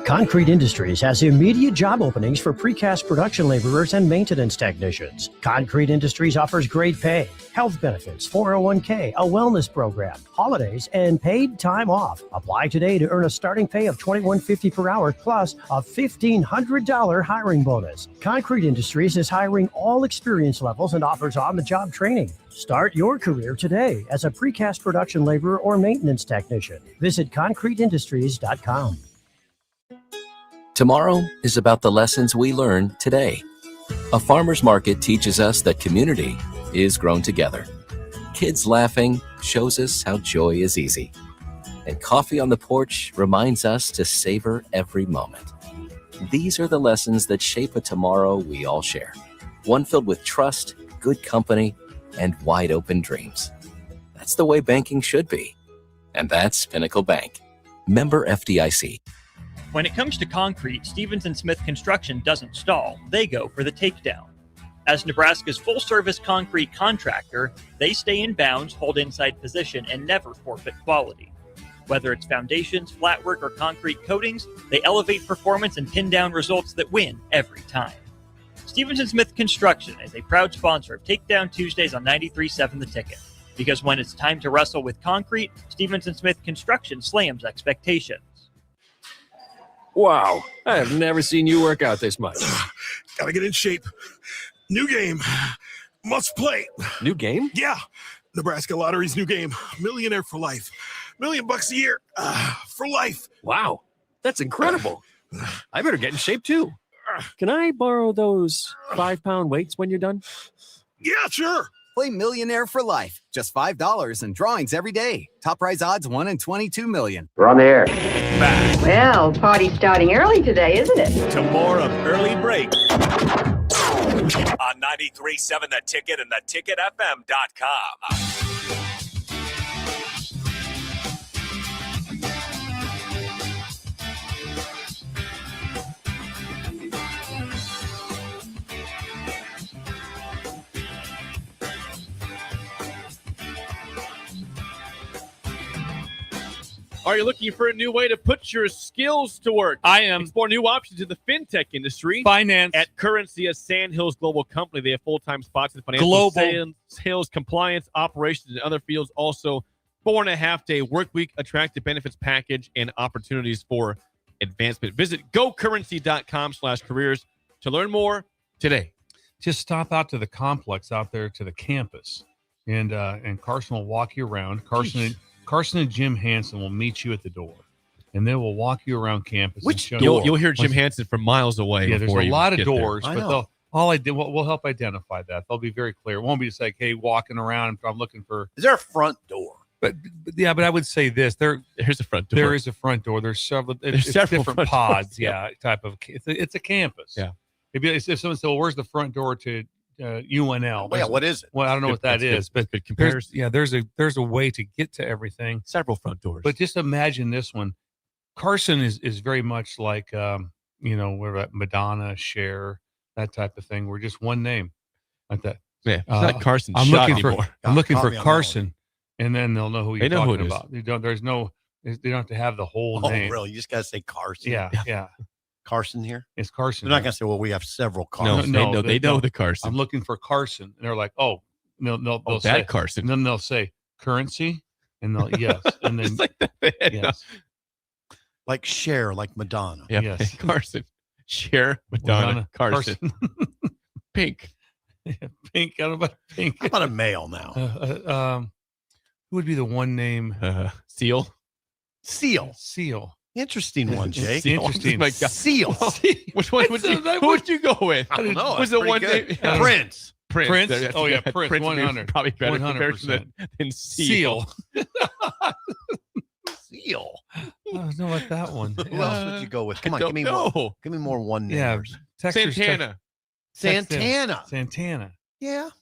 Concrete Industries has immediate job openings for precast production laborers and maintenance technicians. Concrete Industries offers great pay, health benefits, 401k, a wellness program, holidays, and paid time off. Apply today to earn a starting pay of $21.50 per hour plus a $1,500 hiring bonus. Concrete Industries is hiring all experience levels and offers on-the-job training. Start your career today as a precast production laborer or maintenance technician. Visit concreteindustries.com. Tomorrow is about the lessons we learn today. A farmer's market teaches us that community is grown together. Kids laughing shows us how joy is easy. And coffee on the porch reminds us to savor every moment. These are the lessons that shape a tomorrow we all share. One filled with trust, good company, and wide open dreams. That's the way banking should be. And that's Pinnacle Bank. Member FDIC. When it comes to concrete, Stevens & Smith Construction doesn't stall. They go for the takedown. As Nebraska's full-service concrete contractor, they stay in bounds, hold inside position, and never forfeit quality. Whether it's foundations, flatwork, or concrete coatings, they elevate performance and pin down results that win every time. Stevens & Smith Construction is a proud sponsor of Takedown Tuesdays on 93.7 The Ticket. Because when it's time to wrestle with concrete, Stevens & Smith Construction slams expectations. Wow, I have never seen you work out this much. Gotta get in shape. New game. Must play. New game? Yeah. Nebraska Lottery's new game. Millionaire for life. $1 million a year. For life. Wow, that's incredible. I better get in shape too. Can I borrow those 5-pound weights when you're done? Yeah, sure. Play Millionaire for Life. Just $5 and drawings every day. Top prize odds 1 in 22 million. We're on the air. Back Well, party's starting early today, isn't it? to more of Early Break on 93.7 The Ticket and theticketfm.com. Are you looking for a new way to put your skills to work? I am. Explore new options in the fintech industry. Finance. At Currency, a Sandhills Global Company. They have full-time spots in financial Global. sales, compliance, operations, and other fields. Also, 4.5-day work week, attractive benefits package, and opportunities for advancement. Visit gocurrency.com/careers to learn more today. Just stop out to the complex out there to the campus, and Carson will walk you around. Carson and Jim Hansen will meet you at the door, and they will walk you around campus. Which and you'll hear Jim Hansen from miles away. Yeah, there's before a you lot of get there. doors, but we'll help identify that. They'll be very clear. It won't be just like, hey, walking around, I'm looking for. Is there a front door? But I would say this: there's a front door. There is a front door. There's several. There's It's several different front pods. doors, yeah. Type of. It's a campus. Yeah. If someone said, "Well, where's the front door to UNL?" Well, yeah, what is it? Well, I don't know what that is, but good comparison. there's a way to get to everything. Several front doors. But just imagine this one. Carson is very much like we're at Madonna, Cher, that type of thing. We're just one name, like that. Yeah, it's not Carson. I'm Shot looking anymore. for I'm looking for Caught me on that Carson, and then they'll know who you're They know who talking it is. about. They don't have to have the whole Oh, name. really? You just got to say Carson. Yeah. Carson here? It's Carson. They're not going to say, well, we have several Carsons. No, they know the Carson. I'm looking for Carson, and they're like, oh, they'll that say Carson. And then they'll say currency, and they'll yes, and then It's like that. yes, Like Cher, like Madonna. Yeah. Yes. Carson. Cher, Madonna, Carson. Pink. Pink. I don't know about Pink. How about a male now? Who would be the one name? Seal. Seal. Seal. Interesting one, Jake. Interesting. My God. Seal. Which one would you go with? I don't know. Was That's it one pretty name? good. Prince. Prince. Oh, yeah, Prince, would be 100. Probably better 100%. than Seal. Seal. I don't know about that one. Who else would you go with? Come on, give me don't more. know. Give me more one Yeah, namers. Texas Santana. Santana. Yeah. A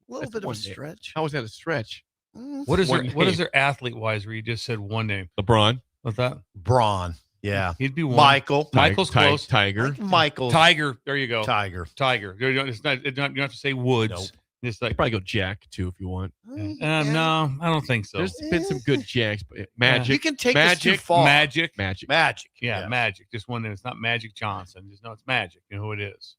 little That's bit of a one name. stretch. How was that a stretch? What is One there? What is name. there athlete wise where you just said one name? LeBron. What's that? Braun. Yeah. He'd be one. Michael. Michael's close. Tiger. Michael. Tiger. There you go. Tiger. Tiger. You don't, it's not, you don't have to say Woods. Nope. It's like Probably go Jack too if you want. no, I don't think so. There's been some good Jacks, but Magic. You can take this too Magic. far. Magic. Magic. Yeah, Magic. Just one that it's not Magic Johnson. Just no, it's Magic. You know who it is.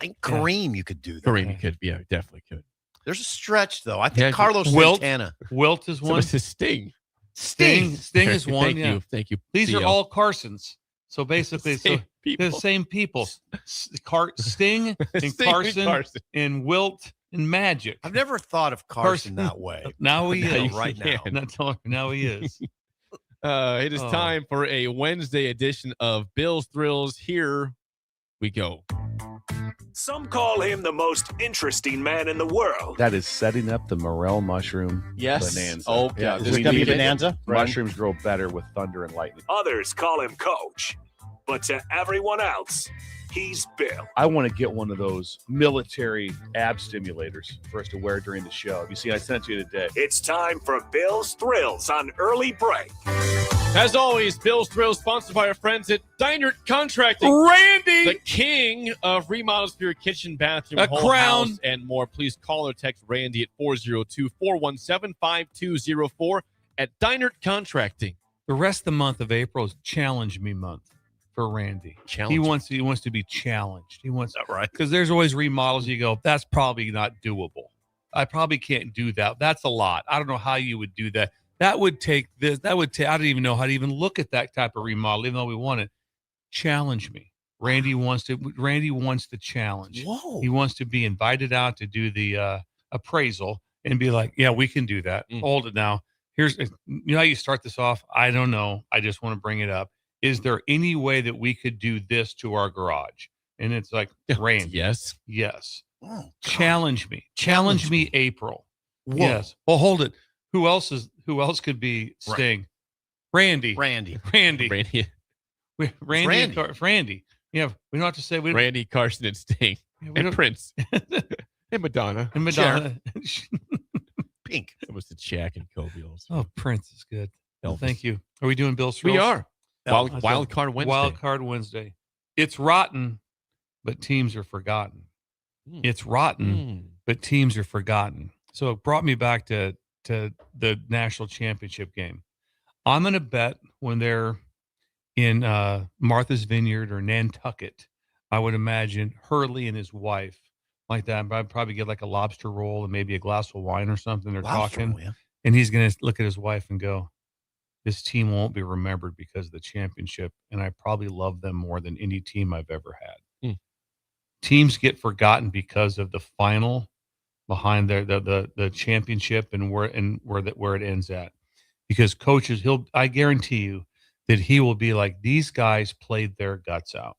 I think Kareem, you could do that. Kareem, you could. Yeah, definitely could. There's a stretch, though. I think Yeah, Carlos Wilt. Santana. Wilt is So one. what's his Sting? Sting is one. Thank you. These are Theo. all Carsons. So basically, Same people. they're the same people. Sting and Sting and Carson and Wilt and Magic. I've never thought of Carson that way. Now he Now is. you right now. can. Now he is. It is Oh. time for a Wednesday edition of Bill's Thrills. Here we go. Some call him the most interesting man in the world. That is setting up the morel mushroom Yes. bonanza. Okay. Yeah, Is we this gonna be need it. bonanza? Mushrooms grow better with thunder and lightning. Others call him Coach. But to everyone else, he's Bill. I want to get one of those military ab stimulators for us to wear during the show. You see, I sent it to you today. It's time for Bill's Thrills on Early Break. As always, Bill's Thrills sponsored by our friends at Dynert Contracting. Randy! The king of remodels for your kitchen, bathroom, A whole crown. house, and more. Please call or text Randy at 402-417-5204 at Dynert Contracting. The rest of the month of April is Challenge Me month for Randy. Challenge. He wants to be challenged. He wants Is that right? because there's always remodels. You go, that's probably not doable. I probably can't do that. That's a lot. I don't know how you would do that. That would take this. That would take. I don't even know how to even look at that type of remodel, even though we want it. Challenge me. Randy wants the challenge. Whoa. He wants to be invited out to do the appraisal and be like, yeah, we can do that. Hold it now. Here's, you know how you start this off? I don't know. I just want to bring it up. Is there any way that we could do this to our garage? And it's like, Randy. Yes. Yes. Oh, Challenge me. Challenge me, April. Whoa. Yes. Well, hold it. Who else could be Sting? Randy. Randy. Randy. Randy. Randy. Yeah. We don't have to say we Randy, Carson, and Sting. we And don't- Prince. And Madonna. and Madonna. Pink. It was the Jack and Kobe also. Oh, Prince is good. Well, Elvis. thank you. Are we doing Bill's We Thrills? are. Wild Card Wednesday. Wild Card Wednesday. It's rotten, but teams are forgotten. It's rotten, but teams are forgotten. So it brought me back to the national championship game. I'm going to bet when they're in Martha's Vineyard or Nantucket, I would imagine Hurley and his wife like that. I'd probably get like a lobster roll and maybe a glass of wine or something. They're Lobster talking. roll, yeah. And he's going to look at his wife and go, this team won't be remembered because of the championship. And I probably love them more than any team I've ever had. Teams get forgotten because of the final behind the championship and where it ends at. Because coaches, I guarantee you that he will be like, these guys played their guts out.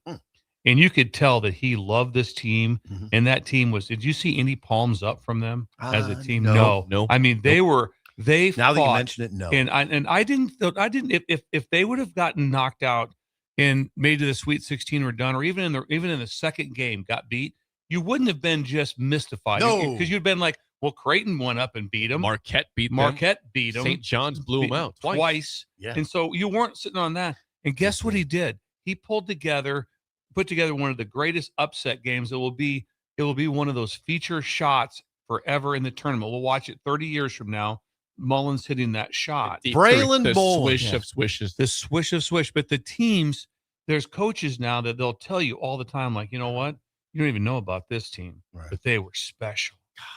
And you could tell that he loved this team. And that team did you see any palms up from them as a team? No. I mean, they Now that you fought. mention it, no. And I didn't if they would have gotten knocked out and made to the Sweet 16 or done, or even in the second game got beat, you wouldn't have been just mystified. No. Because you'd been like, well, Creighton went up and beat them. Marquette beat them. St. John's blew them out twice. Yeah. And so you weren't sitting on that. And guess what he did? He put together one of the greatest upset games. It will be one of those feature shots forever in the tournament. We'll watch it 30 years from now. Mullins hitting that shot. Braylon Bowling. Swish of swishes. The swish of swish. But the teams, there's coaches now that they'll tell you all the time, like, you know what? You don't even know about this team, but they were special.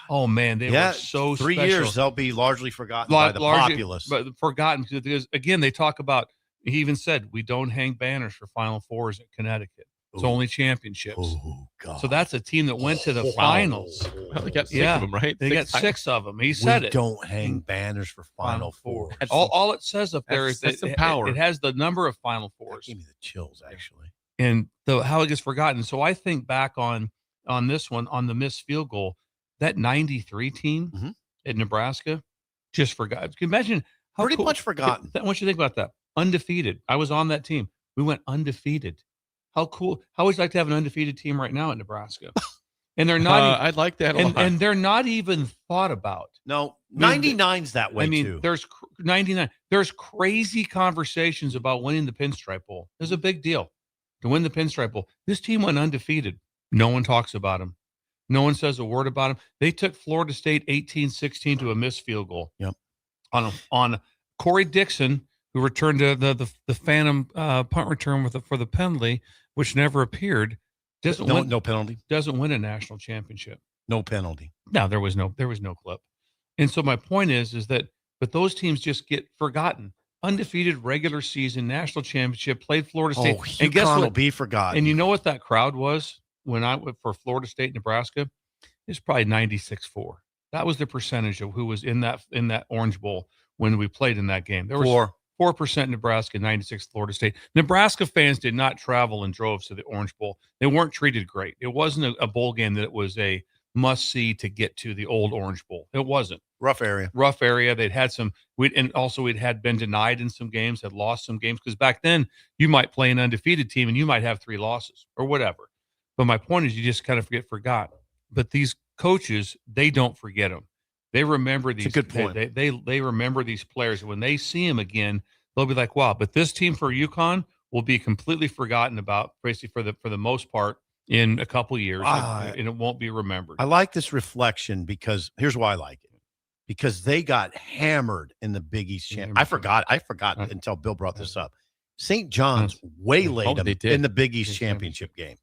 Oh man, they were so 3 special. years they'll be largely forgotten by the populace. But forgotten because again, they talk about. He even said we don't hang banners for Final Fours at Connecticut. It's only championships. Oh, God. So that's a team that went to the finals. Well, they got 6 of them, right? They got 6 of them. He said it. Don't hang banners for Final Four. All it says up there is that's that some power. it has the number of Final Fours. That gave me the chills, actually. And how it gets forgotten. So I think back on this one, on the missed field goal, that 93 team at Nebraska just forgot. Can you imagine how Pretty cool, much forgotten. I want you to think about that. Undefeated. I was on that team. We went undefeated. How cool. How would you like to have an undefeated team right now at Nebraska? And they're not. I'd like that a lot. And they're not even thought about. No, 99's that way, too. There's 99. There's crazy conversations about winning the Pinstripe Bowl. It's a big deal to win the Pinstripe Bowl. This team went undefeated. No one talks about them. No one says a word about them. They took Florida State 18-16 to a missed field goal. Yep. On Corey Dixon, who returned to the phantom punt return for the penalty, which never appeared. No penalty. Doesn't win a national championship. No penalty. No, there was no clip. And so my point is that but those teams just get forgotten. Undefeated regular season national championship, played Florida State. And guess what? Will be forgotten. And you know what that crowd was when I went for Florida State, Nebraska? It's probably 96-4. That was the percentage of who was in that Orange Bowl when we played in that game. There was 4% Nebraska, 96 Florida State. Nebraska fans did not travel in droves to the Orange Bowl. They weren't treated great. It wasn't a bowl game that was a must-see to get to the old Orange Bowl. It wasn't. Rough area. They'd had some – we'd had been denied in some games, had lost some games. Because back then, you might play an undefeated team and you might have 3 losses or whatever. But my point is you just kind of forgot. But these coaches, they don't forget them. They remember these. That's a good point. They remember these players. When they see them again, they'll be like, "Wow!" But this team for UConn will be completely forgotten about, basically for the most part, in a couple years, and it won't be remembered. I like this reflection because here's why I like it. Because they got hammered in the Big East Championship. I forgot until Bill brought this up. St. John's waylaid them in the Big East Championship game,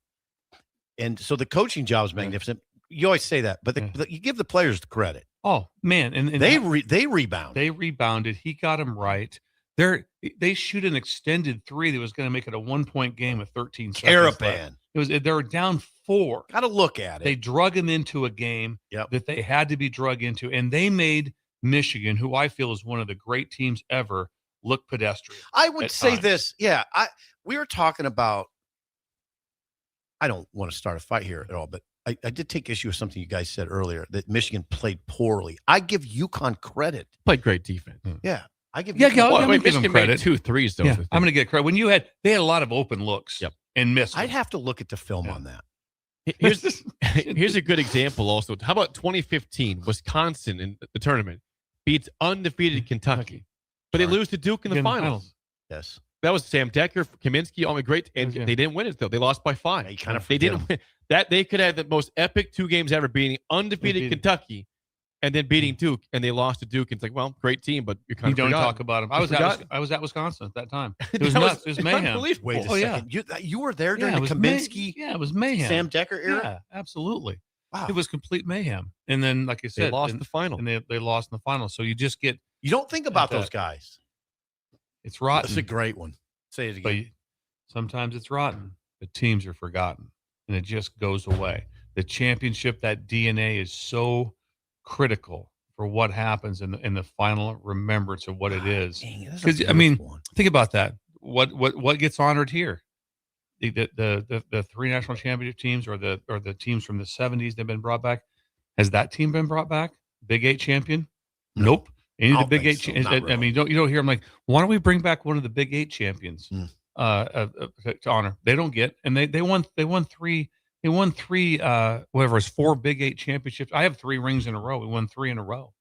and so the coaching job is magnificent. You always say that, but you give the players the credit. Oh man, and they rebounded. They rebounded. He got them right. They shoot an extended 3 that was going to make it a 1-point game with 13 seconds left. They were down 4. Got to look at it. They drug him into a game that they had to be drug into, and they made Michigan, who I feel is one of the great teams ever, look pedestrian. I would say this. Yeah, we were talking about. I don't want to start a fight here at all, but I did take issue with something you guys said earlier, that Michigan played poorly. I give UConn credit. Played great defense. Yeah. I give Michigan made credit. 2 threes, though. Yeah, I'm going to get credit. When they had a lot of open looks and missed. I'd have to look at the film on that. Here's a good example also. How about 2015, Wisconsin in the tournament beats undefeated Kentucky, but they lose to Duke in the finals. Yes. That was Sam Decker, Kaminsky, all great, and they didn't win it though. They lost by 5. They didn't win. That they could have the most epic 2 games ever, beating undefeated Kentucky and then beating Duke, and they lost to Duke. And it's like, well, great team, but you kind of don't forgotten. talk about them. I was at Wisconsin at that time. It was That nuts. It was mayhem. unbelievable. Wait a second. You were there during the it was Kaminsky, it was mayhem. Sam Decker era? Yeah, absolutely. Wow. It was complete mayhem. And then, like I said, They lost the final. And they lost in the final. So you just get. You don't think about those guys. It's rotten. That's a great one. Say it again. But sometimes it's rotten. The teams are forgotten, and it just goes away. The championship, that DNA is so critical for what happens in the final remembrance of what it is. Because I mean, think about that. What gets honored here? The 3 national championship teams, or the teams from the 70s that have been brought back. Has that team been brought back? Big 8 champion? Nope. Any of the Big 8 champions? I mean, you don't hear them like, why don't we bring back one of the Big 8 champions to honor? They don't get, and they won 3. They won 3, whatever it's 4 Big 8 championships. I have 3 rings in a row. We won 3 in a row.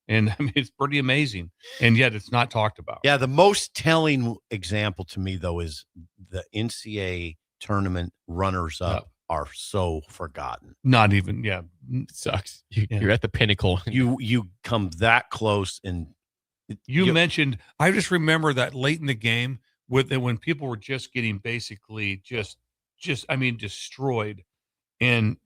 And I mean, it's pretty amazing. And yet it's not talked about. Yeah. The most telling example to me, though, is the NCAA tournament runners up are so forgotten. Not even, it sucks. You're at the pinnacle. You come that close. And you mentioned, I just remember that late in the game when people were just getting basically just destroyed, and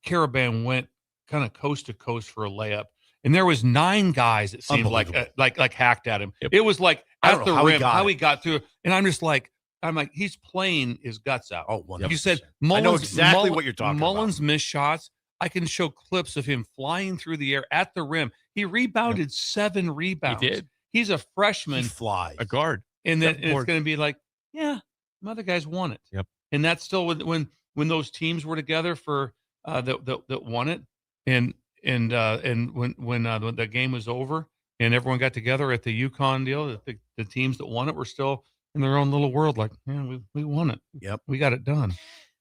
Caravan went kind of coast to coast for a layup, and there was 9 guys that seemed like hacked at him. Yep. It was like at the rim how he got through, and I'm just like, I'm like, he's playing his guts out. Oh, 100%. You said I Mullins, know exactly what you're talking Mullins missed shots. I can show clips of him flying through the air at the rim. He rebounded 7 rebounds. He did. He's a freshman. He flies. A guard. And then it's going to be like, yeah, some other guys won it. Yep. And that's still when those teams were together for that won it, and when the game was over and everyone got together at the UConn deal, the teams that won it were still in their own little world. Like, yeah, we won it. Yep, we got it done.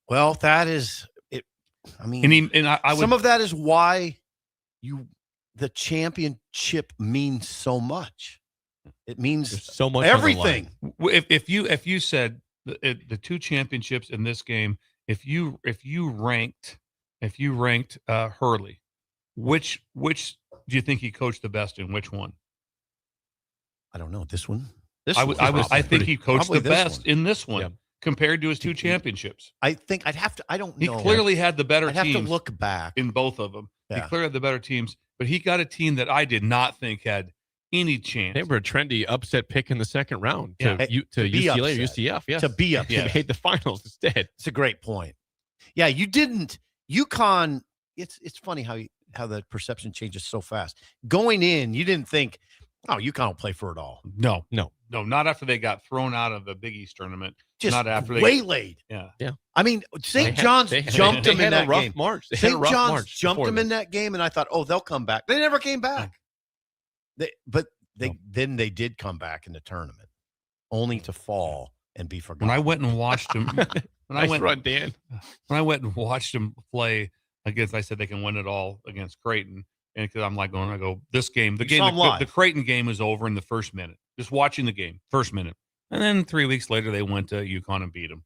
Well, that is it. I mean, I would, some of that is why the championship means so much. It means so much. Everything. If you said the 2 championships in this game, if you ranked Hurley, which do you think he coached the best in? Which one? I don't know. This one. I think he coached the best in this one compared to his 2 championships. I think I'd have to. I don't know. He clearly had the better I'd teams. have to look back in both of them. Yeah. He clearly had the better teams, but he got a team that I did not think had any chance. They were a trendy upset pick in the second round to to UCLA or upset. UCF. Yes. To be upset. They made the finals instead. It's a great point. Yeah, you didn't. UConn. It's funny how the perception changes so fast. Going in, you didn't think, oh, UConn will play for it all. No, not after they got thrown out of the Big East tournament. Just not after waylaid. Yeah. I mean, St. John's jumped them in that game. St. John's jumped them in that game, and I thought, oh, they'll come back. They never came back. Then they did come back in the tournament, only to fall and be forgotten. When I went and watched them, Dan. When I went and watched them play against, I said they can win it all against Creighton, and because I'm like this game, the Creighton game is over in the first minute. Just watching the game, first minute, and then 3 weeks later they went to UConn and beat them.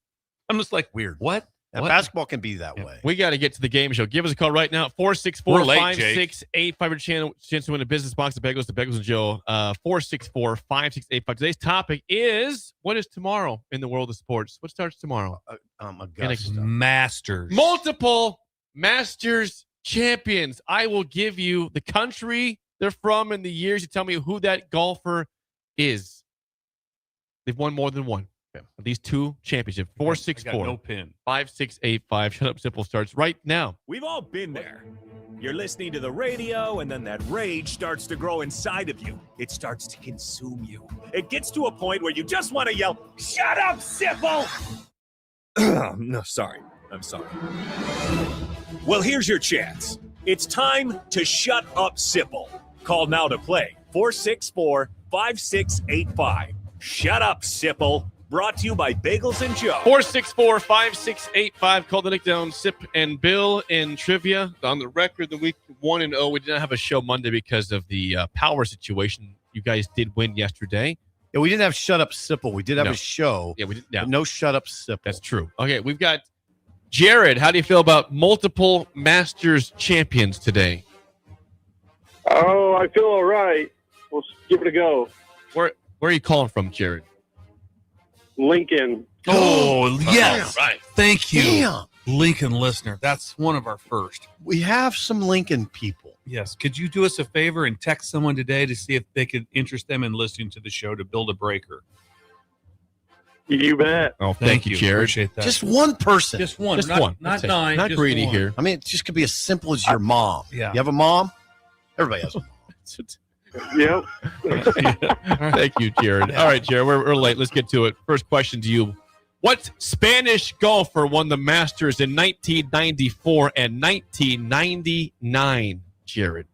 I'm just like, weird. What? Now, basketball can be that way. We got to get to the game show. Give us a call right now. 464-568-5. Chance to win a business box of bagels to Bagels and Joe. 464-5685. Today's topic is, what is tomorrow in the world of sports? What starts tomorrow? Augusta. Masters. Multiple Masters champions. I will give you the country they're from and the years. You tell me who that golfer is. They've won more than one. Okay. These 2 championships. 464 no pin. 5685. Shut Up Simple starts right now. We've all been there. You're listening to the radio, and then that rage starts to grow inside of you. It starts to consume you. It gets to a point where you just want to yell, "Shut up, Sipple!" No, sorry. I'm sorry. Well, here's your chance. It's time to shut up, Sipple. Call now to play. 464-5685. Shut up, Sipple. Brought to you by Bagels and Joe. 464-5685. Call the Nick Down, Sip and Bill in trivia. On the record, the week 1-0. We did not have a show Monday because of the power situation. You guys did win yesterday. Yeah, we didn't have Shut Up Sipple. We did have a show. Yeah, we did. But no Shut Up Sipple. That's true. Okay, we've got Jared. How do you feel about multiple Masters champions today? Oh, I feel all right. We'll give it a go. Where are you calling from, Jared? Lincoln. Oh, yes. All right. Thank you. Damn. Lincoln listener. That's one of our first. We have some Lincoln people. Yes. Could you do us a favor and text someone today to see if they could interest them in listening to the show to build a breaker? You bet. Oh, thank you, Jared. Appreciate that. Just one person. Just one. Just not, one. Not That's it. 9. Not just greedy one. here. I mean, it just could be as simple as your mom. Yeah. You have a mom? Everybody has a mom. Yep. Thank you, Jared. All right, Jared, we're late. Let's get to it. First question to you. What Spanish golfer won the Masters in 1994 and 1999, Jared?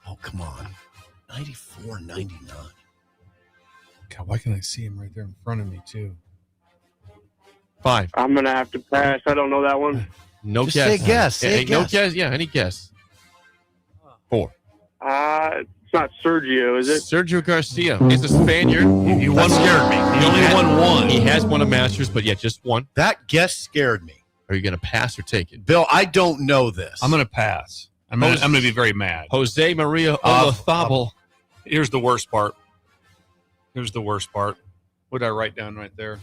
Oh, come on. 94, 99. God, why can't I see him right there in front of me, too? 5. I'm going to have to pass. I don't know that one. No Just guess. say guess. Say No guess. guess. Yeah, any guess. 4. It's not Sergio, is it? Sergio Garcia. He's a Spaniard. He won scared me. He only won one. He has won a Masters, but yet just one. That guess scared me. Are you going to pass or take it? Bill, I don't know this. I'm going to pass. I'm going to be very mad. Jose Maria Olazabal. Here's the worst part. What did I write down right there?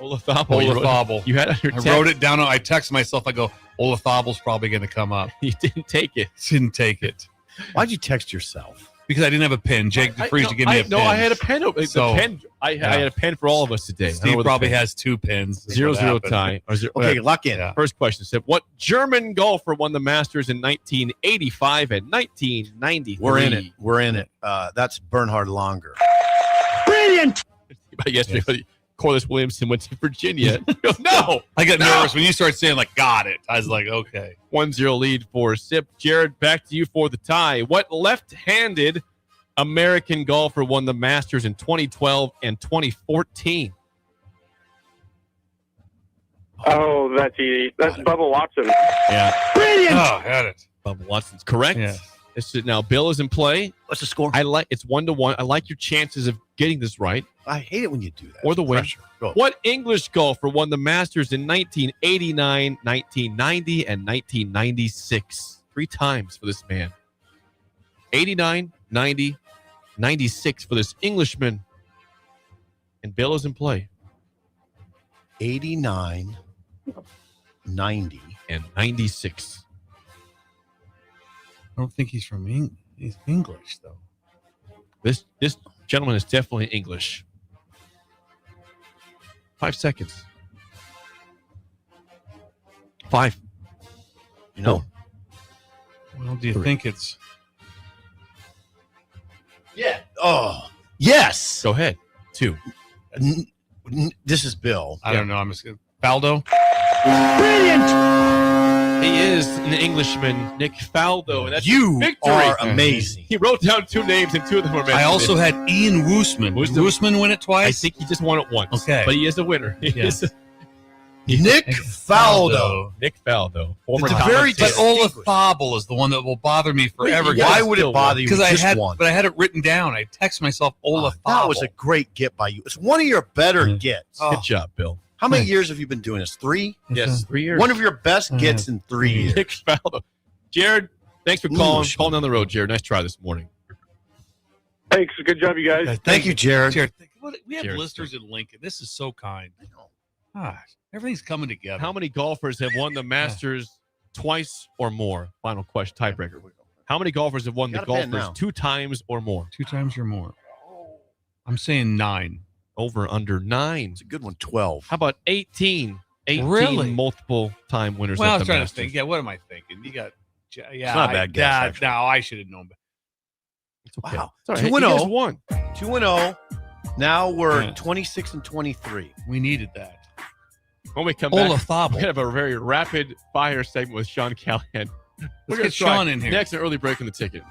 Olazabal. You had it on your text. I wrote it down. I texted myself. I go, Olazabal's probably going to come up. You didn't take it. Didn't take it. Why'd you text yourself? Because I didn't have a pen. Jake DeFries to give me a pen. No, I had a pen. So, the pen. I had a pen for all of us today. Steve probably has 2 pens. 0-0 tie. Okay, lock in. Yeah. First question, Sip. What German golfer won the Masters in 1985 and 1993? We're in it. That's Bernhard Langer. Brilliant. Yesterday, Corliss Williamson went to Virginia. No. I got nervous when you started saying, like, got it. I was like, okay. 1-0 lead for Sip. Jared, back to you for the tie. What left-handed American golfer won the Masters in 2012 and 2014? Oh, that's easy. That's Bubba Watson. Yeah. Brilliant. Oh, got it. Bubba Watson's correct. Yeah. Now, Bill is in play. What's the score? It's 1-1. I like your chances of getting this right. I hate it when you do that. Or the win. Go. What English golfer won the Masters in 1989, 1990, and 1996? 3 times for this man. 89, 90, 96 for this Englishman. And Bill is in play. 89, 90, and 96. I don't think he's from England. He's English, though. This gentleman is definitely English. 5 seconds. 5. You know. Well, do you think it's... Yeah. Oh, yes. Go ahead. 2. This is Bill. I don't know. I'm just going to... Faldo? Brilliant. He is an Englishman, Nick Faldo. And that's You victory. are amazing. He wrote down 2 names, and 2 of them were mentioned. I also had Ian Woosman. Did Woosman win it twice? I think he just won it once. Okay. But he is a winner. Nick Faldo. Nick Faldo. Former It's a very But Olafable is the one that will bother me forever. Why would it bother you? Because I Just had, one. but I had it written down. I text myself Olafable. That was a great get by you. It's one of your better gets. Good job, Bill. How many years have you been doing this? 3? Yes, 3 years. One of your best gets in 3 years. Nick Faldo. Jared, thanks for calling down the road, Jared. Nice try this morning. Thanks. Good job, you guys. Thank you, Jared. We have Jared. listeners in Lincoln. This is so kind. I know. Gosh, everything's coming together. How many golfers have won the Masters twice or more? Final question, tiebreaker. How many golfers have won the Got a pen golfers now. 2 times or more? 2 times or more. I'm saying 9. Over, under 9. It's a good one, 12. How about 18? 18 Really? multiple time winners. Well, I of was the trying Masters. to think. Yeah, what am I thinking? You got, It's not a bad guess, actually. No, I should have known. It's okay. Wow. It's all right. 2-0. You guys won. 2-0. Now we're 26 and 23. We needed that. When we come back, Olafable. we have a very rapid fire segment with Sean Callahan. We're gonna get try Sean in here. Next, an early break in the ticket.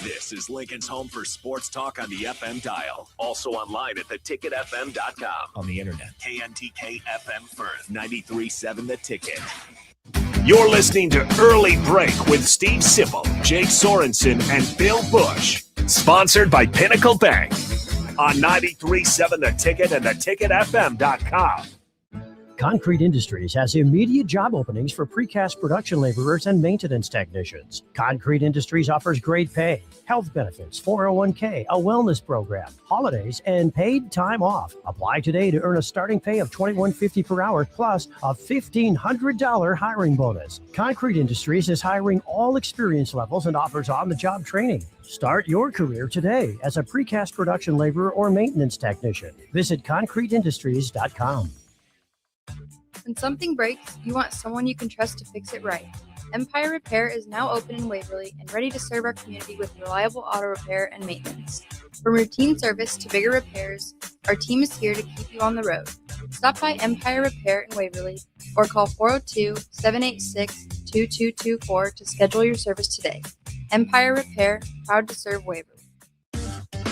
This is Lincoln's home for sports talk on the FM dial. Also online at theticketfm.com. On the internet. KNTK FM Firth, 93.7 The Ticket. You're listening to Early Break with Steve Sipple, Jake Sorensen, and Bill Busch. Sponsored by Pinnacle Bank. On 93.7 The Ticket and theticketfm.com. Concrete Industries has immediate job openings for precast production laborers and maintenance technicians. Concrete Industries offers great pay, health benefits, 401k, a wellness program, holidays, and paid time off. Apply today to earn a starting pay of $21.50 per hour plus a $1,500 hiring bonus. Concrete Industries is hiring all experience levels and offers on-the-job training. Start your career today as a precast production laborer or maintenance technician. Visit concreteindustries.com. When something breaks, you want someone you can trust to fix it right. Empire Repair is now open in Waverly and ready to serve our community with reliable auto repair and maintenance. From routine service to bigger repairs, our team is here to keep you on the road. Stop by Empire Repair in Waverly or call 402-786-2224 to schedule your service today. Empire Repair, proud to serve Waverly.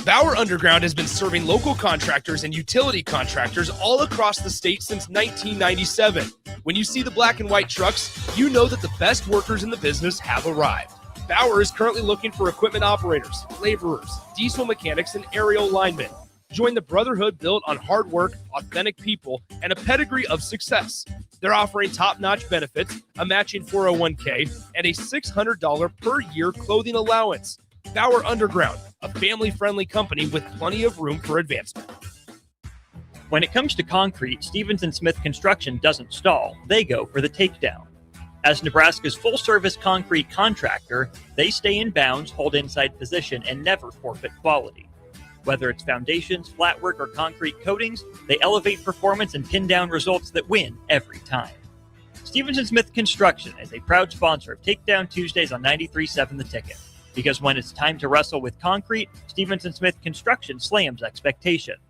Bauer Underground has been serving local contractors and utility contractors all across the state since 1997. When you see the black and white trucks, you know that the best workers in the business have arrived. Bauer is currently looking for equipment operators, laborers, diesel mechanics, and aerial linemen. Join the brotherhood built on hard work, authentic people, and a pedigree of success. They're offering top-notch benefits, a matching 401k, and a $600 per year clothing allowance. Bauer Underground, a family-friendly company with plenty of room for advancement. When it comes to concrete, Stevens & Smith Construction doesn't stall. They go for the takedown. As Nebraska's full-service concrete contractor, they stay in bounds, hold inside position, and never forfeit quality. Whether it's foundations, flatwork, or concrete coatings, they elevate performance and pin down results that win every time. Stevenson Smith Construction is a proud sponsor of Takedown Tuesdays on 93.7 The Ticket. Because when it's time to wrestle with concrete, Stevenson Smith Construction slams expectations.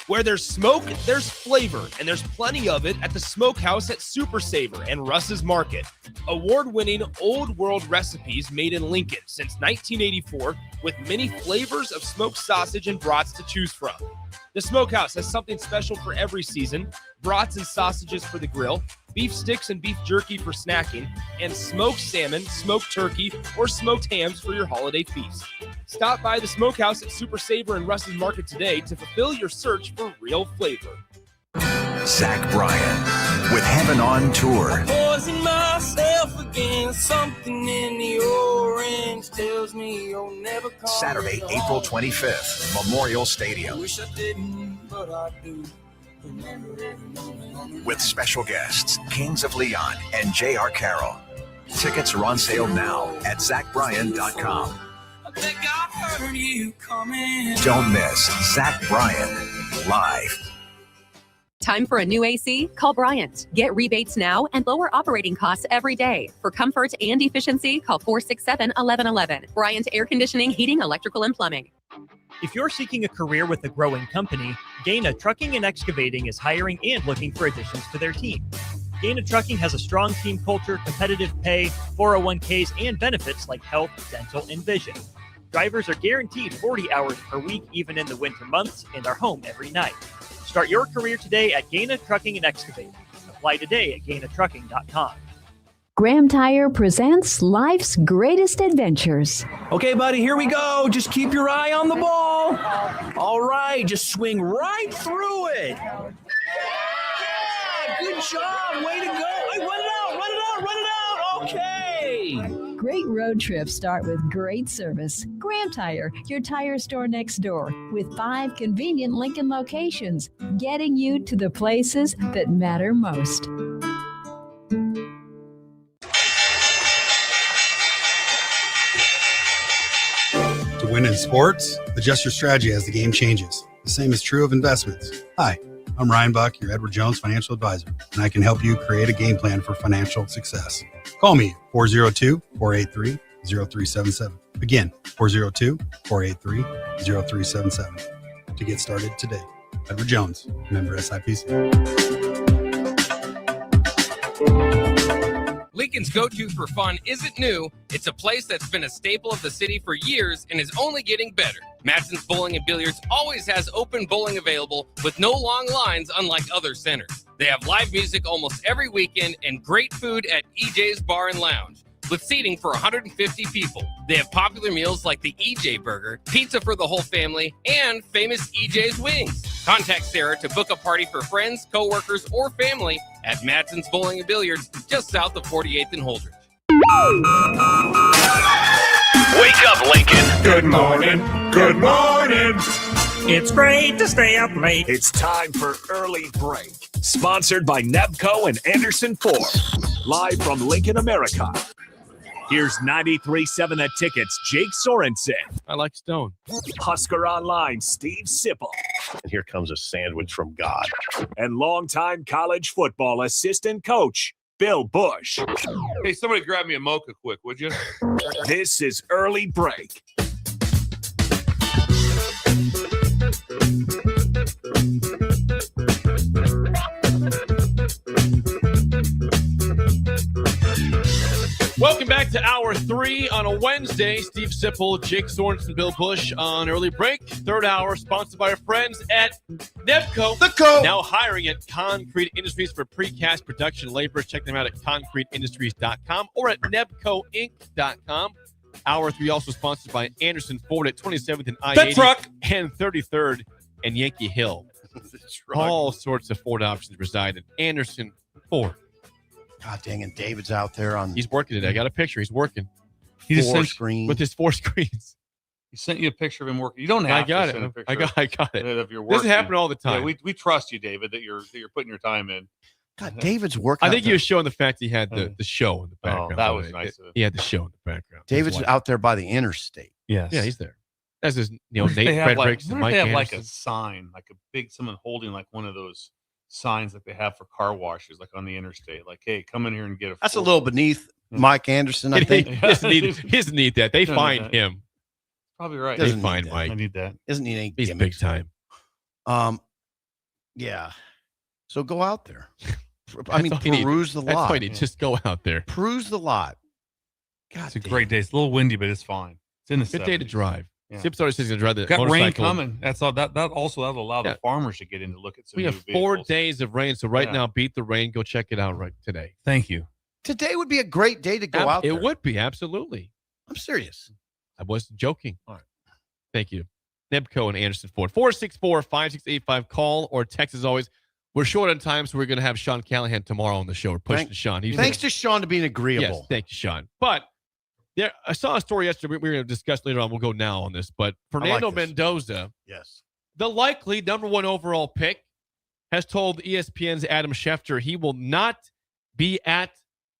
Where there's smoke, there's flavor, and there's plenty of it at the Smokehouse at Super Saver and Russ's Market. Award-winning old world recipes made in Lincoln since 1984 with many flavors of smoked sausage and brats to choose from. The Smokehouse has something special for every season: brats and sausages for the grill, beef sticks and beef jerky for snacking, and smoked salmon, smoked turkey, or smoked hams for your holiday feast. Stop by the Smokehouse at Super Saver and Russ's Market today to fulfill your search for real flavor. Zach Bryan with Heaven on Tour. Poison myself again. Something in the orange tells me you'll never come. Saturday, April 25th, Memorial Stadium. Wish I didn't, but I do. With special guests, Kings of Leon and J.R. Carroll. Tickets are on sale now at ZachBryan.com. Don't miss Zach Bryan live. Time for a new AC? Call Bryant. Get rebates now and lower operating costs every day. For comfort and efficiency, call 467-1111. Bryant Air Conditioning, Heating, Electrical, and Plumbing. If you're seeking a career with a growing company, Gaina Trucking and Excavating is hiring and looking for additions to their team. Gaina Trucking has a strong team culture, competitive pay, 401ks, and benefits like health, dental, and vision. Drivers are guaranteed 40 hours per week, even in the winter months, and are home every night. Start your career today at Gaina Trucking and Excavating. Apply today at GainaTrucking.com. Graham Tire presents life's greatest adventures. Okay, buddy, here we go. Just keep your eye on the ball. All right, just swing right through it. Yeah, good job. Way to go. Hey, run it out. Okay. Great road trips start with great service. Graham Tire, your tire store next door, with 5 convenient Lincoln locations, getting you to the places that matter most. To win in sports, adjust your strategy as the game changes. The same is true of investments. Hi, I'm Ryan Buck, your Edward Jones financial advisor, and I can help you create a game plan for financial success. Call me 402-483-0377. Again, 402-483-0377 to get started today. Edward Jones, member SIPC. Lincoln's go-to for fun isn't new. It's a place that's been a staple of the city for years and is only getting better. Matson's Bowling and Billiards always has open bowling available with no long lines, unlike other centers. They have live music almost every weekend and great food at EJ's Bar and Lounge, with seating for 150 people. They have popular meals like the EJ Burger, pizza for the whole family, and famous EJ's Wings. Contact Sarah to book a party for friends, coworkers, or family at Matson's Bowling and Billiards, just south of 48th and Holdridge. Wake up, Lincoln. Good morning. Good morning. It's great to stay up late. It's time for Early Break, sponsored by Nebco and Anderson Ford, live from Lincoln, America. Here's 93.7 The Ticket's Jake Sorensen. I like Stone. Husker Online, Steve Sipple. And here comes a sandwich from God. And longtime college football assistant coach, Bill Busch. Hey, somebody grab me a mocha quick, would you? This is Early Break. Welcome back to Hour 3 on a Wednesday. Steve Sipple, Jake Sorensen, Bill Busch on Early Break. Third hour, sponsored by our friends at Nebco. Now hiring at Concrete Industries for precast production laborers. Check them out at concreteindustries.com or at nebcoinc.com. Hour 3 also sponsored by Anderson Ford at 27th and I-80 and 33rd and Yankee Hill. All sorts of Ford options reside at Anderson Ford. God dang, and David's out there on. He's working today. I got a picture. He's working. He just Four sent screens. With his 4 screens. He sent you a picture of him working. You don't have I got to it. send a picture. I got it. Of your work. Doesn't happen all the time. Yeah, we trust you, David, that you're putting your time in. God, David's working. I think he was showing the fact he had the show in the background. that was nice of him. He had the show in the background. David's out there by the interstate. Yes. Yeah, he's there. That's his, What if Nate they have Fredericks and Mike they have Anderson. like a sign, like a big someone holding like one of those signs that they have for car washes, like on the interstate, like, "Hey, come in here and get a." That's a little beneath Mike Anderson, I think. He doesn't need that. They find him. Probably right. They find Mike. I need that. Isn't he? Any He's big time. Yeah. So go out there. I mean, peruse the lot. That's all you need. Just go out there. Peruse the lot. God, It's a great day. It's a little windy, but it's fine. It's in the Good day to 70s. drive. Yeah. Sips already says he's going to drive the Got motorcycle. rain coming. That's all. That also that'll allow the farmers to get in to look at some. We new have 4 vehicles. days of rain, so now beat the rain. Go check it out right today. Thank you. Today would be a great day to go out there. It would be, absolutely. I'm serious. I wasn't joking. All right. Thank you. Nebco and Anderson Ford. 464-5685. Call or text as always. We're short on time, so we're going to have Sean Callahan tomorrow on the show. We're pushing Sean. Thanks to Sean to being agreeable. Yes, thank you, Sean. But I saw a story yesterday. We're going to discuss later on. We'll go now on this. But Fernando Mendoza, yes, the likely number 1 overall pick, has told ESPN's Adam Schefter he will not be at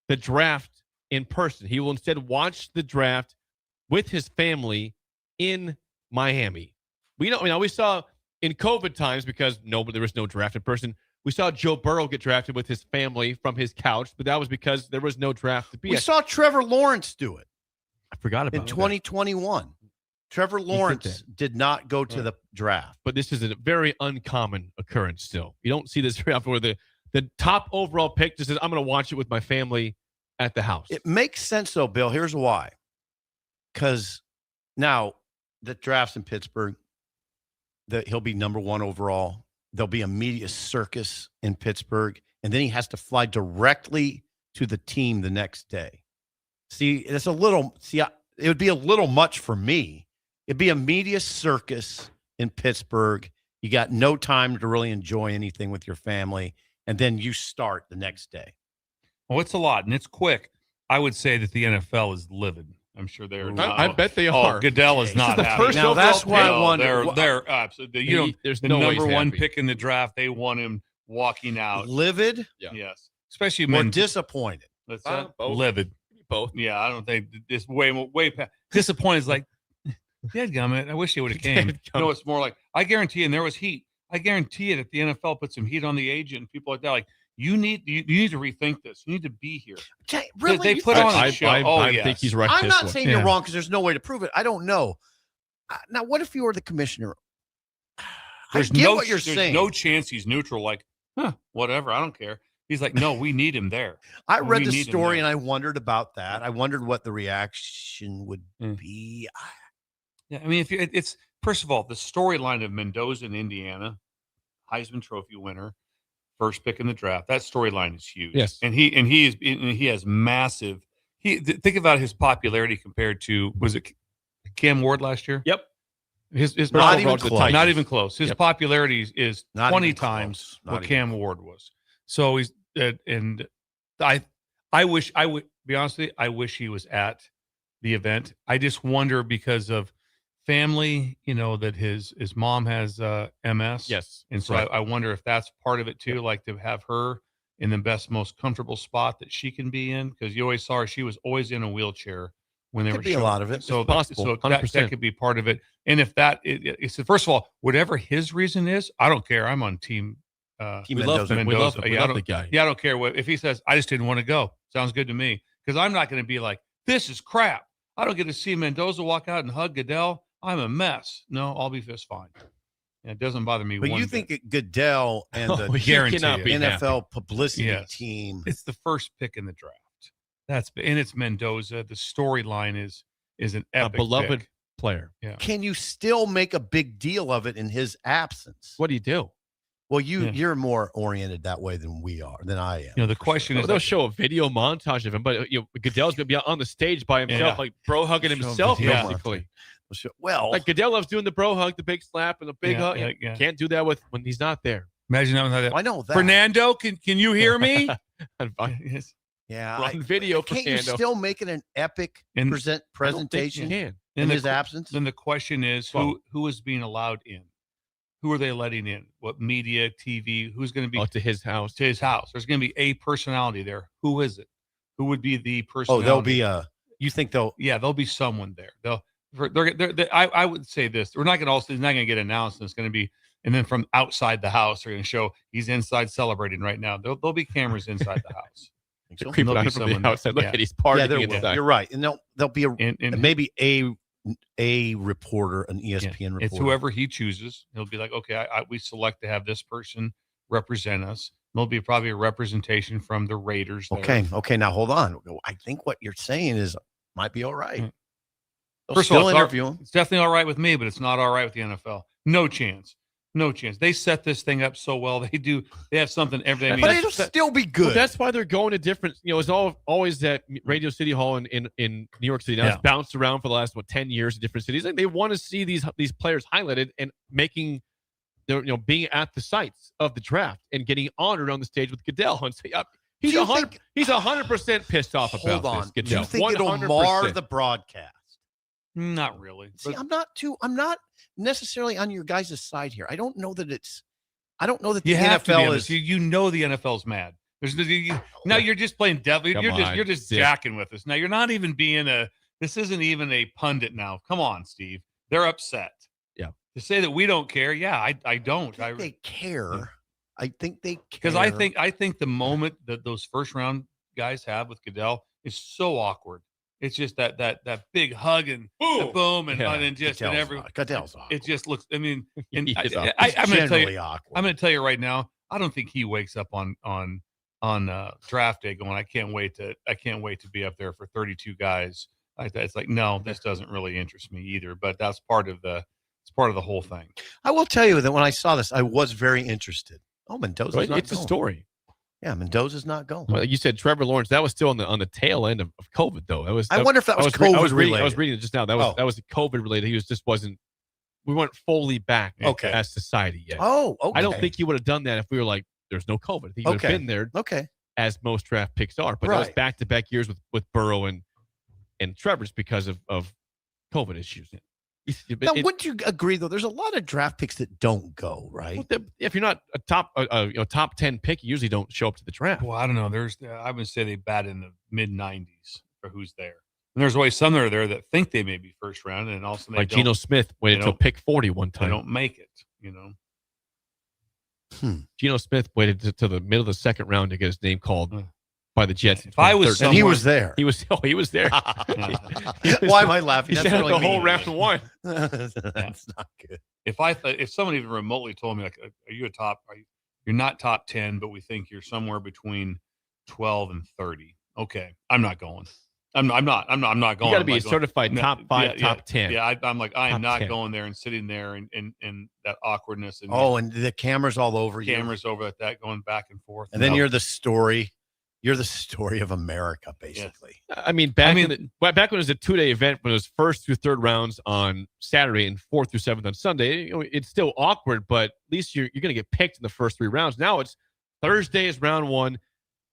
the draft in person. He will instead watch the draft with his family in Miami. We saw in COVID times, because there was no draft in person, we saw Joe Burrow get drafted with his family from his couch, but that was because there was no draft to be We at. saw Trevor Lawrence do it. I forgot about in 2021. Trevor Lawrence did not go to the draft. But this is a very uncommon occurrence still. You don't see this very often where the top overall pick just says, I'm going to watch it with my family at the house. It makes sense, though, Bill. Here's why. Because now the draft's in Pittsburgh. He'll be number 1 overall. There'll be a media circus in Pittsburgh. And then he has to fly directly to the team the next day. See, it would be a little much for me. It'd be a media circus in Pittsburgh. You got no time to really enjoy anything with your family. And then you start the next day. Well, it's a lot, and it's quick. I would say that the NFL is livid. I'm sure they're not. I bet they are. Goodell is not the happy. first now, that's why I wonder. They're absolutely. There's the no way number he's 1 happy. pick in the draft. They want him walking out. Livid? Yeah. Yes. Especially More disappointed. Let's both. livid. Both. Yeah, I don't think this way past. Disappointed is like, dadgummit, I wish they would have came. No, it's more like, I guarantee you, and there was heat. I guarantee it. If the NFL put some heat on the agent and people like that, like, you need to rethink this. You need to be here. Really? They put on a show. I think he's right. I'm this not one. saying you're wrong because there's no way to prove it. I don't know. Now, what if you were the commissioner? There's I get no, what you're there's saying. no chance he's neutral. Like, whatever. I don't care. He's like, no, we need him there. I read We the need him story there. and I wondered about that. I wondered what the reaction would be. Yeah, I mean, it's first of all, the storyline of Mendoza in Indiana, Heisman Trophy winner, first pick in the draft. That storyline is huge. Yes, and he has massive. Think about his popularity compared to, was it Cam Ward last year? Yep. His Not even close. Not even close. His Yep. popularity is Not 20 even close. times Not what even Cam Ward was. So he's and I wish I would be honest with you. I wish he was at the event. I just wonder because of family, that his mom has MS. Yes. And so right. I wonder if that's part of it too, like to have her in the best, most comfortable spot that she can be in. Because you always saw her, she was always in a wheelchair when they Could were be a showing. lot of it. So It's possible, so 100%. that could be part of it. And if that, it's first of all, whatever his reason is, I don't care. I'm on team. Team We love Mendoza. him. We love him. We Yeah, I love don't- the guy. Yeah, I don't care what if he says. I just didn't want to go. Sounds good to me because I'm not going to be like, this is crap. I don't get to see Mendoza walk out and hug Goodell. I'm a mess. No, I'll be just fine. And it doesn't bother me. But one you bit. think that Goodell and Oh, the you guarantee cannot it. be NFL publicity Yes. team? It's the first pick in the draft. And it's Mendoza. The storyline is an A epic beloved pick. player. Yeah. Can you still make a big deal of it in his absence? What do you do? Well, Yeah. you're more oriented that way than I am. The question is, They'll show a video montage of him, but Goodell's going to be on the stage by himself, Yeah. like bro hugging Show himself, video basically. Well, Like Goodell loves doing the bro hug, the big slap, and the big hug. yeah. Can't do that when he's not there. Imagine that. I know that. Fernando, can you hear me? Yes. Yeah, Run video for can't you Fernando. still make it an epic And- presentation You can. in his absence? Then the question is, Well- who is being allowed in? Who are they letting in? What media, TV? Who's going to be to his house? To his house. There's going to be a personality there. Who is it? Who would be the Oh, personality? there'll be a. You think they'll? Yeah, there'll be someone there. I would say this. We're not going to also. It's not going to get announced. It's going to be, and then from outside the house, they're going to show he's inside celebrating right now. There'll be cameras inside the house. So creeping out from the outside. Look at he's partying inside. You're right, and there'll be maybe a reporter, an ESPN reporter. It's whoever he chooses. He'll be like, okay, we select to have this person represent us. There'll be probably a representation from the Raiders. There. Okay. Now hold on. I think what you're saying is might be all right. First of all, it's definitely all right with me, but it's not all right with the NFL. No chance. They set this thing up so well. They have something every day. But it'll still be good. Well, that's why they're going to different. It's always at Radio City Hall in New York City. Now it's bounced around for the last 10 years in different cities. And they want to see these players highlighted and making being at the sites of the draft and getting honored on the stage with Goodell. And say, he's 100% pissed off about this. Goodell. Do you think it'll mar the broadcast? Not really. See, I'm not necessarily on your guys' side here. I don't know that the NFL is. You know the NFL's mad. Now you're just playing devil. You're just jacking with us. Now you're not even being this isn't even a pundit now. Come on, Steve. They're upset. Yeah. To say that we don't care. Yeah, I don't. They care. Yeah. I think they care. Because I think the moment that those first round guys have with Goodell is so awkward. It's just that big hug and boom and just and everyone. Goodell's awkward. It just looks. I mean, I'm going to tell you right now. I don't think he wakes up on draft day going, I can't wait to be up there for 32 guys. It's like, no, this doesn't really interest me either. But that's part of the whole thing. I will tell you that when I saw this, I was very interested. Oh, Mendoza's not it's going. A story. Yeah, Mendoza's not going. Well, you said Trevor Lawrence. That was still on the tail end of COVID, though. I wonder if that was COVID related. I was reading it just now. That was COVID related. We weren't fully back as society yet. Oh, okay. I don't think he would have done that if we were like, there's no COVID. I think he would have been there. Okay. As most draft picks are, but it was back-to-back years with Burrow and Trevor's because of COVID issues. Now, wouldn't you agree though? There's a lot of draft picks that don't go right. Well, if you're not a top 10 pick, you usually don't show up to the draft. Well, I don't know. I would say they bat in the mid 90s for who's there. And there's always some that are there that think they may be first round, and also like Geno Smith waited until pick 40 one time. They don't make it. Geno Smith waited to the middle of the second round to get his name called by the Jets. If I was, and he was there. He was there. Why am I laughing? That's really the whole round one. That's not good. If someone even remotely told me, like, are you you're not top 10, but we think you're somewhere between 12 and 30. Okay, I'm not going. I'm not going. You got to be a certified top 5, top 10. Yeah, I'm like, I am not 10. Going there and sitting there and that awkwardness. And and the cameras all over you. Cameras over at that, going back and forth. And then you're the story. You're the story of America, basically. Yes. I mean, back when it was a 2-day event, when it was first through third rounds on Saturday and 4th through 7th on Sunday, it's still awkward, but at least you're going to get picked in the first 3 rounds. Now it's Thursday is round 1,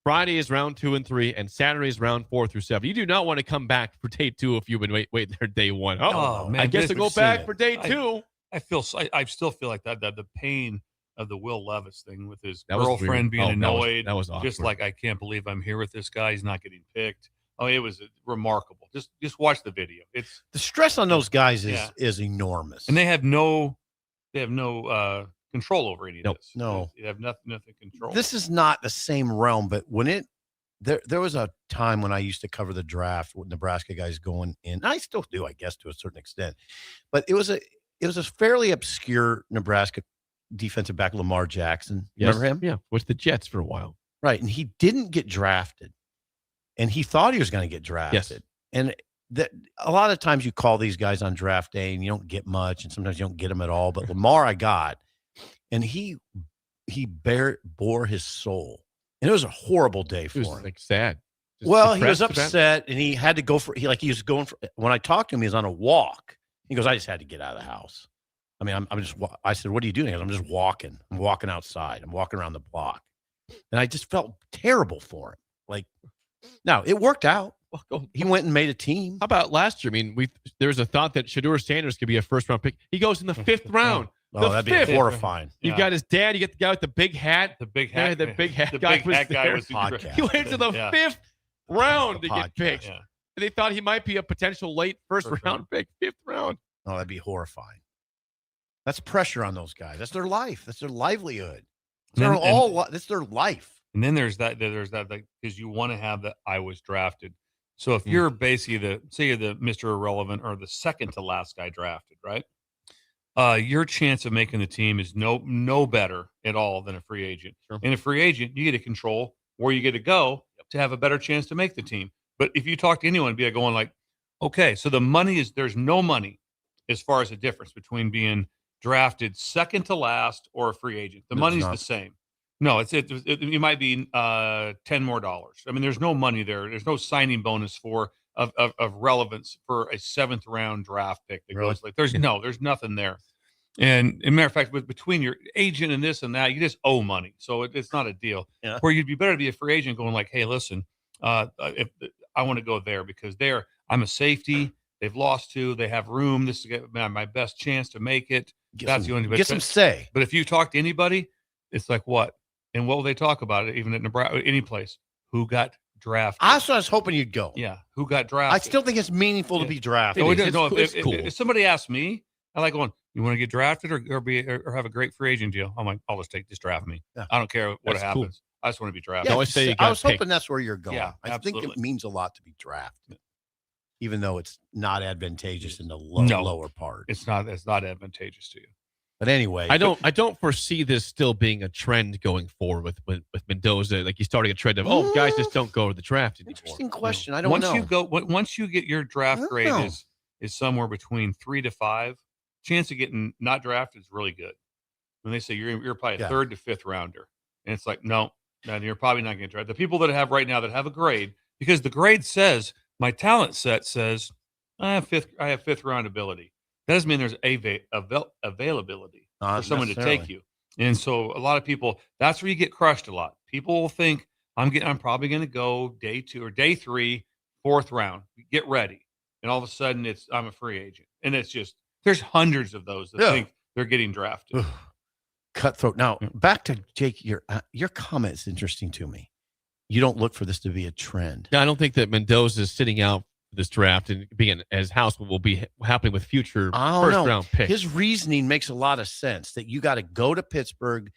Friday is round 2 and 3, and Saturday is round 4 through 7. You do not want to come back for day 2 if you've been waiting there day 1. Oh man, I guess I'll go back for day 2. I still feel like that the pain of the Will Levis thing with his girlfriend being annoyed. That was awkward. Just like, I can't believe I'm here with this guy. He's not getting picked. Oh, it was remarkable. Just watch the video. It's the stress on those guys is enormous, and they have no control over any of this. No, they have nothing control. This is not the same realm, but when there was a time when I used to cover the draft with Nebraska guys going in. And I still do, I guess, to a certain extent, but it was a fairly obscure Nebraska defensive back, Lamar Jackson. Remember him? Yeah, with the Jets for a while. Right, and he didn't get drafted, and he thought he was going to get drafted. Yes. And a lot of times you call these guys on draft day, and you don't get much, and sometimes you don't get them at all. But Lamar, I got, and he bore his soul, and it was a horrible day for him. It was like sad. He was upset, and he had to go for. He was going for. When I talked to him, he was on a walk. He goes, "I just had to get out of the house." I mean, I said, "What are you doing?" He goes, "I'm just walking. I'm walking outside. I'm walking around the block." And I just felt terrible for him. Like, now it worked out. He went and made a team. How about last year? I mean, there was a thought that Shedeur Sanders could be a first-round pick. He goes in the 5th round. Oh, that'd be fifth. horrifying. You got his dad. You get the guy with the big hat. The big hat. The big hat The guy big was hat guy there. was podcast. He went to the fifth round to get picked. Yeah. They thought he might be a potential late first round pick, fifth round. Oh, that'd be horrifying. That's pressure on those guys. That's their life. That's their livelihood. That's their life. And then there's that because you want to have that I was drafted. So if you're basically say you're the Mr. Irrelevant or the second to last guy drafted, right? Your chance of making the team is no better at all than a free agent. Sure. In a free agent, you get to control where you get to go to have a better chance to make the team. But if you talk to anyone, be going like, okay, so the money there's no money as far as the difference between being drafted second to last or a free agent. The money's the same. No, it might be $10 more. I mean, there's no money there. There's no signing bonus of relevance for a 7th round draft pick that goes like there's nothing there. And as a matter of fact, between your agent and this and that, you just owe money. So it's not a deal. Yeah. Where you'd be better to be a free agent going like, hey, listen, if I want to go there because I'm a safety. They've lost 2. They have room. This is my best chance to make it. That's the only way. Get some say. But if you talk to anybody, it's like what? And what will they talk about it? Even at Nebraska, any place, who got drafted? I was hoping you'd go. Yeah, who got drafted? I still think it's meaningful to be drafted. If somebody asks me, I like going, you want to get drafted or have a great free agent deal? I'm like, I'll just draft me. Yeah. I don't care what happens. Cool. I just want to be drafted. Yeah, I was hoping that's where you're going. Yeah, I think it means a lot to be drafted, even though it's not advantageous in the lower part. It's not advantageous to you. But anyway, I don't foresee this still being a trend going forward with Mendoza. Like he's starting a trend of guys just don't go to the draft anymore. Interesting question. I don't know. Once you get your draft grade is somewhere between 3 to 5, chance of getting not drafted is really good. When they say you're probably a 3rd to 5th rounder, and it's like no, you're probably not getting drafted. The people that have right now that have a grade, because the grade says my talent set says I have 5th round ability. That doesn't mean there's availability for someone to take you. And so a lot of people, that's where you get crushed a lot. People will think I'm probably going to go day 2 or day 3, 4th round. Get ready. And all of a sudden I'm a free agent. And it's just, there's hundreds of those that think they're getting drafted. Cutthroat. Now, back to Jake, your comment is interesting to me. You don't look for this to be a trend. No, I don't think that Mendoza is sitting out this draft and being as house will be happening with future first-round picks. His reasoning makes a lot of sense that you got to go to Pittsburgh,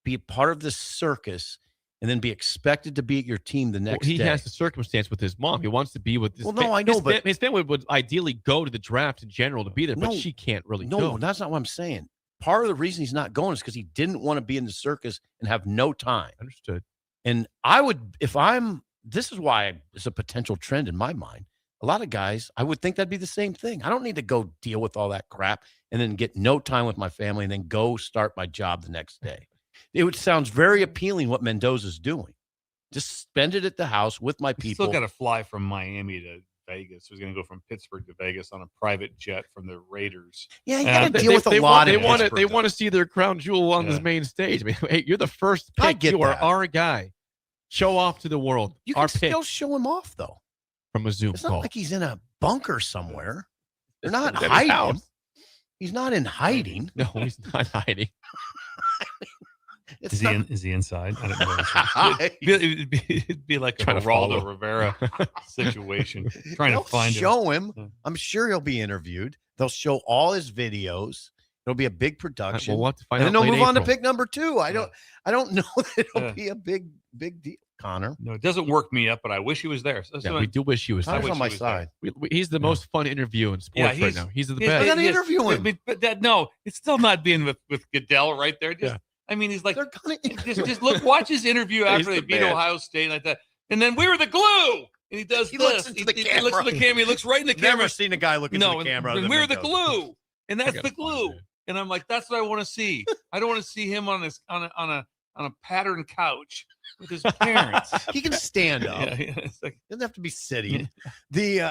be a part of the circus, and then be expected to be at your team the next day. He has the circumstance with his mom. He wants to be with his family. I know, but his family would ideally go to the draft in general to be there, but she can't really go. No, that's not what I'm saying. Part of the reason he's not going is because he didn't want to be in the circus and have no time. Understood. And this is why it's a potential trend in my mind. A lot of guys, I would think that'd be the same thing. I don't need to go deal with all that crap and then get no time with my family and then go start my job the next day. It sounds very appealing what Mendoza's doing. Just spend it at the house with my people. Still got to fly from Miami to Vegas. He's going to go from Pittsburgh to Vegas on a private jet from the Raiders. Yeah, you got to deal with a lot. They want to see their crown jewel on this main stage. I mean, hey, you're the first pick. You are our guy. Show off to the world. You can still show him off though. From a Zoom it's call. Not like he's in a bunker somewhere. They're not hiding him. He's not in hiding. No, he's not hiding. Is he inside? I don't know. It'd be like a Geraldo Rivera situation. Trying to find him. I'm sure he'll be interviewed. They'll show all his videos. It'll be a big production. We'll have to find and out then they'll move on to April. pick number 2. I don't know that it'll be a big deal, Connor. No, it doesn't work me up, but I wish he was there. We do wish he was there. Connor's on my side. He's the most fun interview in sports right now. He's the best. I got to interview him. But no, it's still not being with Goodell right there. I mean, he's like, just look, watch his interview after they beat Ohio State like that. And then we were the glue. And he does this. Looks into the camera. He looks at the camera. He looks right in the camera. Never seen a guy look into the camera. And we're the glue. And that's the glue. And I'm like, that's what I want to see. I don't want to see him on a patterned couch with his parents. He can stand up. Like, doesn't have to be sitting. He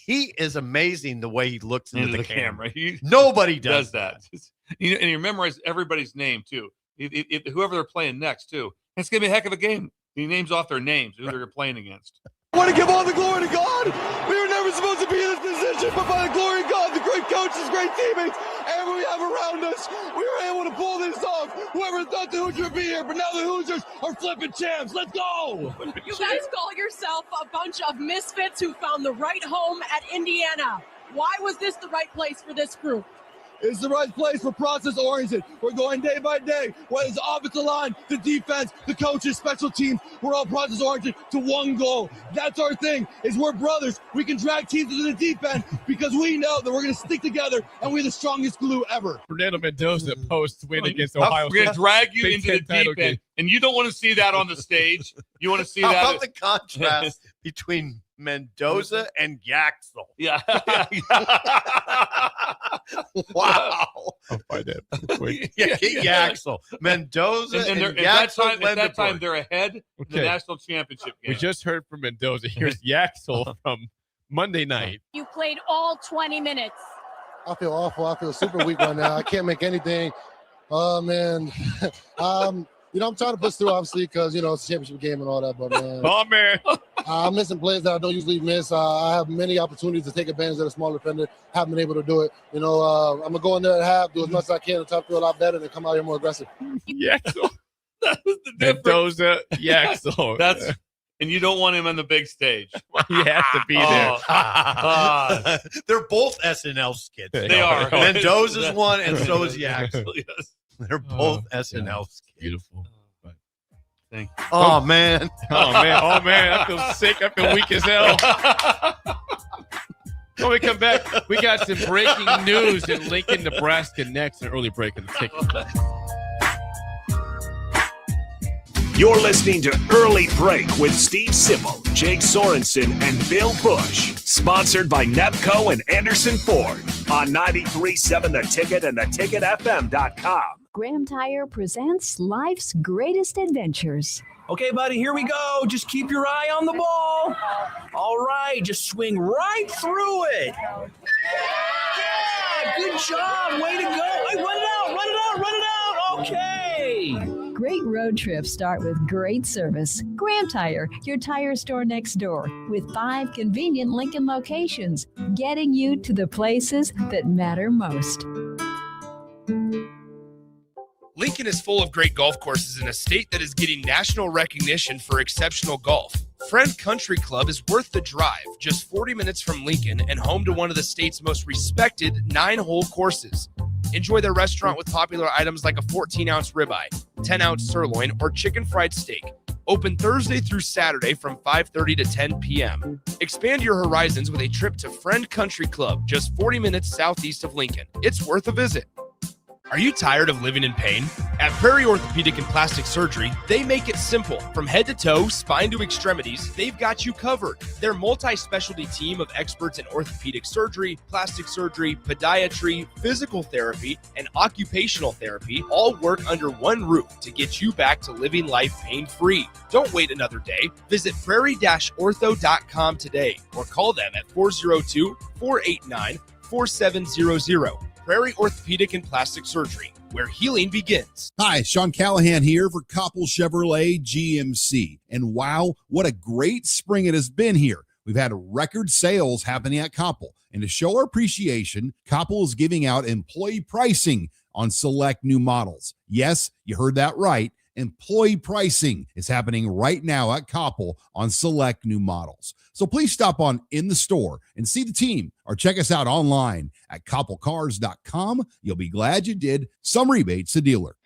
is amazing the way he looks into the camera. Nobody does that. And you memorize everybody's name too. Whoever they're playing next too. It's gonna be a heck of a game. He names off their names, who they're playing against. I want to give all the glory to God. We were never supposed to be in this position, but by the glory of God, the great great coaches, great teammates, and we have around us. We were able to pull this off. Whoever thought the Hoosiers would be here, but now the Hoosiers are flipping champs. Let's go. You guys call yourself a bunch of misfits who found the right home at Indiana. Why was this the right place for this group? It's the right place for process-oriented. We're going day by day. Whether it's the offensive line, the defense, the coaches, special teams, we're all process-oriented to one goal. That's our thing, is we're brothers. We can drag teams into the deep end because we know that we're going to stick together and we're the strongest glue ever. Fernando Mendoza post-win against Ohio We're going State. to drag you Big into Ten the title deep end, game. and you don't want to see that on the stage. You want to see How that. about the contrast between Mendoza and Yaxel? Yeah. Wow. I'll find that quick. Yeah, get Yaxel. Mendoza and, at that Yaxel. time, they're ahead in the Okay. national championship game. We just heard from Mendoza. Here's Yaxel from Monday night. You played all 20 minutes. I feel awful. I feel super weak right now. I can't make anything. Oh, man. I'm trying to push through, obviously, because, it's a championship game and all that. But, man, Oh, man. I'm missing plays that I don't usually miss. I have many opportunities to take advantage of a small defender. Haven't been able to do it. I'm going to go in there at half, do as much as I can, and try to feel a lot better, and come out here more aggressive. Yaxel. That was the difference. Mendoza, Yaxel. And you don't want him on the big stage. He has to be there. They're both SNL skits. They are. Mendoza's one, and so is Yaxel. Yes. They're both SNL skits. Beautiful. Thank you. Oh, man. Oh, man. I feel sick. I feel weak as hell. When we come back, we got some breaking news in Lincoln, Nebraska next, an early break in the ticket. You're listening to Early Break with Steve Sipple, Jake Sorensen, and Bill Busch. Sponsored by Nepco and Anderson Ford on 93.7 The Ticket and theticketfm.com. Graham Tire presents life's greatest adventures. Okay, buddy, here we go. Just keep your eye on the ball. All right, just swing right through it. Yeah, good job. Way to go. Hey, run it out. Okay. Great road trips start with great service. Graham Tire, your tire store next door, with 5 convenient Lincoln locations, getting you to the places that matter most. Lincoln is full of great golf courses in a state that is getting national recognition for exceptional golf. Friend Country Club is worth the drive, just 40 minutes from Lincoln and home to one of the state's most respected 9-hole courses. Enjoy their restaurant with popular items like a 14-ounce ribeye, 10-ounce sirloin, or chicken fried steak. Open Thursday through Saturday from 5:30 to 10 p.m. Expand your horizons with a trip to Friend Country Club, just 40 minutes southeast of Lincoln. It's worth a visit. Are you tired of living in pain? At Prairie Orthopedic and Plastic Surgery, they make it simple. From head to toe, spine to extremities, they've got you covered. Their multi-specialty team of experts in orthopedic surgery, plastic surgery, podiatry, physical therapy, and occupational therapy all work under one roof to get you back to living life pain-free. Don't wait another day. Visit prairie-ortho.com today or call them at 402-489-4700. Prairie Orthopedic and Plastic Surgery, where healing begins. Hi, Sean Callahan here for Koppel Chevrolet GMC. And wow, what a great spring it has been here. We've had record sales happening at Koppel. And to show our appreciation, Koppel is giving out employee pricing on select new models. Yes, you heard that right. Employee pricing is happening right now at Koppel on select new models. So please stop on in the store and see the team or check us out online at koppelcars.com. You'll be glad you did. Some rebates a dealer.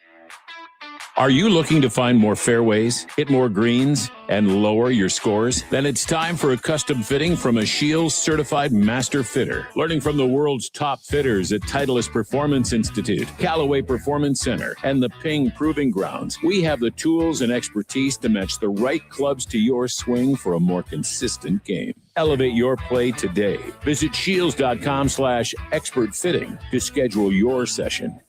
Are you looking to find more fairways, hit more greens, and lower your scores? Then it's time for a custom fitting from a Shields certified master fitter. Learning from the world's top fitters at Titleist Performance Institute, Callaway Performance Center, and the Ping Proving Grounds, we have the tools and expertise to match the right clubs to your swing for a more consistent game. Elevate your play today. Visit shields.com/expert fitting to schedule your session.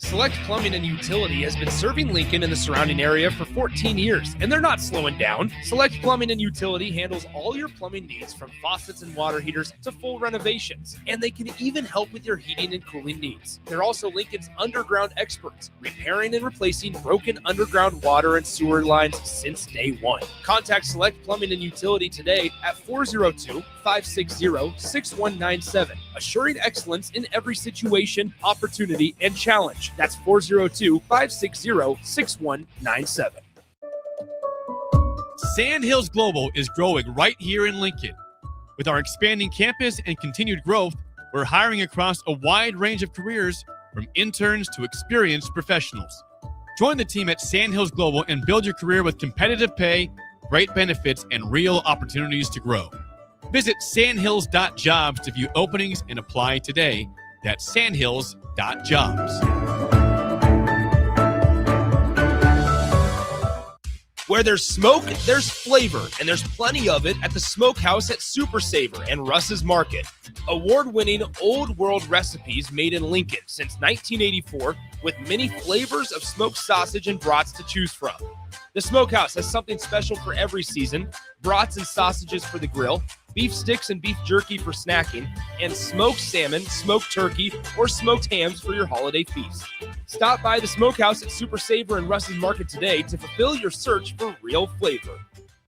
Select Plumbing and Utility has been serving Lincoln and the surrounding area for 14 years, and they're not slowing down. Select Plumbing and Utility handles all your plumbing needs from faucets and water heaters to full renovations, and they can even help with your heating and cooling needs. They're also Lincoln's underground experts, repairing and replacing broken underground water and sewer lines since day one. Contact Select Plumbing and Utility today at 402-560-6197, assuring excellence in every situation, opportunity, and challenge. That's 402-560-6197. Sandhills Global is growing right here in Lincoln. With our expanding campus and continued growth, we're hiring across a wide range of careers, from interns to experienced professionals. Join the team at Sandhills Global and build your career with competitive pay, great benefits, and real opportunities to grow. Visit sandhills.jobs to view openings and apply today. That's sandhills.jobs. Where there's smoke, there's flavor, and there's plenty of it at the Smokehouse at Super Savor and Russ's Market. Award-winning old world recipes made in Lincoln since 1984 with many flavors of smoked sausage and brats to choose from. The Smokehouse has something special for every season: brats and sausages for the grill, beef sticks and beef jerky for snacking, and smoked salmon, smoked turkey, or smoked hams for your holiday feast. Stop by the Smokehouse at Super Savor and Russ's Market today to fulfill your search for real flavor.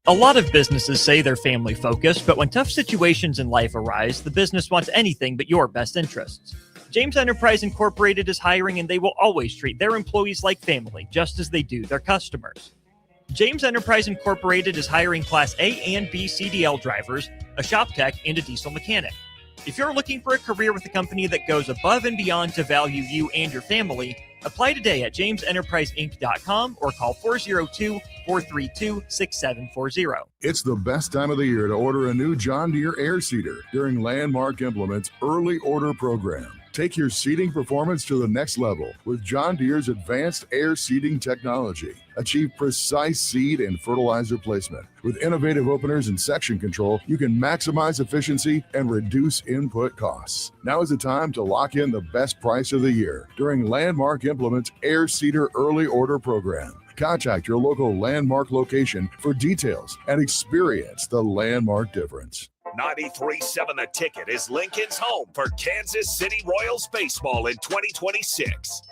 A lot of businesses say they're family focused, but when tough situations in life arise, the business wants anything but your best interests. James Enterprise Incorporated is hiring, and they will always treat their employees like family, just as they do their customers. James Enterprise Incorporated is hiring Class A and B CDL drivers, a shop tech, and a diesel mechanic. If you're looking for a career with a company that goes above and beyond to value you and your family, apply today at jamesenterpriseinc.com or call 402-432-6740. It's the best time of the year to order a new John Deere air seeder during Landmark Implement's early order program. Take your seeding performance to the next level with John Deere's advanced air seeding technology. Achieve precise seed and fertilizer placement. With innovative openers and section control, you can maximize efficiency and reduce input costs. Now is the time to lock in the best price of the year during Landmark Implement's air seeder early order program. Contact your local Landmark location for details and experience the Landmark difference. 93.7 The Ticket is Lincoln's home for Kansas City Royals baseball in 2026.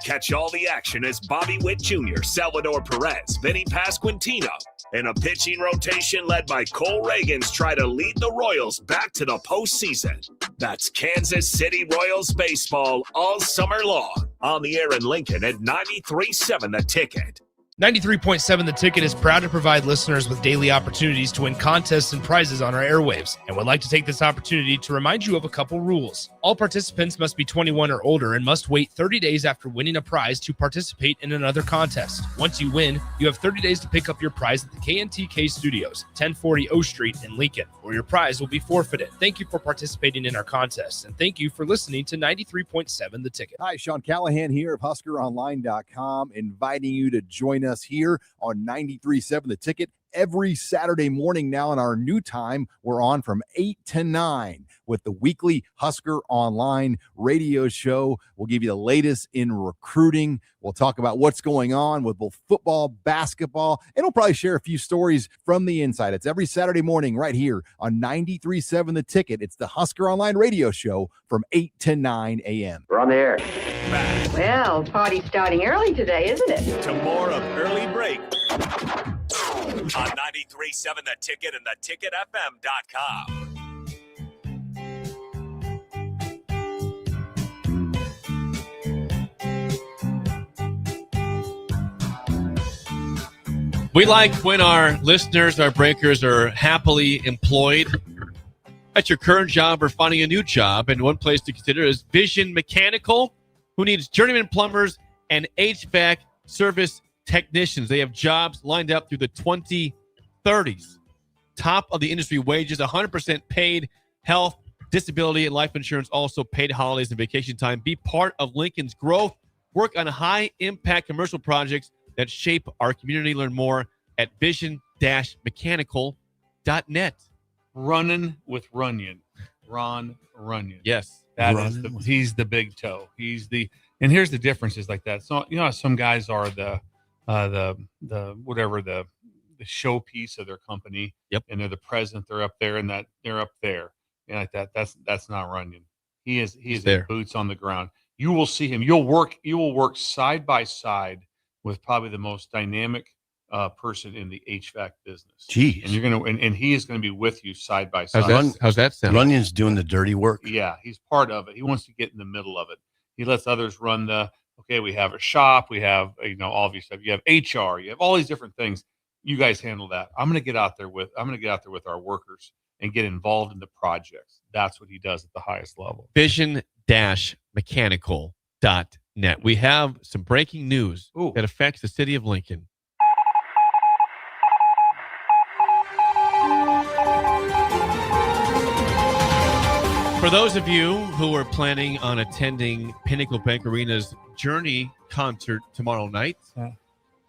Catch all the action as Bobby Witt Jr., Salvador Perez, Vinny Pasquantino, and a pitching rotation led by Cole Reagans try to lead the Royals back to the postseason. That's Kansas City Royals baseball all summer long. On the air in Lincoln at 93.7 The Ticket. 93.7 The Ticket is proud to provide listeners with daily opportunities to win contests and prizes on our airwaves, and would like to take this opportunity to remind you of a couple rules. All participants must be 21 or older and must wait 30 days after winning a prize to participate in another contest. Once you win, you have 30 days to pick up your prize at the KNTK Studios, 1040 O Street in Lincoln, or your prize will be forfeited. Thank you for participating in our contests, and thank you for listening to 93.7 The Ticket. Hi, Sean Callahan here of HuskerOnline.com, inviting you to join us here on 93.7 The Ticket every Saturday morning. Now in our new time, we're on from 8 to 9 with the weekly Husker Online radio show. We'll give you the latest in recruiting. We'll talk about what's going on with both football, basketball, and we'll probably share a few stories from the inside. It's every Saturday morning right here on 93.7 The Ticket. It's the Husker Online radio show from 8 to 9 a.m. We're on the air. Well, party's starting early today, isn't it? To more of Early Break on 93.7 The Ticket and theticketfm.com. We like when our listeners, our breakers, are happily employed at your current job or finding a new job. And one place to consider is Vision Mechanical, who needs journeyman plumbers and HVAC service technicians. They have jobs lined up through the 2030s. Top of the industry wages, 100% paid health, disability, and life insurance, also paid holidays and vacation time. Be part of Lincoln's growth. Work on high-impact commercial projects that shape our community. Learn more at vision-mechanical.net. Running with Runyon. Ron Runyon. Yes. He's the big toe. He's the And here's the differences like that. So you know, some guys are the whatever the showpiece of their company. Yep. And they're the president. They're up there, and that they're up there, and like that. That's not Runyon. He is there. boots on the ground. You will see him. You will work side by side with probably the most dynamic person in the HVAC business. Jeez. And you're gonna and he is going to be with you side by side. How's that sound? Runyon's doing the dirty work. Yeah, he's part of it. He wants to get in the middle of it. He lets others run we have a shop, we have all of your stuff. You have HR, you have all these different things. You guys handle that. I'm going to get out there with our workers and get involved in the projects. That's what he does at the highest level. Vision-mechanical.net. We have some breaking news that affects the city of Lincoln. For those of you who are planning on attending Pinnacle Bank Arena's Journey concert tomorrow night,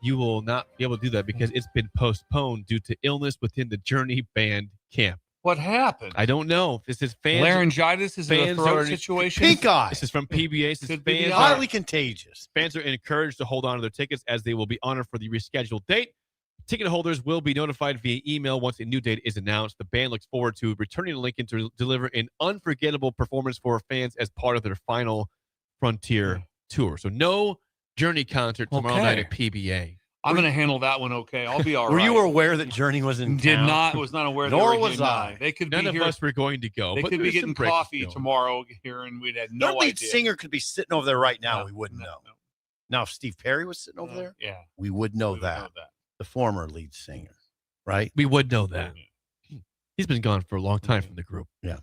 you will not be able to do that because it's been postponed due to illness within the Journey band camp. What happened? I don't know. This is fans. Laryngitis? Is it a throat situation? Pink eye. This is from PBA. This is fans highly contagious. Fans are encouraged to hold on to their tickets as they will be honored for the rescheduled date. Ticket holders will be notified via email once a new date is announced. The band looks forward to returning to Lincoln to deliver an unforgettable performance for fans as part of their final Frontier tour. So no Journey concert tomorrow night at PBA. I'm going to handle that one okay. I'll be all right. Were you aware that Journey was in town? Was not aware. Nor they were was here. I. They could None be of here. us were going to go. They but could be there's getting some breaks coffee still. tomorrow here, and we'd had no Their lead idea. singer could be sitting over there right now. We wouldn't know. Now, if Steve Perry was sitting over there, yeah, we would know that. The former lead singer, right? We would know that. He's been gone for a long time from the group. Yeah.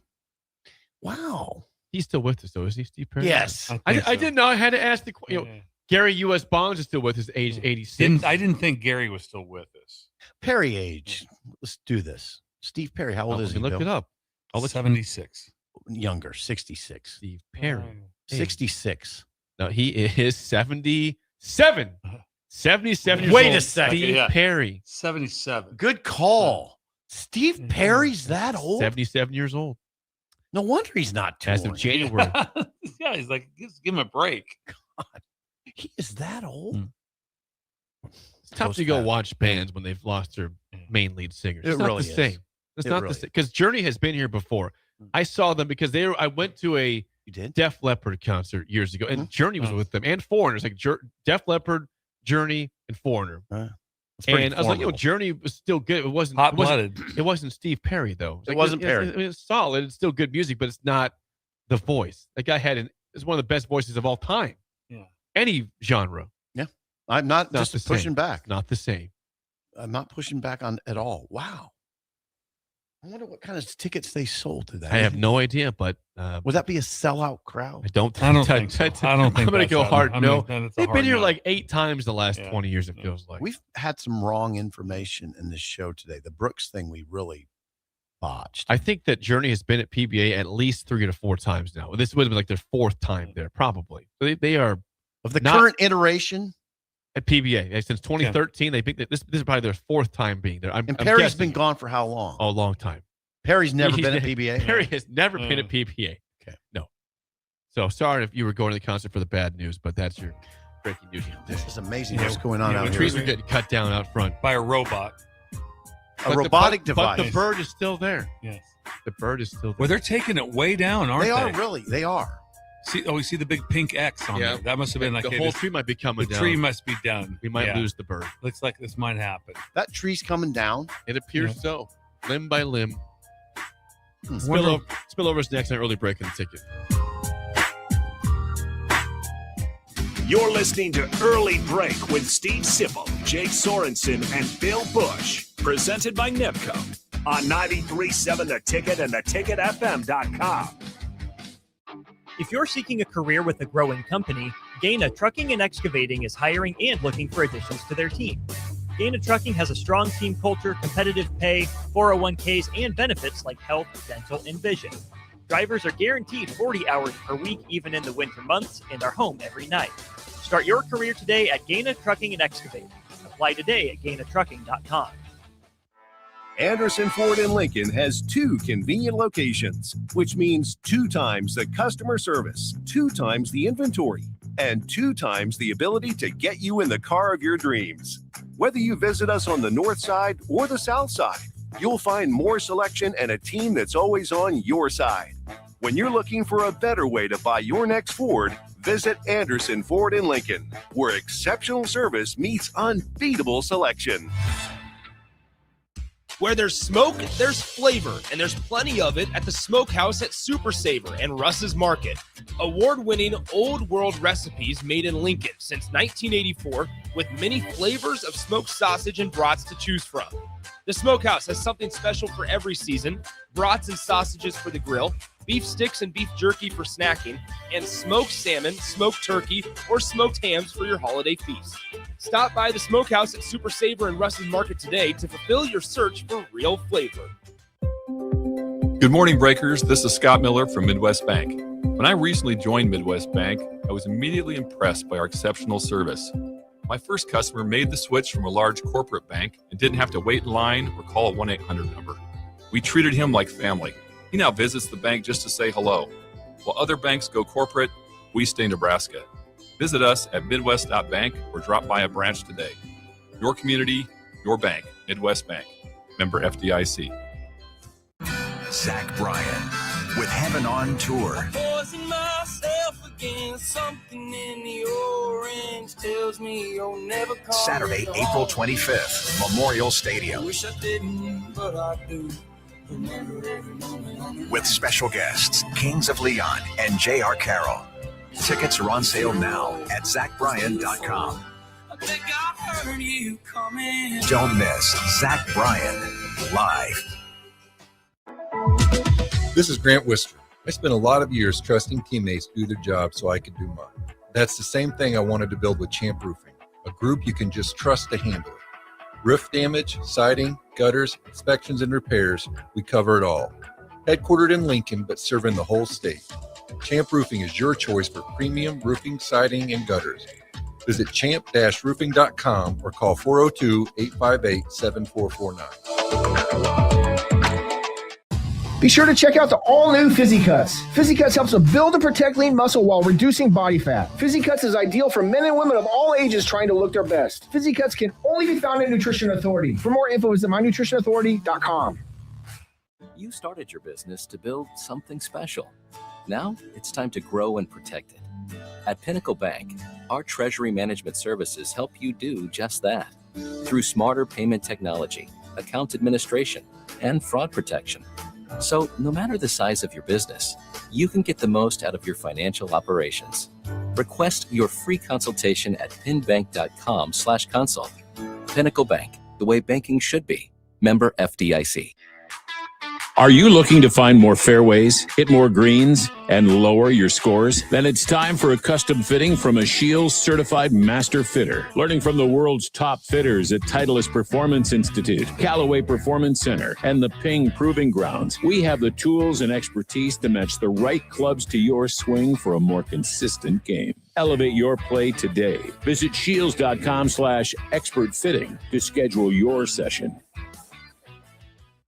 Wow. He's still with us, though, isn't he, Steve Perry? Yes. I didn't know. I had to ask the question. Gary U.S. Bonds is still with us, age 86. I didn't think Gary was still with us. Perry age. Let's do this. Steve Perry, how old is he? Look Bill? it up. I'll look 76. Younger, 66. Steve Perry. 66. No, he is 77. 77 years Wait old. a second. Steve Perry. 77. Good call. Steve Perry's that old? 77 years old. No wonder he's not touring. As of January. Yeah, he's like, give him a break. God, he is that old? It's tough to go watch bands when they've lost their main lead singers. It's It not really the is. same. It's It not really the same. Because Journey has been here before. I saw them because I went to a Def Leppard concert years ago, and Journey was with them, and Foreigners, like Def Leppard, Journey, and Foreigner. pretty And I was like, formidable. Journey was still good. It wasn't Hot-blooded. It wasn't Steve Perry though. It wasn't Perry. It's solid. It's still good music, but it's not the voice. That guy is one of the best voices of all time. Yeah. Any genre. Yeah. I'm not Not just the pushing same. back. Not the same. I'm not pushing back on at all. Wow. I wonder what kind of tickets they sold to that. I have no idea, but Would that be a sellout crowd? I don't I don't think so. I don't think I'm going to that's go that. hard. I No. mean, that's a They've hard been here no. like 8 times the last 20 years, it feels like. We've had some wrong information in this show today. The Brooks thing we really botched. I think that Journey has been at PBA at least 3 to 4 times now. This would have been like their 4th time there, probably. So they are Of the not current iteration, at PBA since 2013. They think that this is probably their 4th time being there. I'm and Perry's guessing. been gone for how long? a long time. Perry's never He's been at ne- PBA. Perry has never been at PBA. Okay. No. So sorry if you were going to the concert for the bad news, but that's your breaking news. This is amazing what's going on out The here. trees are getting cut down out front. By a robot. A robotic But the device. bird is still there. Yes. The bird is still there. Well, they're taking it way down, aren't they? They are really. They are. See, we see the big pink X on there. That must have been like the whole tree might be coming the down. tree must be done. We might Yeah. lose the bird. Looks like this might happen. That tree's coming down. It appears so. Limb by limb. Wonder- Spillover's next on early break in the ticket. You're listening to Early Break with Steve Sipple, Jake Sorensen, and Bill Busch. Presented by Nevco on 93.7 The Ticket and theticketfm.com. If you're seeking a career with a growing company, Gaina Trucking and Excavating is hiring and looking for additions to their team. Gaina Trucking has a strong team culture, competitive pay, 401ks, and benefits like health, dental, and vision. Drivers are guaranteed 40 hours per week, even in the winter months, and are home every night. Start your career today at Gaina Trucking and Excavating. Apply today at gainatrucking.com. Anderson Ford in Lincoln has 2 convenient locations, which means 2 times the customer service, 2 times the inventory, and 2 times the ability to get you in the car of your dreams. Whether you visit us on the north side or the south side, you'll find more selection and a team that's always on your side. When you're looking for a better way to buy your next Ford, visit Anderson Ford in Lincoln, where exceptional service meets unbeatable selection. Where there's smoke, there's flavor, and there's plenty of it at the Smokehouse at Super Savor and Russ's Market. Award-winning old world recipes made in Lincoln since 1984 with many flavors of smoked sausage and brats to choose from. The Smokehouse has something special for every season: brats and sausages for the grill, beef sticks and beef jerky for snacking, and smoked salmon, smoked turkey, or smoked hams for your holiday feast. Stop by the Smokehouse at Super Savor and Russ's Market today to fulfill your search for real flavor. Good morning, Breakers. This is Scott Miller from Midwest Bank. When I recently joined Midwest Bank, I was immediately impressed by our exceptional service. My first customer made the switch from a large corporate bank and didn't have to wait in line or call a 1-800 number. We treated him like family. He now visits the bank just to say hello. While other banks go corporate, we stay Nebraska. Visit us at midwest.bank or drop by a branch today. Your community, your bank. Midwest Bank. Member FDIC. Zach Bryan with Heaven on Tour. Saturday, April 25th, Memorial Stadium. With special guests, Kings of Leon and J.R. Carroll. Tickets are on sale now at ZachBryan.com. Don't miss Zach Bryan live. This is Grant Wister. I spent a lot of years trusting teammates to do their job so I could do mine. That's the same thing I wanted to build with Champ Roofing, a group you can just trust to handle it. Roof damage, siding, gutters, inspections, and repairs, we cover it all. Headquartered in Lincoln, but serving the whole state. Champ Roofing is your choice for premium roofing, siding, and gutters. Visit champ-roofing.com or call 402-858-7449. Be sure to check out the all-new Fizzy Cuts. Fizzy Cuts helps to build and protect lean muscle while reducing body fat. Fizzy Cuts is ideal for men and women of all ages trying to look their best. Fizzy Cuts can only be found at Nutrition Authority. For more info, visit mynutritionauthority.com. You started your business to build something special. Now it's time to grow and protect it. At Pinnacle Bank, our treasury management services help you do just that. Through smarter payment technology, account administration, and fraud protection. So no matter the size of your business, you can get the most out of your financial operations. Request your free consultation at pinbank.com/consult. Pinnacle Bank, the way banking should be. Member FDIC. Are you looking to find more fairways, hit more greens, and lower your scores? Then it's time for a custom fitting from a Shields certified master fitter. Learning from the world's top fitters at Titleist Performance Institute, Callaway Performance Center, and the Ping Proving Grounds, we have the tools and expertise to match the right clubs to your swing for a more consistent game. Elevate your play today. Visit shields.com/expert fitting to schedule your session.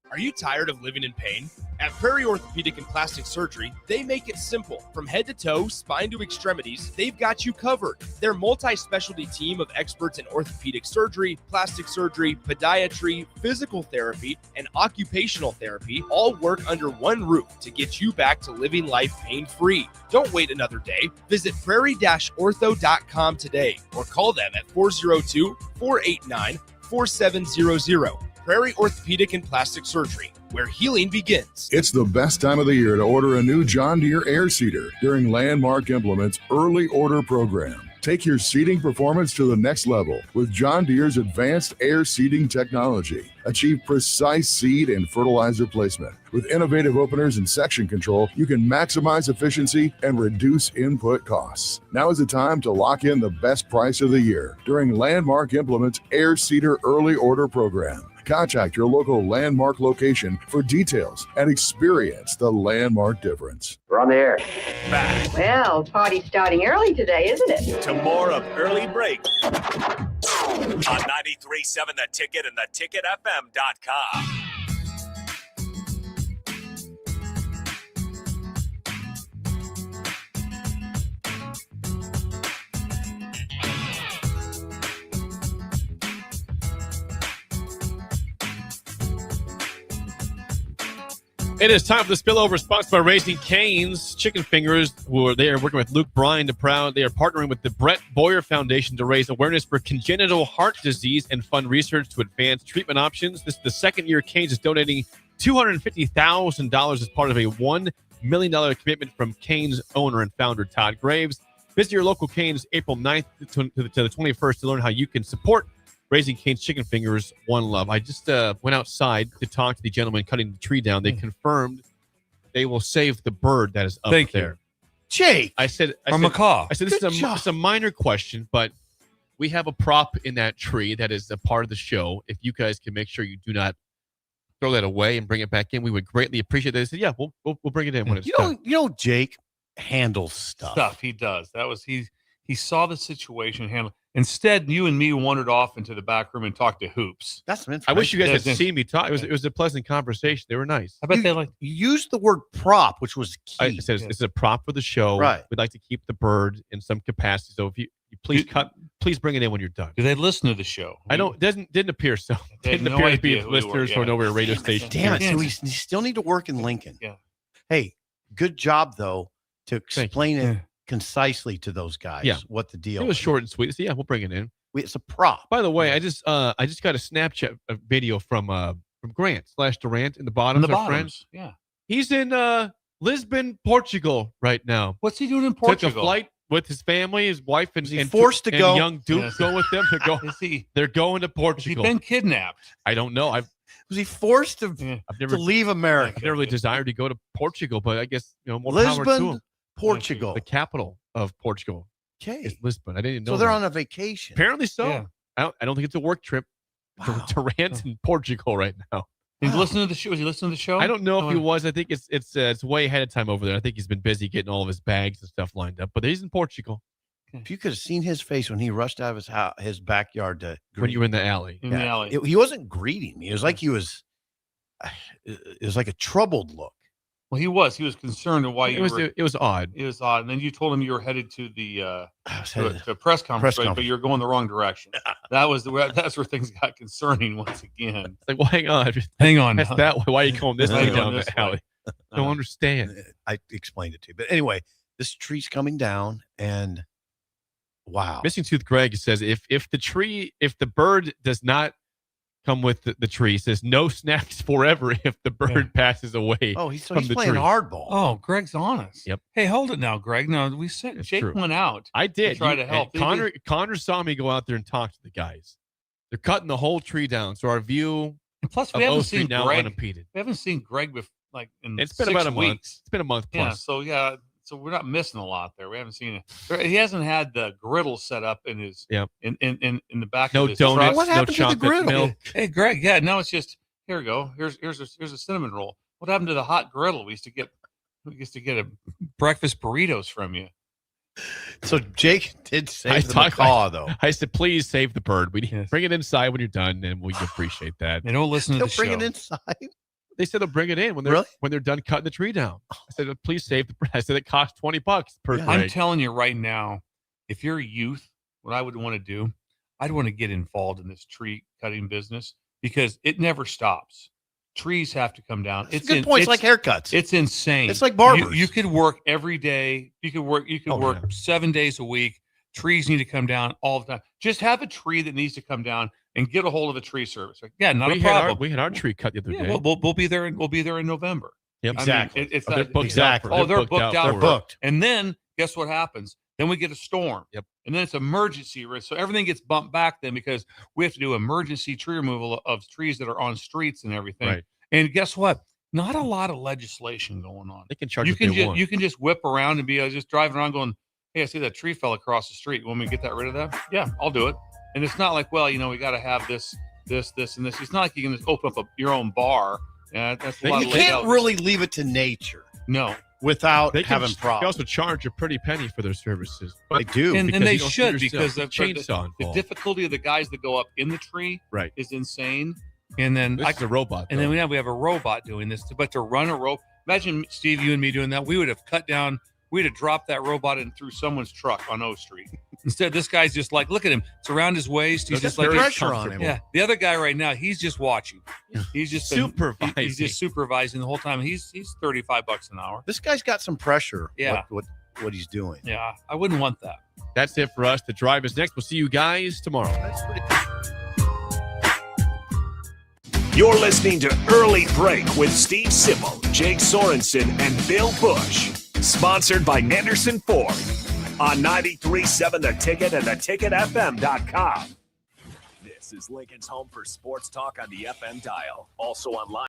Are you tired of living in pain? At Prairie Orthopedic and Plastic Surgery, they make it simple. From head to toe, spine to extremities, they've got you covered. Their multi-specialty team of experts in orthopedic surgery, plastic surgery, podiatry, physical therapy, and occupational therapy all work under one roof to get you back to living life pain-free. Don't wait another day. Visit prairie-ortho.com today or call them at 402-489-4700. Prairie Orthopedic and Plastic Surgery, where healing begins. It's the best time of the year to order a new John Deere air seeder during Landmark Implement's early order program. Take your seeding performance to the next level with John Deere's advanced air seeding technology. Achieve precise seed and fertilizer placement. With innovative openers and section control, you can maximize efficiency and reduce input costs. Now is the time to lock in the best price of the year during Landmark Implement's air seeder early order program. Contact your local Landmark location for details and experience the Landmark difference. We're on the air. Back Well, party's starting early today, isn't it? to more of Early Break on 93.7 The Ticket and theticketfm.com. It is time for the spillover, sponsored by Raising Cane's Chicken Fingers. They are working with Luke Bryan They are partnering with the Brett Boyer Foundation to raise awareness for congenital heart disease and fund research to advance treatment options. This is the second year Cane's is donating $250,000 as part of a $1 million commitment from Cane's owner and founder Todd Graves. Visit your local Cane's April 9th to the 21st to learn how you can support Raising Cane's Chicken Fingers, One Love. I just went outside to talk to the gentleman cutting the tree down. They confirmed they will save the bird that is up there. Jake, I said macaw. I said this is a minor question, but we have a prop in that tree that is a part of the show. If you guys can make sure you do not throw that away and bring it back in, we would greatly appreciate that. They said, "Yeah, we'll bring it in when it's done." You know, Jake handles stuff. He does. That was he saw the situation handle. Instead, you and me wandered off into the back room and talked to hoops. That's some I wish you guys had seen me talk. It was a pleasant conversation. They were nice. I bet they like you used the word prop, which was key. I said it's a prop for the show. Right. We'd like to keep the bird in some capacity. So if you please bring it in when you're done. Do they listen to the show? Didn't appear so. Didn't appear to be listeners or over a radio station. Damn it! So we still need to work in Lincoln. Yeah. Hey, good job though to explain it concisely to those guys. Yeah. What the deal? It was is. short and sweet. So yeah, we'll bring it in. It's a prop. By the way, I just got a Snapchat video from Grant / Durant in the bottom. Friend. Yeah. He's in Lisbon, Portugal right now. What's he doing in Portugal? Took a flight with his family, his wife, and forced to go. Young Duke go with them to go. They're going to Portugal. Has he been kidnapped? I don't know. Was he forced to leave America? I've never really desired to go to Portugal, but I guess more power to Lisbon, him. Portugal, the capital of Portugal. Okay, it's Lisbon. I didn't know. So they're that. on a vacation. Apparently so. Yeah. I don't think it's a work trip. Durant's in Portugal right now. He's listening to the show. Was he listening to the show? I don't know if he was. I think it's way ahead of time over there. I think he's been busy getting all of his bags and stuff lined up. But he's in Portugal. If you could have seen his face when he rushed out of his house, his backyard to when you were in the alley. In the alley, he wasn't greeting me. It was like he was. It was like a troubled look. Well, he was concerned of why it was odd. It was odd. And then you told him you were headed to the to a press conference, but you're going the wrong direction. That's where things got concerning once again. It's like, well, hang on. That's that way. Why are you going this way down the alley? I don't understand. I explained it to you, but anyway, this tree's coming down, and wow. Missing Tooth Greg says if the bird does not come with the tree, says no snacks forever if the bird passes away. Oh, he's from the playing tree. hardball. Oh, Greg's honest. Yep. Hey, hold it now, Greg. No, we said Jake true. went out. I did. To try to help. Connor saw me go out there and talk to the guys. They're cutting the whole tree down, so our view. And plus, we haven't seen now Greg. unimpeded. We haven't seen Greg in It's been 6 about a month. weeks. It's been a month plus. Yeah. So we're not missing a lot there. We haven't seen it. He hasn't had the griddle set up in his in the back. No of his donuts. truck. What happened no to the chocolate griddle? milk. Hey, Greg. Yeah, no, it's just here we go. Here's a cinnamon roll. What happened to the hot griddle? We used to get a breakfast burritos from you. So Jake did save the macaw, though. I said, please save the bird. Bring it inside when you're done, and we appreciate that. They don't listen to the show. Bring it inside. They said they'll bring it in when they're done cutting the tree down. I said, please save the bird. I said it costs $20 per tree. I'm telling you right now, if you're a youth, what I would want to do, I'd want to get involved in this tree cutting business because it never stops. Trees have to come down. It's good points, like haircuts. It's insane. It's like barbers. You could work every day. You could work 7 days a week. Trees need to come down all the time. Just have a tree that needs to come down and get a hold of a tree service. Not a problem. We had our tree cut the other day. We'll be there. We'll be there in November. Yep, exactly. They're booked out. They're booked out. They're booked. And then guess what happens? Then we get a storm. Yep. And then it's emergency risk. So everything gets bumped back then because we have to do emergency tree removal of trees that are on streets and everything. Right. And guess what? Not a lot of legislation going on. They can charge you what they want. You can just whip around and be just driving around going, hey, I see that tree fell across the street. Want me to get rid of that? Yeah, I'll do it. And it's not like, well, we got to have this, and this. It's not like you can just open up your own bar. That's a lot you can't really leave it to nature. No. Without having problems. They also charge a pretty penny for their services. They do. And they should because the chainsaw the difficulty of the guys that go up in the tree is insane. And then this is a robot. And then we have a robot doing this. But to run a rope, imagine Steve, you and me doing that. We would have cut down. We'd have dropped that robot in through someone's truck on O Street. Instead, this guy's just like, look at him. It's around his waist. He's just like pressure on him. Yeah. The other guy right now, he's just watching. He's just Supervising. He's just supervising the whole time. He's $35 an hour. This guy's got some pressure. Yeah. What he's doing. Yeah, I wouldn't want that. That's it for us. The Drive is next. We'll see you guys tomorrow. You're listening to Early Break with Steve Sipple, Jake Sorensen, and Bill Busch. Sponsored by Nenderson Ford on 93.7 The Ticket and theticketfm.com. This is Lincoln's home for sports talk on the FM dial. Also online.